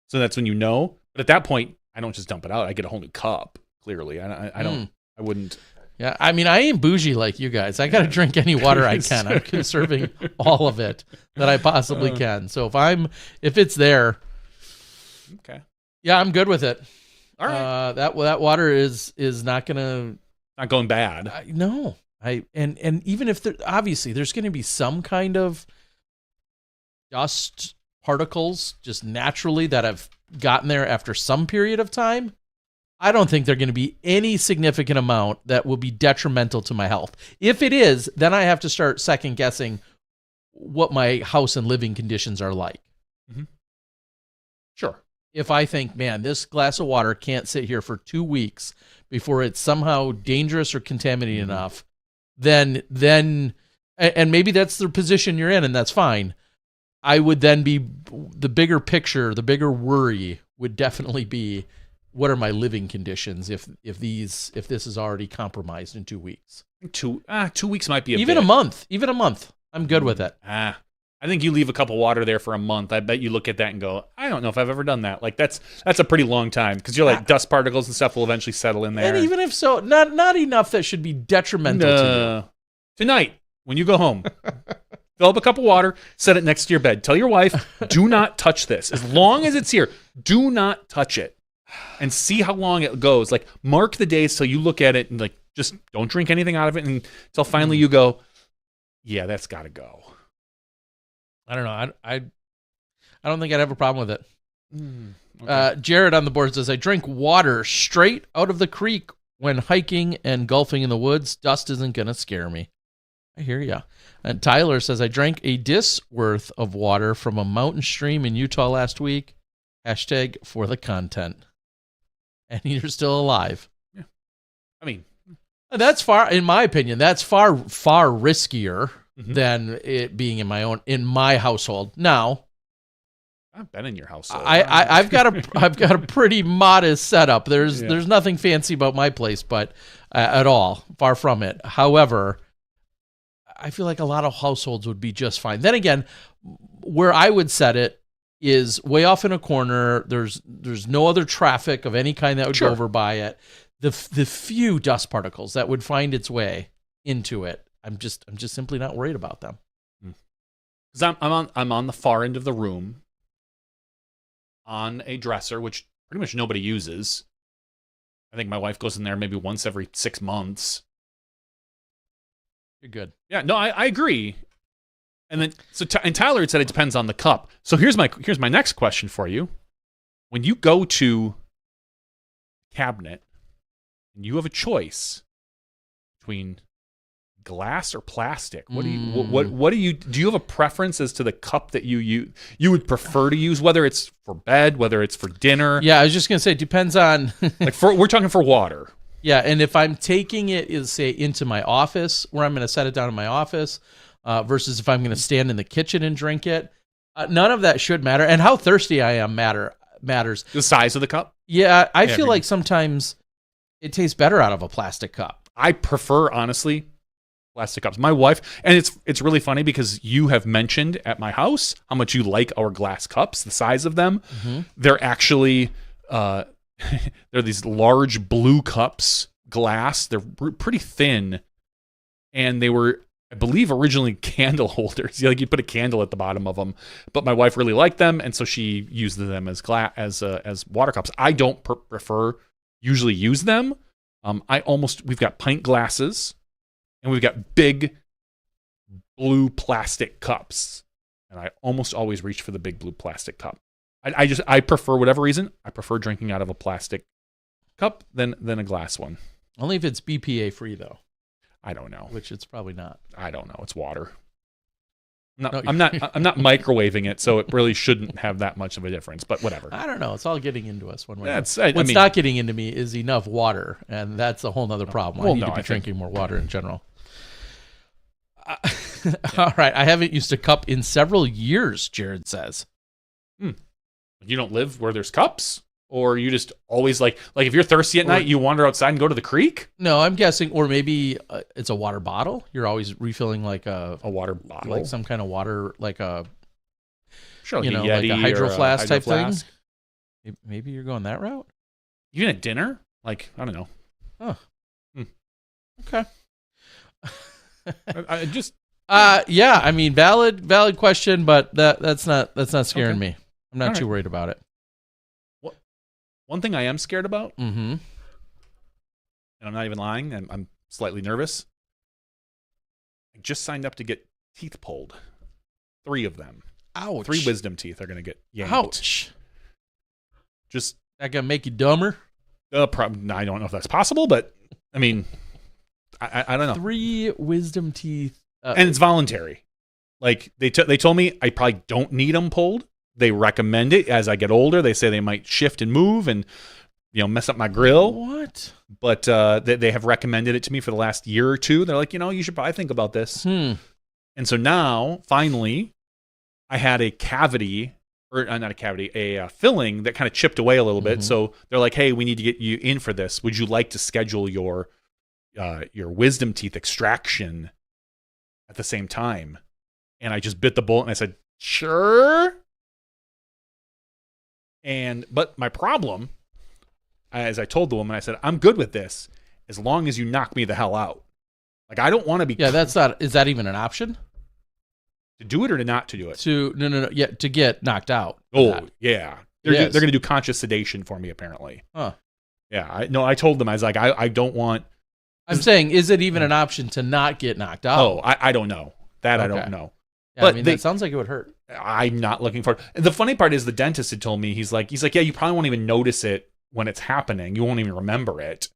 So that's when you know. But at that point, I don't just dump it out. I get a whole new cup. Clearly, I wouldn't. Yeah, I mean, I ain't bougie like you guys. I got to drink any water I can. I'm conserving all of it that I possibly can. So if it's there, okay, yeah, I'm good with it. All right, that water is not going bad. No, and even if obviously there's going to be some kind of dust particles just naturally that have gotten there after some period of time, I don't think they're going to be any significant amount that will be detrimental to my health. If it is, then I have to start second guessing what my house and living conditions are like. Mm-hmm. Sure. If I think, man, this glass of water can't sit here for 2 weeks before it's somehow dangerous or contaminated enough, then and maybe that's the position you're in, and that's fine. I would then be the bigger picture, the bigger worry would definitely be, what are my living conditions if this is already compromised in 2 weeks? 2 weeks might be even a month. Even a month, I'm good with it. I think you leave a cup of water there for a month. I bet you look at that and go, I don't know if I've ever done that. Like that's a pretty long time, because you're like, dust particles and stuff will eventually settle in there. And even if so, not enough that should be detrimental to you. Tonight, when you go home, fill up a cup of water, set it next to your bed. Tell your wife, do not touch this. As long as it's here, do not touch it. And see how long it goes. Like, mark the days till you look at it and like, just don't drink anything out of it until finally you go, yeah, that's got to go. I don't know. I don't think I'd have a problem with it. Okay. Jared on the board says, I drink water straight out of the creek when hiking and golfing in the woods. Dust isn't going to scare me. I hear ya. And Tyler says, I drank a diss worth of water from a mountain stream in Utah last week. Hashtag for the content. And you're still alive. Yeah. I mean, that's far, in my opinion, that's far riskier than it being in my household. Now, I've been in your household. I've got a pretty modest setup. There's nothing fancy about my place, but at all, far from it. However, I feel like a lot of households would be just fine. Then again, where I would set it is way off in a corner. There's no other traffic of any kind that would go over by it. The few dust particles that would find its way into it, I'm just simply not worried about them. Because I'm on the far end of the room, on a dresser, which pretty much nobody uses. I think my wife goes in there maybe once every 6 months. You're good. Yeah, no, I agree. And then and Tyler had said it depends on the cup. So here's my next question for you. When you go to a cabinet and you have a choice between glass or plastic, what do you have a preference as to the cup that you would prefer to use, whether it's for bed, whether it's for dinner? Yeah, I was just gonna say, it depends on we're talking for water. Yeah, and if I'm taking it, say, into my office, where I'm gonna set it down in my office, versus if I'm gonna stand in the kitchen and drink it, none of that should matter. And how thirsty I am matters. The size of the cup? Yeah, I feel like sometimes it tastes better out of a plastic cup. I prefer, honestly, plastic cups. My wife, and it's really funny because you have mentioned at my house how much you like our glass cups, the size of them. Mm-hmm. They're actually they're these large blue cups, glass. They're pretty thin, and they were, I believe, originally candle holders. You put a candle at the bottom of them. But my wife really liked them, and so she used them as as water cups. I don't usually use them. We've got pint glasses, and we've got big blue plastic cups, and I almost always reach for the big blue plastic cup. I prefer, whatever reason, I prefer drinking out of a plastic cup than a glass one. Only if it's BPA free, though. I don't know. Which it's probably not. I don't know. It's water. I'm not microwaving it, so it really shouldn't have that much of a difference. But whatever. I don't know. It's all getting into us one way. What's not getting into me is enough water, and that's a whole other problem. I need to be drinking more water in general. All right. I haven't used a cup in several years, Jared says. You don't live where there's cups? Or you just always like if you're thirsty at night, you wander outside and go to the creek? No, I'm guessing, or maybe it's a water bottle. You're always refilling like a water bottle, like some kind of water, like a sure, like a hydro flask type thing. Maybe you're going that route. Even at dinner, I don't know. Oh, okay. I just yeah. I mean, valid question, but that's not scaring me. I'm not too worried about it. One thing I am scared about, mm-hmm. and I'm not even lying, I'm slightly nervous. I just signed up to get teeth pulled. 3 of them. Ouch. 3 wisdom teeth are going to get yanked. Ouch. Just that going to make you dumber? I don't know if that's possible, but I mean, I don't know. 3 wisdom teeth. And it's voluntary. They told me I probably don't need them pulled. They recommend it as I get older. They say they might shift and move and mess up my grill. What? But they have recommended it to me for the last year or 2. They're like, you should probably think about this. And so now, finally, I had a cavity, or not a cavity, a filling that kind of chipped away a little bit. So they're like, hey, we need to get you in for this. Would you like to schedule your wisdom teeth extraction at the same time? And I just bit the bullet and I said, sure. But my problem, as I told the woman, I said, I'm good with this as long as you knock me the hell out. I don't want to be. Yeah, that's not. Is that even an option? To do it or to not to do it? No. Yeah, to get knocked out. Oh, yeah. They're going to do conscious sedation for me, apparently. Huh. Yeah. I told them, I was like, I don't want. I'm saying, is it even an option to not get knocked out? Oh, I don't know. That I don't know. Yeah, but that sounds like it would hurt. I'm not looking for it. And the funny part is the dentist had told me, he's like, yeah, you probably won't even notice it when it's happening. You won't even remember it.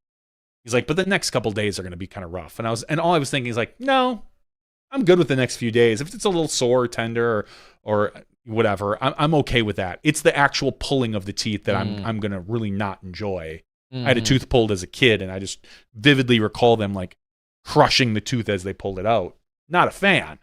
He's like, but the next couple days are going to be kind of rough. And all I was thinking is like, no, I'm good with the next few days. If it's a little sore or tender or whatever, I'm okay with that. It's the actual pulling of the teeth that I'm going to really not enjoy. I had a tooth pulled as a kid, and I just vividly recall them crushing the tooth as they pulled it out. Not a fan.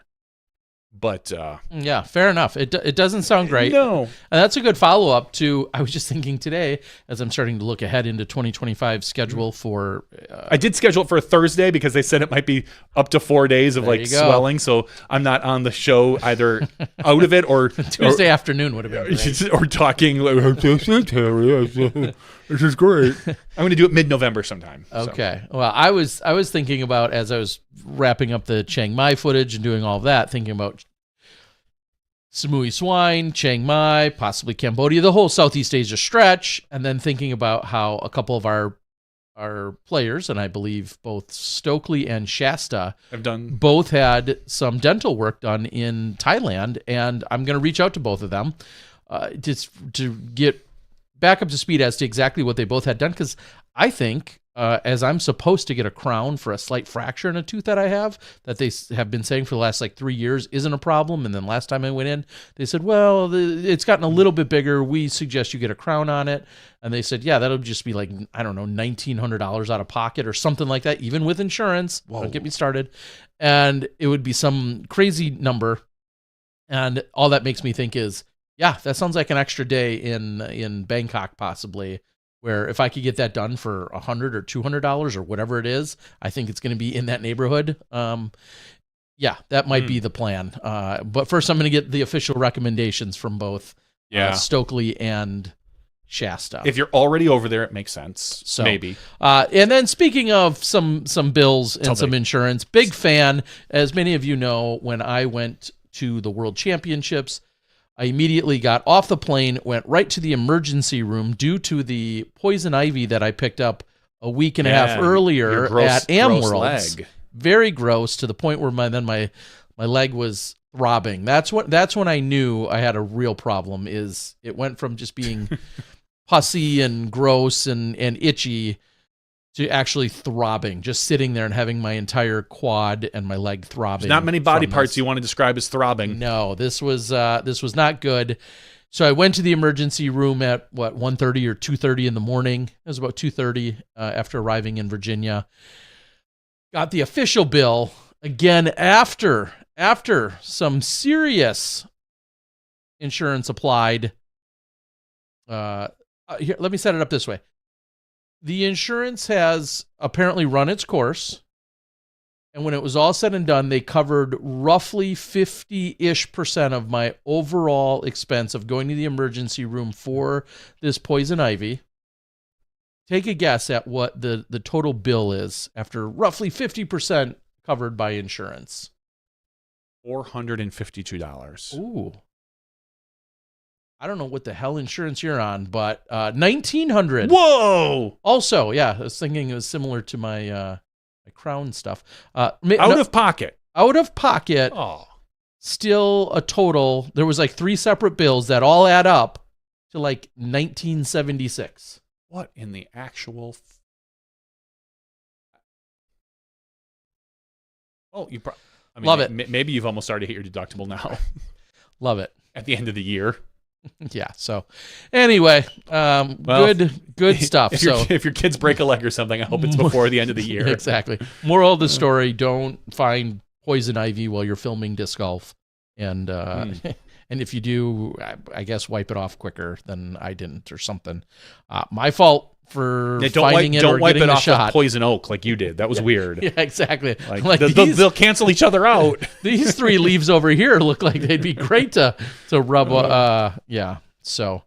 But yeah, fair enough. It doesn't sound great. No, and that's a good follow up to. I was just thinking today, as I'm starting to look ahead into 2025 schedule for. I did schedule it for a Thursday because they said it might be up to 4 days of swelling, so I'm not on the show either out of it or Tuesday afternoon would have been great. Or talking. This is great. I'm going to do it mid-November sometime. Okay. So. Well, I was thinking about, as I was wrapping up the Chiang Mai footage and doing all of that, thinking about Samui Swine, Chiang Mai, possibly Cambodia, the whole Southeast Asia stretch, and then thinking about how a couple of our players, and I believe both Stokely and Shasta I've done both had some dental work done in Thailand, and I'm going to reach out to both of them just to get back up to speed as to exactly what they both had done, because I think as I'm supposed to get a crown for a slight fracture in a tooth that I have, that they have been saying for the last like 3 years isn't a problem. And then last time I went in, they said, well, it's gotten a little bit bigger. We suggest you get a crown on it. And they said, yeah, that'll just be like, I don't know, $1,900 out of pocket or something like that, even with insurance. Whoa. Don't get me started. And it would be some crazy number. And all that makes me think is, yeah, that sounds like an extra day in Bangkok possibly, where if I could get that done for $100 or $200 or whatever it is, I think it's going to be in that neighborhood. Yeah, that might be the plan. But first, I'm going to get the official recommendations from both Stokely and Shasta. If you're already over there, it makes sense. So maybe. And then speaking of some bills and some insurance, big fan. As many of you know, when I went to the World Championships, I immediately got off the plane, went right to the emergency room due to the poison ivy that I picked up a week and a half earlier at AmWorlds. Very gross, to the point where my leg was throbbing. That's when I knew I had a real problem. Is it went from just being pussy and gross and itchy to actually throbbing, just sitting there and having my entire quad and my leg throbbing. There's not many body parts you want to describe as throbbing. No, this was not good. So I went to the emergency room at 1:30 or 2:30 in the morning. It was about 2:30 after arriving in Virginia. Got the official bill again after some serious insurance applied. Here, let me set it up this way. The insurance has apparently run its course, and when it was all said and done, they covered roughly 50-ish% of my overall expense of going to the emergency room for this poison ivy. Take a guess at what the total bill is after roughly 50% covered by insurance. $452. Ooh. I don't know what the hell insurance you're on, but $1,900. Whoa! Also, yeah, I was thinking it was similar to my my crown stuff. Out of pocket. Out of pocket. Oh. Still a total. There was like 3 separate bills that all add up to like $1,976. What in the actual? Love it. Maybe you've almost started to hit your deductible now. Love it. At the end of the year. Yeah. So, anyway, good stuff. If your kids break a leg or something, I hope it's before the end of the year. Exactly. Moral of the story: don't find poison ivy while you're filming disc golf, and and if you do, I guess wipe it off quicker than I didn't or something. My fault for finding it or don't wipe getting it the off shot. Like poison oak like you did. That was weird. Yeah, exactly. Like they'll cancel each other out. These 3 leaves over here look like they'd be great to rub. Yeah. So,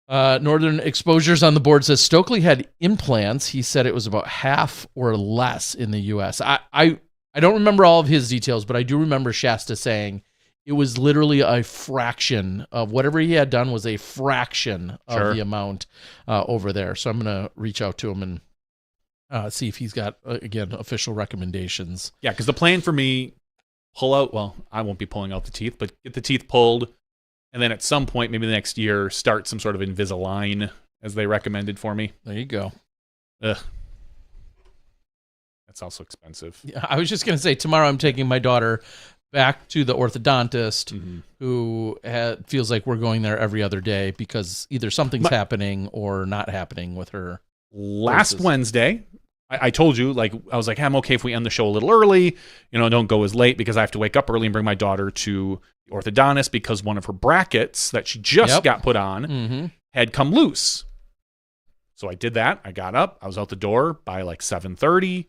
Northern Exposures on the board says Stokely had implants. He said it was about half or less in the U.S. I don't remember all of his details, but I do remember Shasta saying it was literally a fraction of whatever he had done was a fraction of the amount over there. So I'm going to reach out to him and see if he's got, again, official recommendations. Yeah, because the plan for me, pull out, well, I won't be pulling out the teeth, but get the teeth pulled, and then at some point, maybe the next year, start some sort of Invisalign, as they recommended for me. There you go. Ugh. That's also expensive. Yeah, I was just going to say, tomorrow I'm taking my daughter back to the orthodontist who feels like we're going there every other day because either something's happening or not happening with her. Last Wednesday, I told you, I was like, hey, I'm okay if we end the show a little early, don't go as late because I have to wake up early and bring my daughter to the orthodontist because one of her brackets that she just got put on had come loose. So I did that. I got up. I was out the door by like 7:30,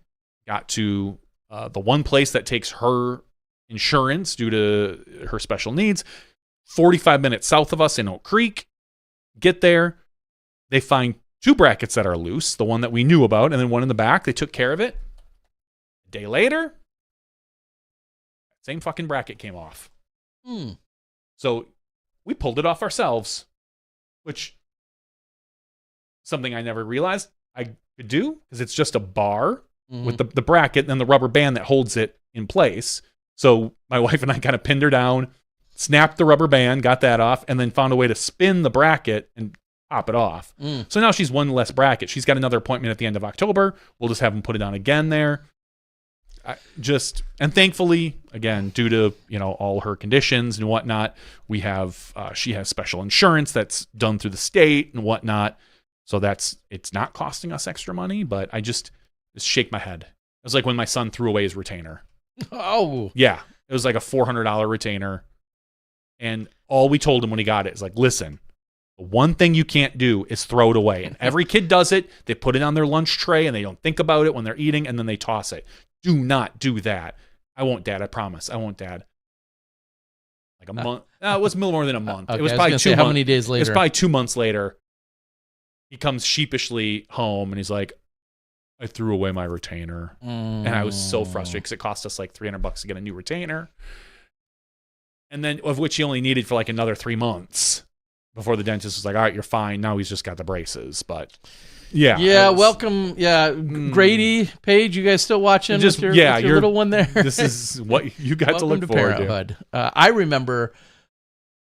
got to the one place that takes her insurance due to her special needs, 45 minutes south of us in Oak Creek. Get there. They find 2 brackets that are loose, the one that we knew about, and then one in the back. They took care of it. A day later, same fucking bracket came off. So we pulled it off ourselves, which something I never realized I could do because it's just a bar with the bracket and then the rubber band that holds it in place. So my wife and I kind of pinned her down, snapped the rubber band, got that off, and then found a way to spin the bracket and pop it off. So now she's one less bracket. She's got another appointment at the end of October. We'll just have them put it on again there. And thankfully, again, due to all her conditions and whatnot, we have she has special insurance that's done through the state and whatnot. So it's not costing us extra money, but I just shake my head. It was like when my son threw away his retainer. Oh. Yeah. It was like a $400 retainer. And all we told him when he got it is like, listen, the one thing you can't do is throw it away. And every kid does it. They put it on their lunch tray and they don't think about it when they're eating and then they toss it. Do not do that. I won't, Dad. I promise. I won't, Dad. Like a month. No, it was more than a month. Okay, it was probably 2 months. How many days later? It was probably 2 months later. He comes sheepishly home and he's like, I threw away my retainer. And I was so frustrated because it cost us like $300 to get a new retainer. And then of which he only needed for like another 3 months before the dentist was like, all right, you're fine. Now he's just got the braces. But yeah. Yeah, welcome. Yeah, Grady, Paige, you guys still watching with your little one there? This is what you got to look forward to. I remember,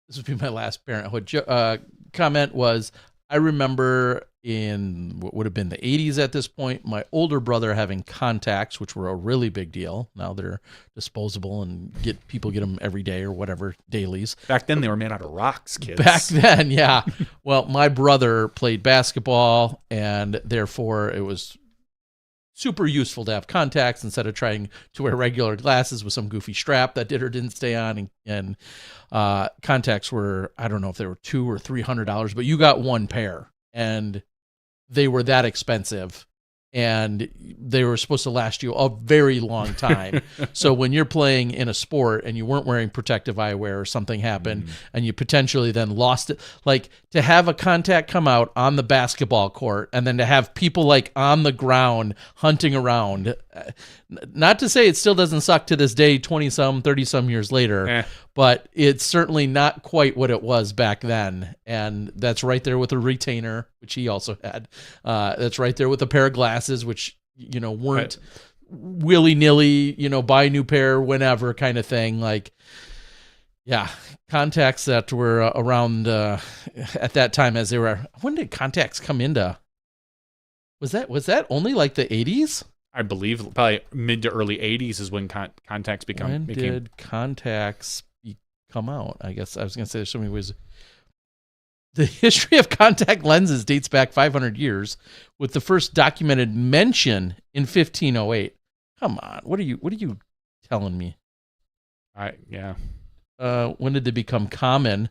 this would be my last parenthood comment was, I remember in what would have been the 80s at this point, my older brother having contacts, which were a really big deal. Now they're disposable and people get them every day or whatever, dailies. Back then they were made out of rocks, kids. Back then, yeah. Well, my brother played basketball, and therefore it was super useful to have contacts instead of trying to wear regular glasses with some goofy strap that did or didn't stay on. And contacts were, I don't know if they were $200 or $300, but you got one pair, and they were that expensive, and they were supposed to last you a very long time. So when you're playing in a sport and you weren't wearing protective eyewear or something happened and you potentially then lost it, like to have a contact come out on the basketball court and then to have people like on the ground hunting around, not to say it still doesn't suck to this day, 20-some, 30-some years later, but it's certainly not quite what it was back then. And that's right there with a retainer, which he also had. That's right there with a pair of glasses, which, weren't willy-nilly, buy a new pair whenever kind of thing. Like, yeah, contacts that were around at that time as they were. When did contacts come into? Was that only like the 80s? I believe probably mid to early 80s is when contacts became. When did contacts come out? I guess I was going to say there's so many ways. The history of contact lenses dates back 500 years, with the first documented mention in 1508. Come on, what are you telling me? Yeah. When did they become common?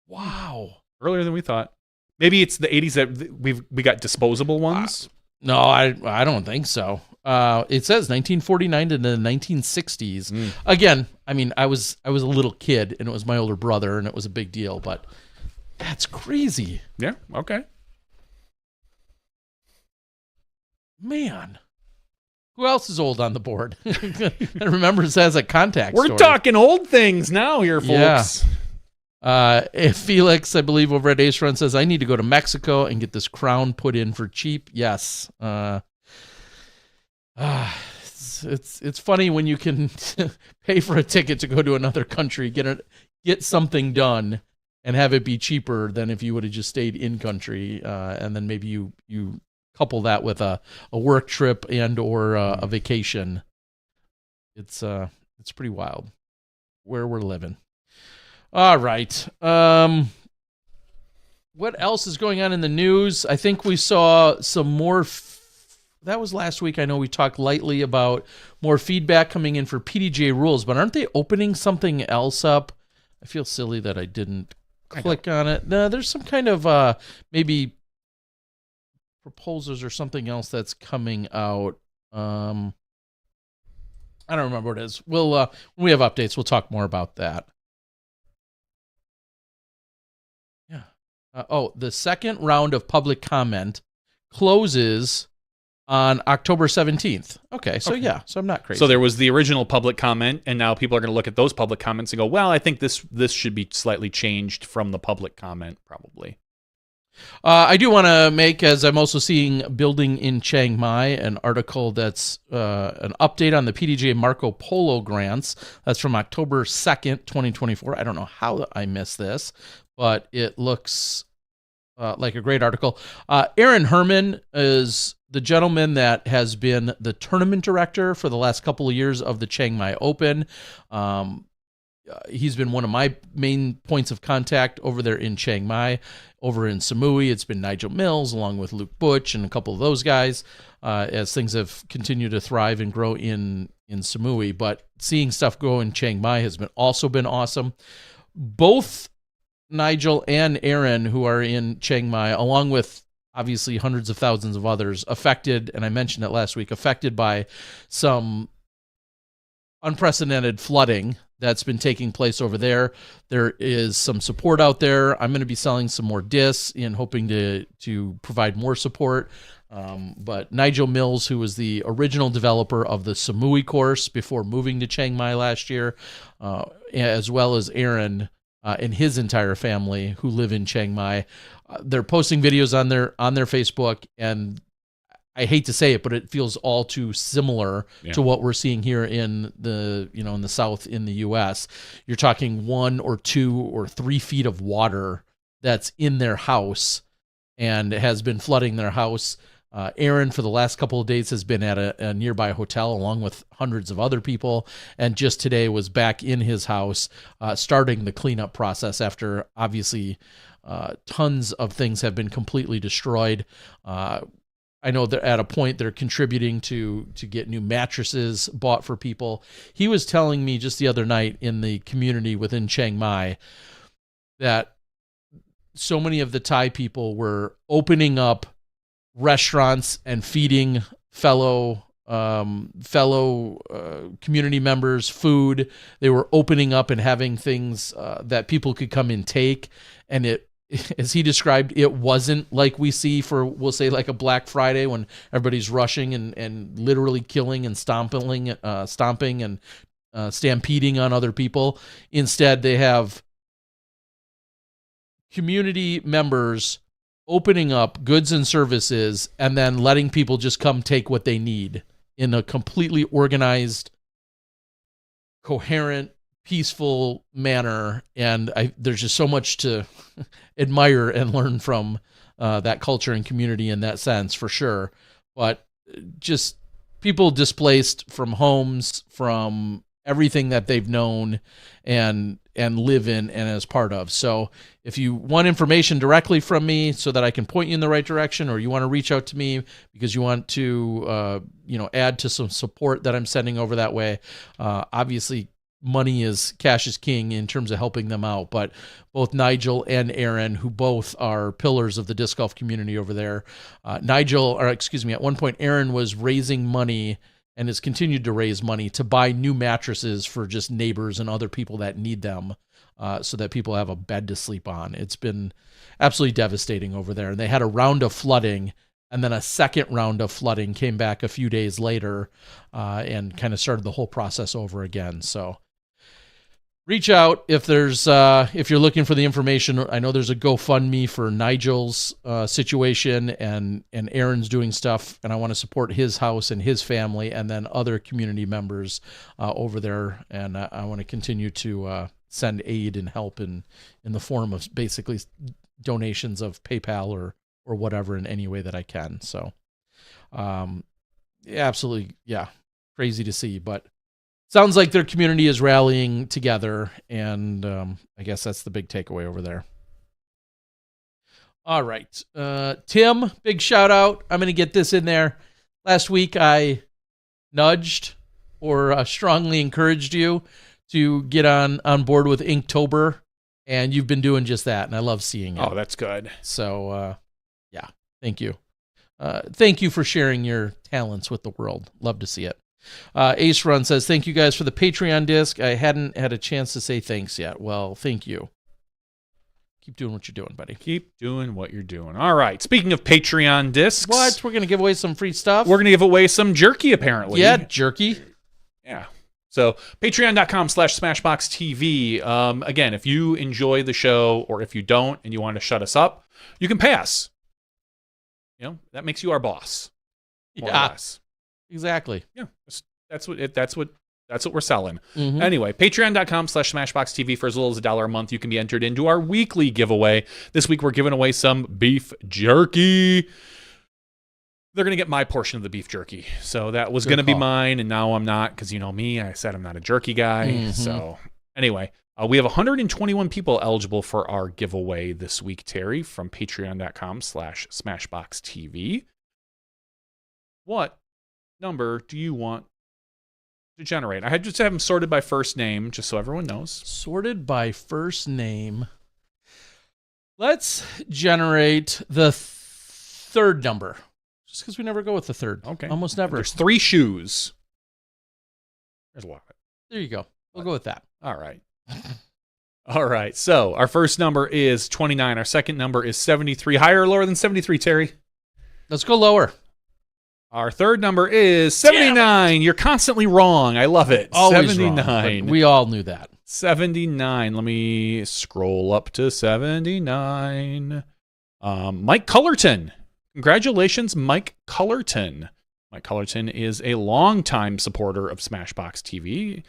Wow, earlier than we thought. Maybe it's the 80s that we got disposable ones. No, I don't think so. It says 1949 to the 1960s. Again, I mean, I was a little kid, and it was my older brother, and it was a big deal. But that's crazy. Yeah. Okay. Man, who else is old on the board? that remembers as a contact. We're story. talking old things now, here, folks. Yeah. Felix, I believe, over at Ace Run says, I need to go to Mexico and get this crown put in for cheap. Yes. It's funny when you can pay for a ticket to go to another country, get something done, and have it be cheaper than if you would have just stayed in country, and then maybe you couple that with a work trip and or a vacation. It's pretty wild where we're living. All right. What else is going on in the news? I think we saw some more. That was last week. I know we talked lightly about more feedback coming in for PDGA rules, but aren't they opening something else up? I feel silly that I didn't click on it. No, there's some kind of maybe proposals or something else that's coming out. I don't remember what it is. We'll when we have updates, we'll talk more about that. Yeah. The second round of public comment closes on October 17th. Okay, so yeah, so I'm not crazy. So there was the original public comment, and now people are going to look at those public comments and go, well, I think this should be slightly changed from the public comment, probably. I do want to make, as I'm also seeing Building in Chiang Mai, an article that's an update on the PDGA Marco Polo grants. That's from October 2nd, 2024. I don't know how I missed this, but it looks like a great article. Aaron Herman is the gentleman that has been the tournament director for the last couple of years of the Chiang Mai Open. He's been one of my main points of contact over there in Chiang Mai. Over in Samui, it's been Nigel Mills along with Luke Butch and a couple of those guys as things have continued to thrive and grow in Samui. But seeing stuff go in Chiang Mai has also been awesome. Both Nigel and Aaron, who are in Chiang Mai, along with obviously hundreds of thousands of others, affected, and I mentioned it last week, affected by some unprecedented flooding that's been taking place over there. There is some support out there. I'm going to be selling some more discs and hoping to provide more support. But Nigel Mills, who was the original developer of the Samui course before moving to Chiang Mai last year, as well as Aaron and his entire family who live in Chiang Mai, they're posting videos on their Facebook, and I hate to say it, but it feels all too similar to what we're seeing here in the South in the U.S. You're talking 1 or 2 or 3 feet of water that's in their house and has been flooding their house. Aaron, for the last couple of days, has been at a nearby hotel along with hundreds of other people, and just today was back in his house starting the cleanup process after obviously tons of things have been completely destroyed. I know that at a point they're contributing to get new mattresses bought for people. He was telling me just the other night in the community within Chiang Mai that so many of the Thai people were opening up restaurants and feeding fellow community members food. They were opening up and having things that people could come and take, and it, as he described, it wasn't like we see for, we'll say, like a Black Friday when everybody's rushing and literally killing and stomping and stampeding on other people. Instead, they have community members opening up goods and services and then letting people just come take what they need in a completely organized, coherent, peaceful manner. And there's just so much to admire and learn from that culture and community in that sense, for sure. But just people displaced from homes, from everything that they've known and live in and as part of. So if you want information directly from me so that I can point you in the right direction, or you want to reach out to me because you want to add to some support that I'm sending over that way, obviously cash is king in terms of helping them out. But both Nigel and Aaron, who both are pillars of the disc golf community over there, at one point Aaron was raising money and has continued to raise money to buy new mattresses for just neighbors and other people that need them, so that people have a bed to sleep on. It's been absolutely devastating over there. And they had a round of flooding, and then a second round of flooding came back a few days later and kind of started the whole process over again. So reach out if you're looking for the information. I know there's a GoFundMe for Nigel's situation, and Aaron's doing stuff, and I want to support his house and his family, and then other community members over there. And I want to continue to send aid and help in the form of basically donations of PayPal or whatever in any way that I can. So absolutely, yeah, crazy to see, but sounds like their community is rallying together, and I guess that's the big takeaway over there. All right. Tim, big shout out. I'm going to get this in there. Last week, I nudged or strongly encouraged you to get on board with Inktober, and you've been doing just that, and I love seeing it. Oh, that's good. So, yeah, thank you. Thank you for sharing your talents with the world. Love to see it. Ace Run says, thank you guys for the Patreon disc. I hadn't had a chance to say thanks yet. Well, thank you. Keep doing what you're doing, buddy. Keep doing what you're doing. All right. Speaking of Patreon discs. What? We're going to give away some free stuff? We're going to give away some jerky, apparently. Yeah, jerky. Yeah. So patreon.com/SmashBoxxTV. Again, if you enjoy the show or if you don't and you want to shut us up, you can pay us. That makes you our boss. More or less. Exactly. Yeah. That's what we're selling. Mm-hmm. Anyway, patreon.com/SmashBoxxTV for as little as $1 a month. You can be entered into our weekly giveaway. This week, we're giving away some beef jerky. They're going to get my portion of the beef jerky. So that was going to be mine, and now I'm not because you know me. I said I'm not a jerky guy. Mm-hmm. So anyway, we have 121 people eligible for our giveaway this week, Terry, from patreon.com/SmashBoxxTV. What number do you want to generate? I had just have them sorted by first name, just so everyone knows. Sorted by first name. Let's generate the third number. Just because we never go with the third. Okay. Almost never. There's 3 shoes. There's a lot. There you go. We'll go with that. All right. All right. So our first number is 29. Our second number is 73. Higher or lower than 73, Terry? Let's go lower. Our third number is 79. You're constantly wrong. I love it. Always 79. Wrong, we all knew that. 79. Let me scroll up to 79. Mike Cullerton. Congratulations, Mike Cullerton. Mike Cullerton is a longtime supporter of SmashBoxx TV.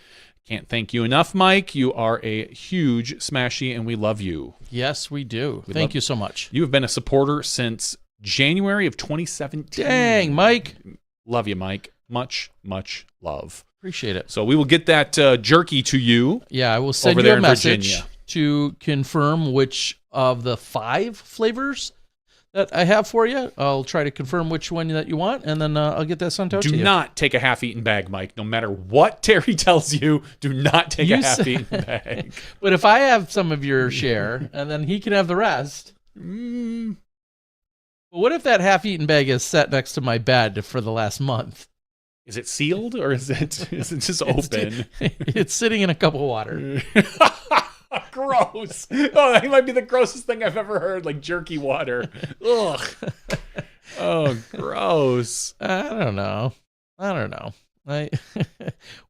Can't thank you enough, Mike. You are a huge Smashy, and we love you. Yes, we do. Thank you so much. You have been a supporter since January of 2017. Dang, Mike. Love you, Mike. Much, much love. Appreciate it. So we will get that jerky to you. Yeah, I will send over you there a in message Virginia. to confirm which of the 5 flavors that I have for you. I'll try to confirm which one that you want, and then I'll get that sent out to you. Do not take a half-eaten bag, Mike. No matter what Terry tells you, do not take a half-eaten bag. But if I have some of your share, and then he can have the rest. Well, what if that half-eaten bag is set next to my bed for the last month? Is it sealed, or is it just open? It's sitting in a cup of water. Gross. Oh, that might be the grossest thing I've ever heard, like jerky water. Ugh. Oh, gross. I don't know.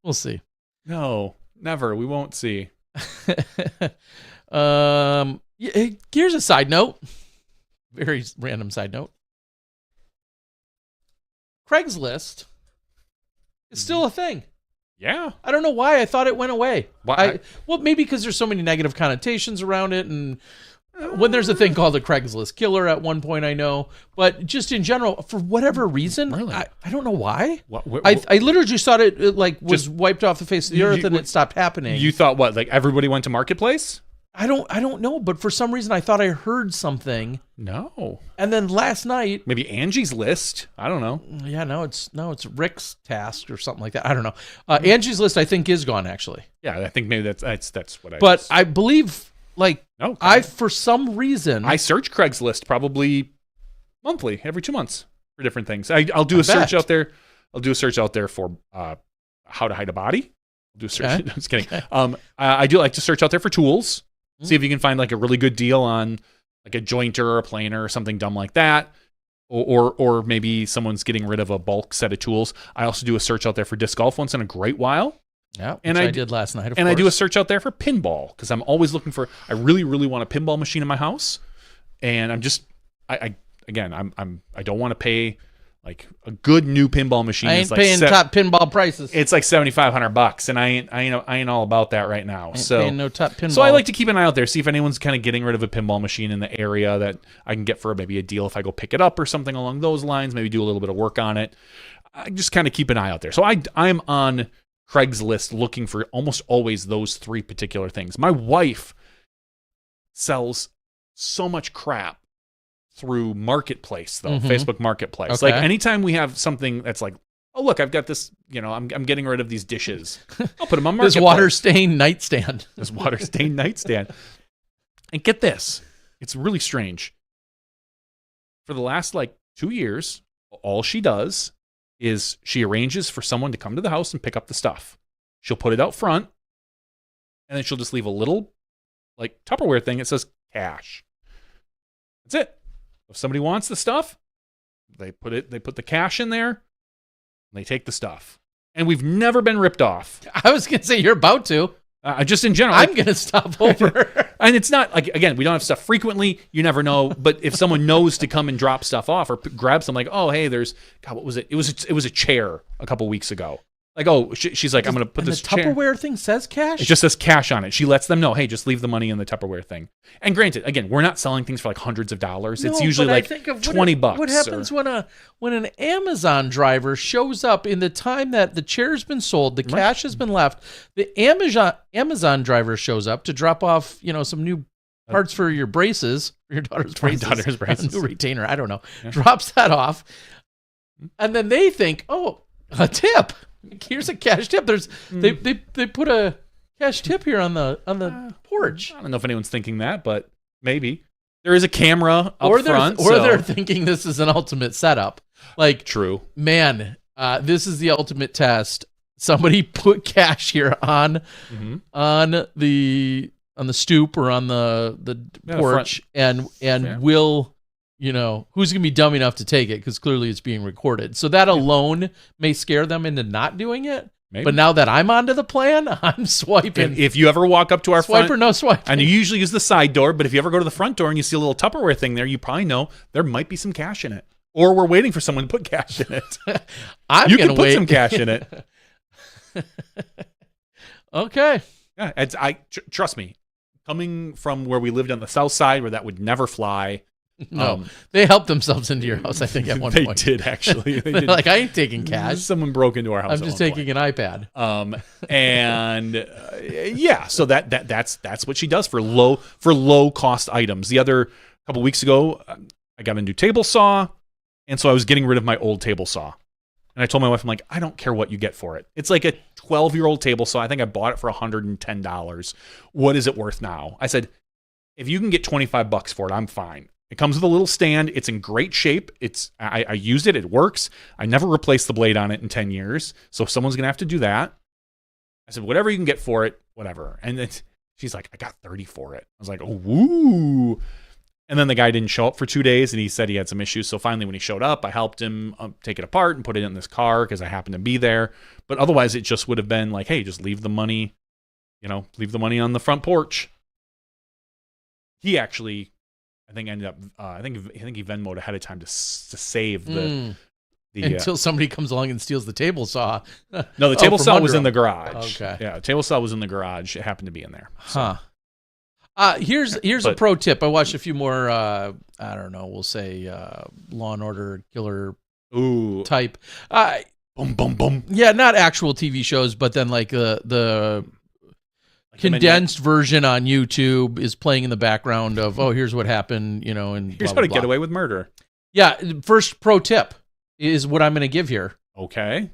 We'll see. No, never. We won't see. Here's a side note. Very random side note. Craigslist is still a thing. Yeah. I don't know why. I thought it went away. Why? Well, maybe because there's so many negative connotations around it, and when there's a thing called the Craigslist killer at one point, I know. But just in general, for whatever reason, Really? I don't know why. What, I literally just thought it was wiped off the face of the earth, and it stopped happening. You thought what? Like everybody went to Marketplace? I don't know, but for some reason I thought I heard something. No. And then last night, Maybe Angie's List. I don't know. yeah, no, it's Rick's task or something like that. I don't know. Angie's List I think is gone actually. Yeah, I think maybe that's what I. But I believe no, for some reason I search Craigslist probably monthly, every 2 months for different things. I'll do a search out there. I'll do a search out there for how to hide a body. I'll do a search. Okay. I'm just kidding. I do like to search out there for tools. See if you can find like a really good deal on like a jointer or a planer or something dumb like that. Or maybe someone's getting rid of a bulk set of tools. I also do a search out there for disc golf once in a great while. Yeah, and I did last night, of and course. I do a search out there for pinball because I'm always looking for. I really, really want a pinball machine in my house, and I'm just, I don't want to pay like a good new pinball machine. I ain't is like paying top pinball prices. It's like $7,500, and I ain't all about that right now. Ain't paying no top pinball. So I like to keep an eye out there, see if anyone's kind of getting rid of a pinball machine in the area that I can get for maybe a deal if I go pick it up or something along those lines. Maybe do a little bit of work on it. I just kind of keep an eye out there. So I'm on Craigslist looking for almost always those 3 particular things. My wife sells so much crap through Marketplace, though, Facebook Marketplace. Okay. Like anytime we have something that's like, oh, look, I've got this, I'm getting rid of these dishes. I'll put them on Marketplace. This water-stained nightstand. This water-stained nightstand. And get this. It's really strange. For the last 2 years, all she does is she arranges for someone to come to the house and pick up the stuff. She'll put it out front, and then she'll just leave a little Tupperware thing that says, cash. That's it. If somebody wants the stuff, they put the cash in there, and they take the stuff. And we've never been ripped off. I was gonna say you're about to. Just in general, I'm gonna stop over. And it's not like, again, we don't have stuff frequently. You never know. But if someone knows to come and drop stuff off or grab something, like, oh, hey, there's, God, what was it? It was a chair a couple weeks ago. Like, oh, she's like, I'm going to put this the chair. Tupperware thing says cash? It just says cash on it. She lets them know, hey, just leave the money in the Tupperware thing. And granted, again, we're not selling things for like hundreds of dollars. It's usually like $20. What happens when an Amazon driver shows up in the time that the chair's been sold, the cash has been left, the Amazon driver shows up to drop off, some new parts for your braces, for your daughter's braces. New retainer, I don't know. Yeah. Drops that off. And then they think, oh, a tip. Here's a cash tip. They put a cash tip here on the porch. I don't know if anyone's thinking that, but maybe there is a camera up front. Or they're thinking this is an ultimate setup. Like, true, man. This is the ultimate test. Somebody put cash here on the stoop or on the porch, and will. Who's going to be dumb enough to take it? Because clearly it's being recorded. So that alone may scare them into not doing it. Maybe. But now that I'm onto the plan, I'm swiping. If you ever walk up to our swipe or no swipe, and you usually use the side door, but if you ever go to the front door and you see a little Tupperware thing there, you probably know there might be some cash in it. Or we're waiting for someone to put cash in it. You can put some cash in it. Okay. Yeah, trust me. Coming from where we lived on the south side, where that would never fly. No, they helped themselves into your house, I think, at one point. They did, actually. They did. Like, I ain't taking cash. Someone broke into our house. I'm just taking an iPad. So that's what she does for low cost items. The other couple weeks ago, I got a new table saw, and so I was getting rid of my old table saw. And I told my wife, I'm like, I don't care what you get for it. It's like a 12-year-old table saw. I think I bought it for $110. What is it worth now? I said, if you can get $25 for it, I'm fine. It comes with a little stand. It's in great shape. I used it. It works. I never replaced the blade on it in 10 years. So if someone's going to have to do that, I said, whatever you can get for it, whatever. And then she's like, I got 30 for it. I was like, oh, woo. And then the guy didn't show up for 2 days, and he said he had some issues. So finally, when he showed up, I helped him take it apart and put it in this car because I happened to be there. But otherwise, it just would have been like, hey, just leave the money, leave the money on the front porch. He actually, I think, ended up. I think he Venmo'd ahead of time to save the until somebody comes along and steals the table saw. No, the table saw was in the garage. Okay, yeah, the table saw was in the garage. It happened to be in there. So. Here's a pro tip. I watched a few more. I don't know. We'll say Law and Order killer type. Boom, boom, boom. Yeah, not actual TV shows, but then like the condensed version on YouTube is playing in the background of, oh, here's what happened, and here's how to get away with murder. Yeah, first pro tip is what I'm going to give here. Okay.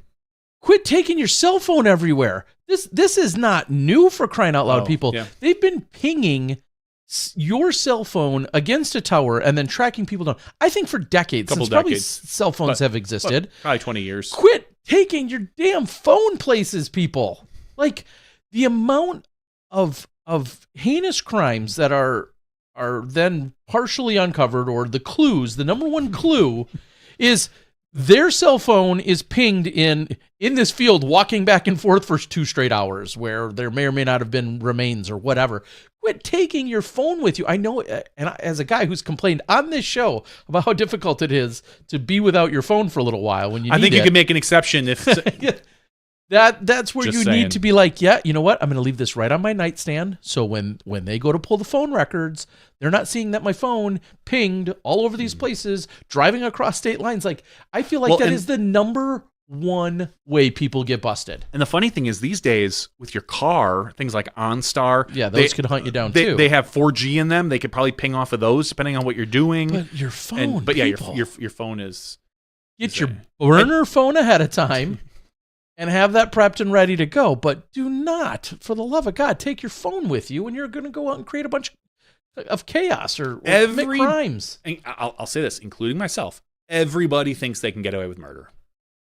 Quit taking your cell phone everywhere. This is not new, for crying out loud, people. Yeah. They've been pinging your cell phone against a tower and then tracking people down. I think for decades, since probably cell phones have existed. Probably 20 years. Quit taking your damn phone places, people. Like, the amount of heinous crimes that are then partially uncovered, or the clues, the number one clue is their cell phone is pinged in this field, walking back and forth for 2 straight hours, where there may or may not have been remains or whatever. Quit taking your phone with you. I know, and as a guy who's complained on this show about how difficult it is to be without your phone for a little while when you need it. I think you can make an exception if... That's where you need to be like, yeah, you know what? I'm going to leave this right on my nightstand. So when they go to pull the phone records, they're not seeing that my phone pinged all over these places, driving across state lines. Like, I feel like that is the number one way people get busted. And the funny thing is, these days with your car, things like OnStar, those could hunt you down too. They have 4G in them. They could probably ping off of those depending on what you're doing. But your phone, your phone is. Get your burner phone ahead of time. And have that prepped and ready to go. But do not, for the love of God, take your phone with you when you're going to go out and create a bunch of chaos or commit crimes. I'll say this, including myself. Everybody thinks they can get away with murder.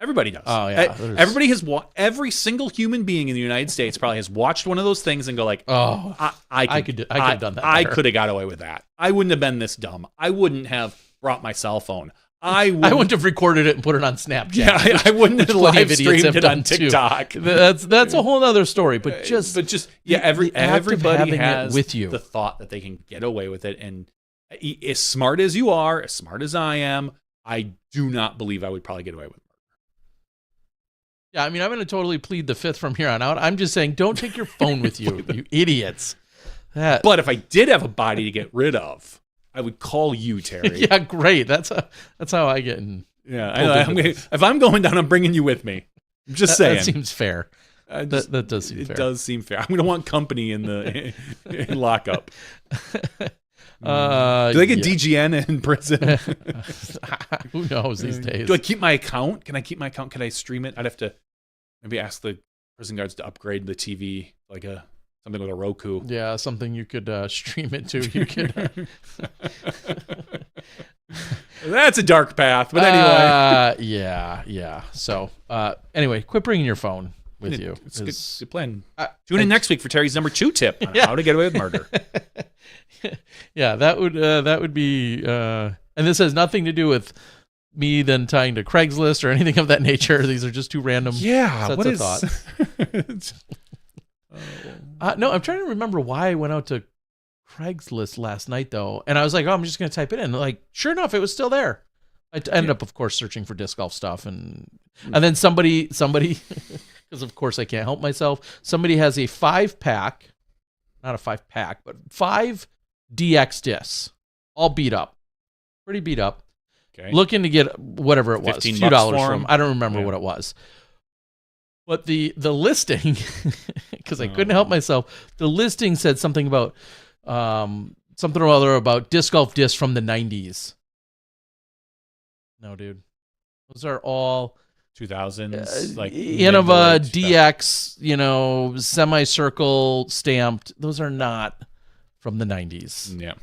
Everybody does. Oh yeah. Everybody has every single human being in the United States probably has watched one of those things and go like, oh, I could have done that. I better. could have got away with that. I wouldn't have been this dumb. I wouldn't have brought my cell phone. I wouldn't have recorded it and put it on Snapchat. Yeah, I wouldn't have live streamed it on TikTok. That's a whole other story. But everybody has with you the thought that they can get away with it. And as smart as you are, as smart as I am, I do not believe I would probably get away with it. Yeah, I mean, I'm going to totally plead the fifth from here on out. I'm just saying, don't take your phone with you, you idiots. But if I did have a body to get rid of, I would call you, Terry. Yeah, great. That's how I get in. Yeah, if I'm going down, I'm bringing you with me. I'm just saying. That seems fair. That does seem fair. It does seem fair. I'm going to want company in the in lockup. Do they get DGN in prison? Who knows these days? Do I keep my account? Can I keep my account? Can I stream it? I'd have to maybe ask the prison guards to upgrade the TV, like something with a Roku. Yeah, something you could stream it to. You could. That's a dark path, but anyway. Yeah. So anyway, quit bringing your phone with you. It's a good plan. Tune in next week for Terry's number 2 tip on how to get away with murder. Yeah, that would be, and this has nothing to do with me then tying to Craigslist or anything of that nature. These are just two random sets of thoughts. No, I'm trying to remember why I went out to Craigslist last night though, and I was like, oh, I'm just going to type it in. Like, sure enough, it was still there. I ended up, of course, searching for disc golf stuff, and then somebody, because of course I can't help myself. Somebody has a 5-pack, not a 5-pack, but 5 DX discs, all beat up, pretty beat up. Okay. Looking to get whatever it was, a few dollars for them. I don't remember what it was. But the listing, because I couldn't help myself, the listing said something about something or other about disc golf discs from the 90s. No, dude. Those are all 2000s, like Innova DX, semicircle stamped. Those are not from the 90s. Yeah.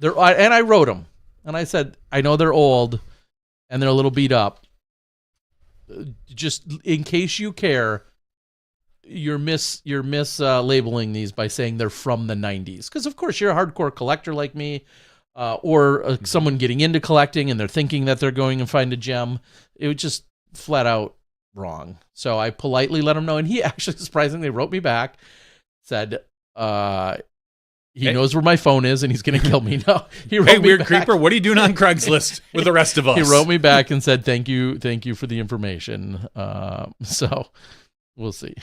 And I wrote them. And I said, I know they're old and they're a little beat up. Just in case you care, you're mislabeling these by saying they're from the 90s. Because, of course, you're a hardcore collector like me, or someone getting into collecting and they're thinking that they're going and find a gem. It was just flat out wrong. So I politely let him know. And he actually surprisingly wrote me back, said, he knows where my phone is and he's going to kill me. No, he wrote me weird back. Creeper, what are you doing on Craigslist with the rest of us? He wrote me back and said, thank you for the information. So we'll see.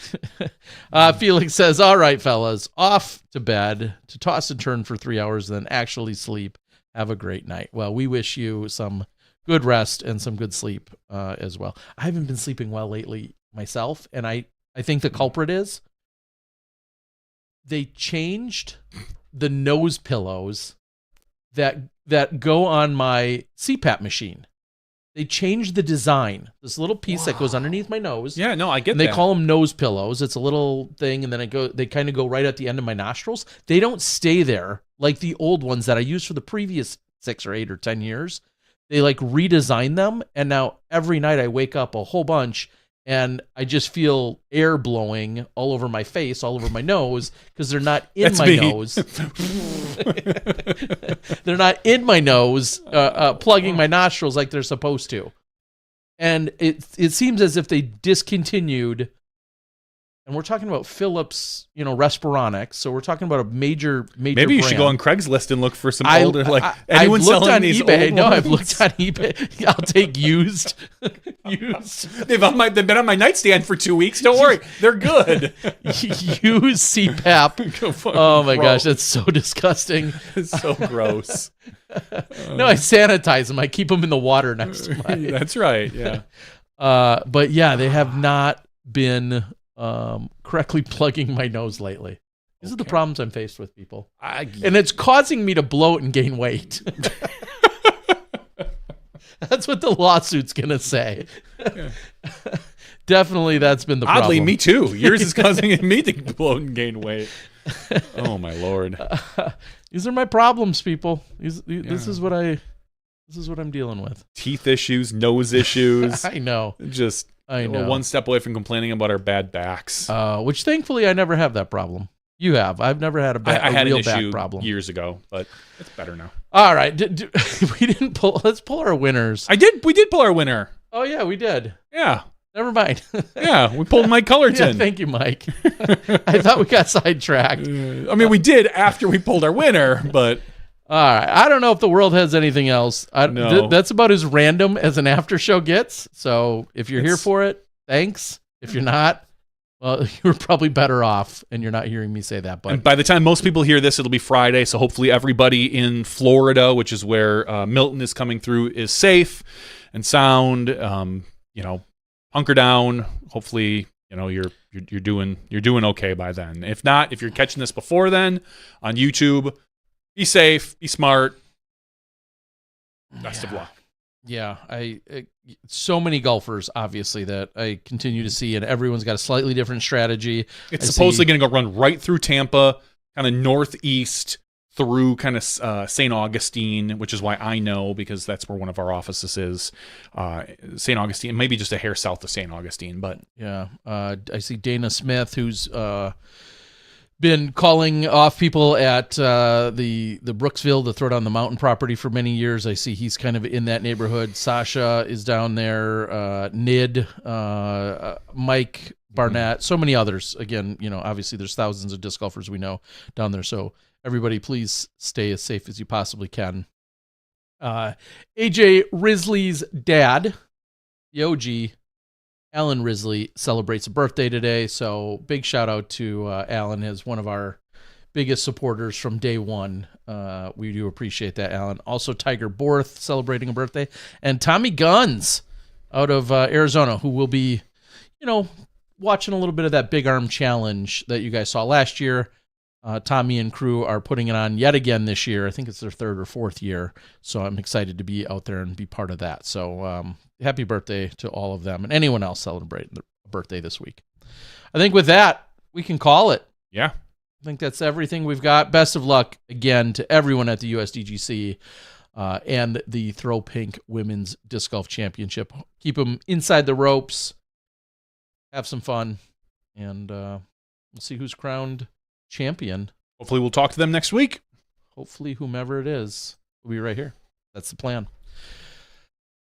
Felix says, all right, fellas, off to bed to toss and turn for 3 hours, then actually sleep. Have a great night. Well, we wish you some good rest and some good sleep as well. I haven't been sleeping well lately myself, and I think the culprit is they changed the nose pillows that go on my CPAP machine. They changed the design. This little piece that goes underneath my nose. Yeah, no, I get that. They call them nose pillows. It's a little thing, and then they kind of go right at the end of my nostrils. They don't stay there like the old ones that I used for the previous 6 or 8 or 10 years. They like redesigned them, and now every night I wake up a whole bunch and I just feel air blowing all over my face, all over my nose, because they're not in my nose. They're not in my nose, plugging my nostrils like they're supposed to. And it seems as if they discontinued, and we're talking about Philips, Respironics, so we're talking about a major Maybe you brand. should go on Craigslist and look for some older, anyone I've looked selling on these eBay. old No, ones? I've looked on eBay. I'll take used. They've been on my nightstand for 2 weeks. Don't worry, they're good. Used CPAP. Oh my gosh, that's so disgusting. It's so gross. No, I sanitize them. I keep them in the water next to my. That's right. Yeah. But yeah, they have not been correctly plugging my nose lately. These are the problems I'm faced with, people. And it's causing me to bloat and gain weight. That's what the lawsuit's going to say. Yeah. Definitely that's been the problem. Oddly, me too. Yours is causing me to bloat and gain weight. Oh, my Lord. These are my problems, people. This is what I This is what I'm dealing with. Teeth issues, nose issues. I know. I know. We're one step away from complaining about our bad backs. Which thankfully I never have that problem. You have. I've never had I had real an issue back problem years ago, but it's better now. All right. We didn't pull. Let's pull our winners. We did pull our winner. Oh, yeah, we did. Yeah. Never mind. Yeah, we pulled Mike Cullerton. Yeah, thank you, Mike. I thought we got sidetracked. I mean, we did after we pulled our winner, but... All right. I don't know if the world has anything else. No. That's about as random as an after show gets. So if you're here for it, thanks. If you're not, well, you're probably better off, and you're not hearing me say that. But and by the time most people hear this, it'll be Friday, so hopefully everybody in Florida, which is where Milton is coming through, is safe and sound. Hunker down. Hopefully, you're doing okay by then. If not, if you're catching this before then on YouTube, be safe, be smart. Best of luck. Yeah, so many golfers, obviously, that I continue to see, and everyone's got a slightly different strategy. It's supposedly going to go run right through Tampa, kind of northeast through kind of St. Augustine, which is why I know, because that's where one of our offices is. St. Augustine, maybe just a hair south of St. Augustine, but yeah, I see Dana Smith, who's been calling off people at the Brooksville, the Throw Down the Mountain property for many years. I see he's kind of in that neighborhood. Sasha is down there. Nid, Mike Barnett, so many others. Again, obviously there's thousands of disc golfers we know down there. So everybody, please stay as safe as you possibly can. AJ Risley's dad, the OG, Alan Risley, celebrates a birthday today, so big shout out to Alan, as one of our biggest supporters from day one. We do appreciate that, Alan. Also, Tiger Borth celebrating a birthday, and Tommy Guns out of Arizona, who will be, watching a little bit of that Big Arm Challenge that you guys saw last year. Tommy and crew are putting it on yet again this year. I think it's their third or fourth year, so I'm excited to be out there and be part of that. So happy birthday to all of them and anyone else celebrating their birthday this week. I think with that, we can call it. Yeah. I think that's everything we've got. Best of luck again to everyone at the USDGC and the Throw Pink Women's Disc Golf Championship. Keep them inside the ropes. Have some fun. And we'll see who's crowned champion. Hopefully we'll talk to them next week. Hopefully whomever it is will be right here. That's the plan.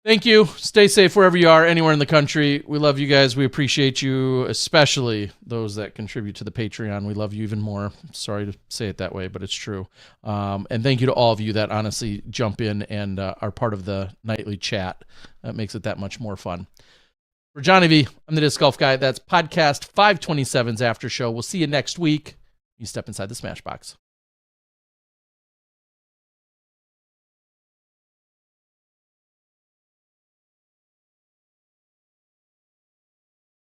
Thank you. Stay safe wherever you are, anywhere in the country. We love you guys. We appreciate you, especially those that contribute to the Patreon. We love you even more. Sorry to say it that way, but it's true. And thank you to all of you that honestly jump in and are part of the nightly chat. That makes it that much more fun. For Johnny V, I'm the Disc Golf Guy. That's Podcast 527's After Show. We'll see you next week. You step inside the Smashbox.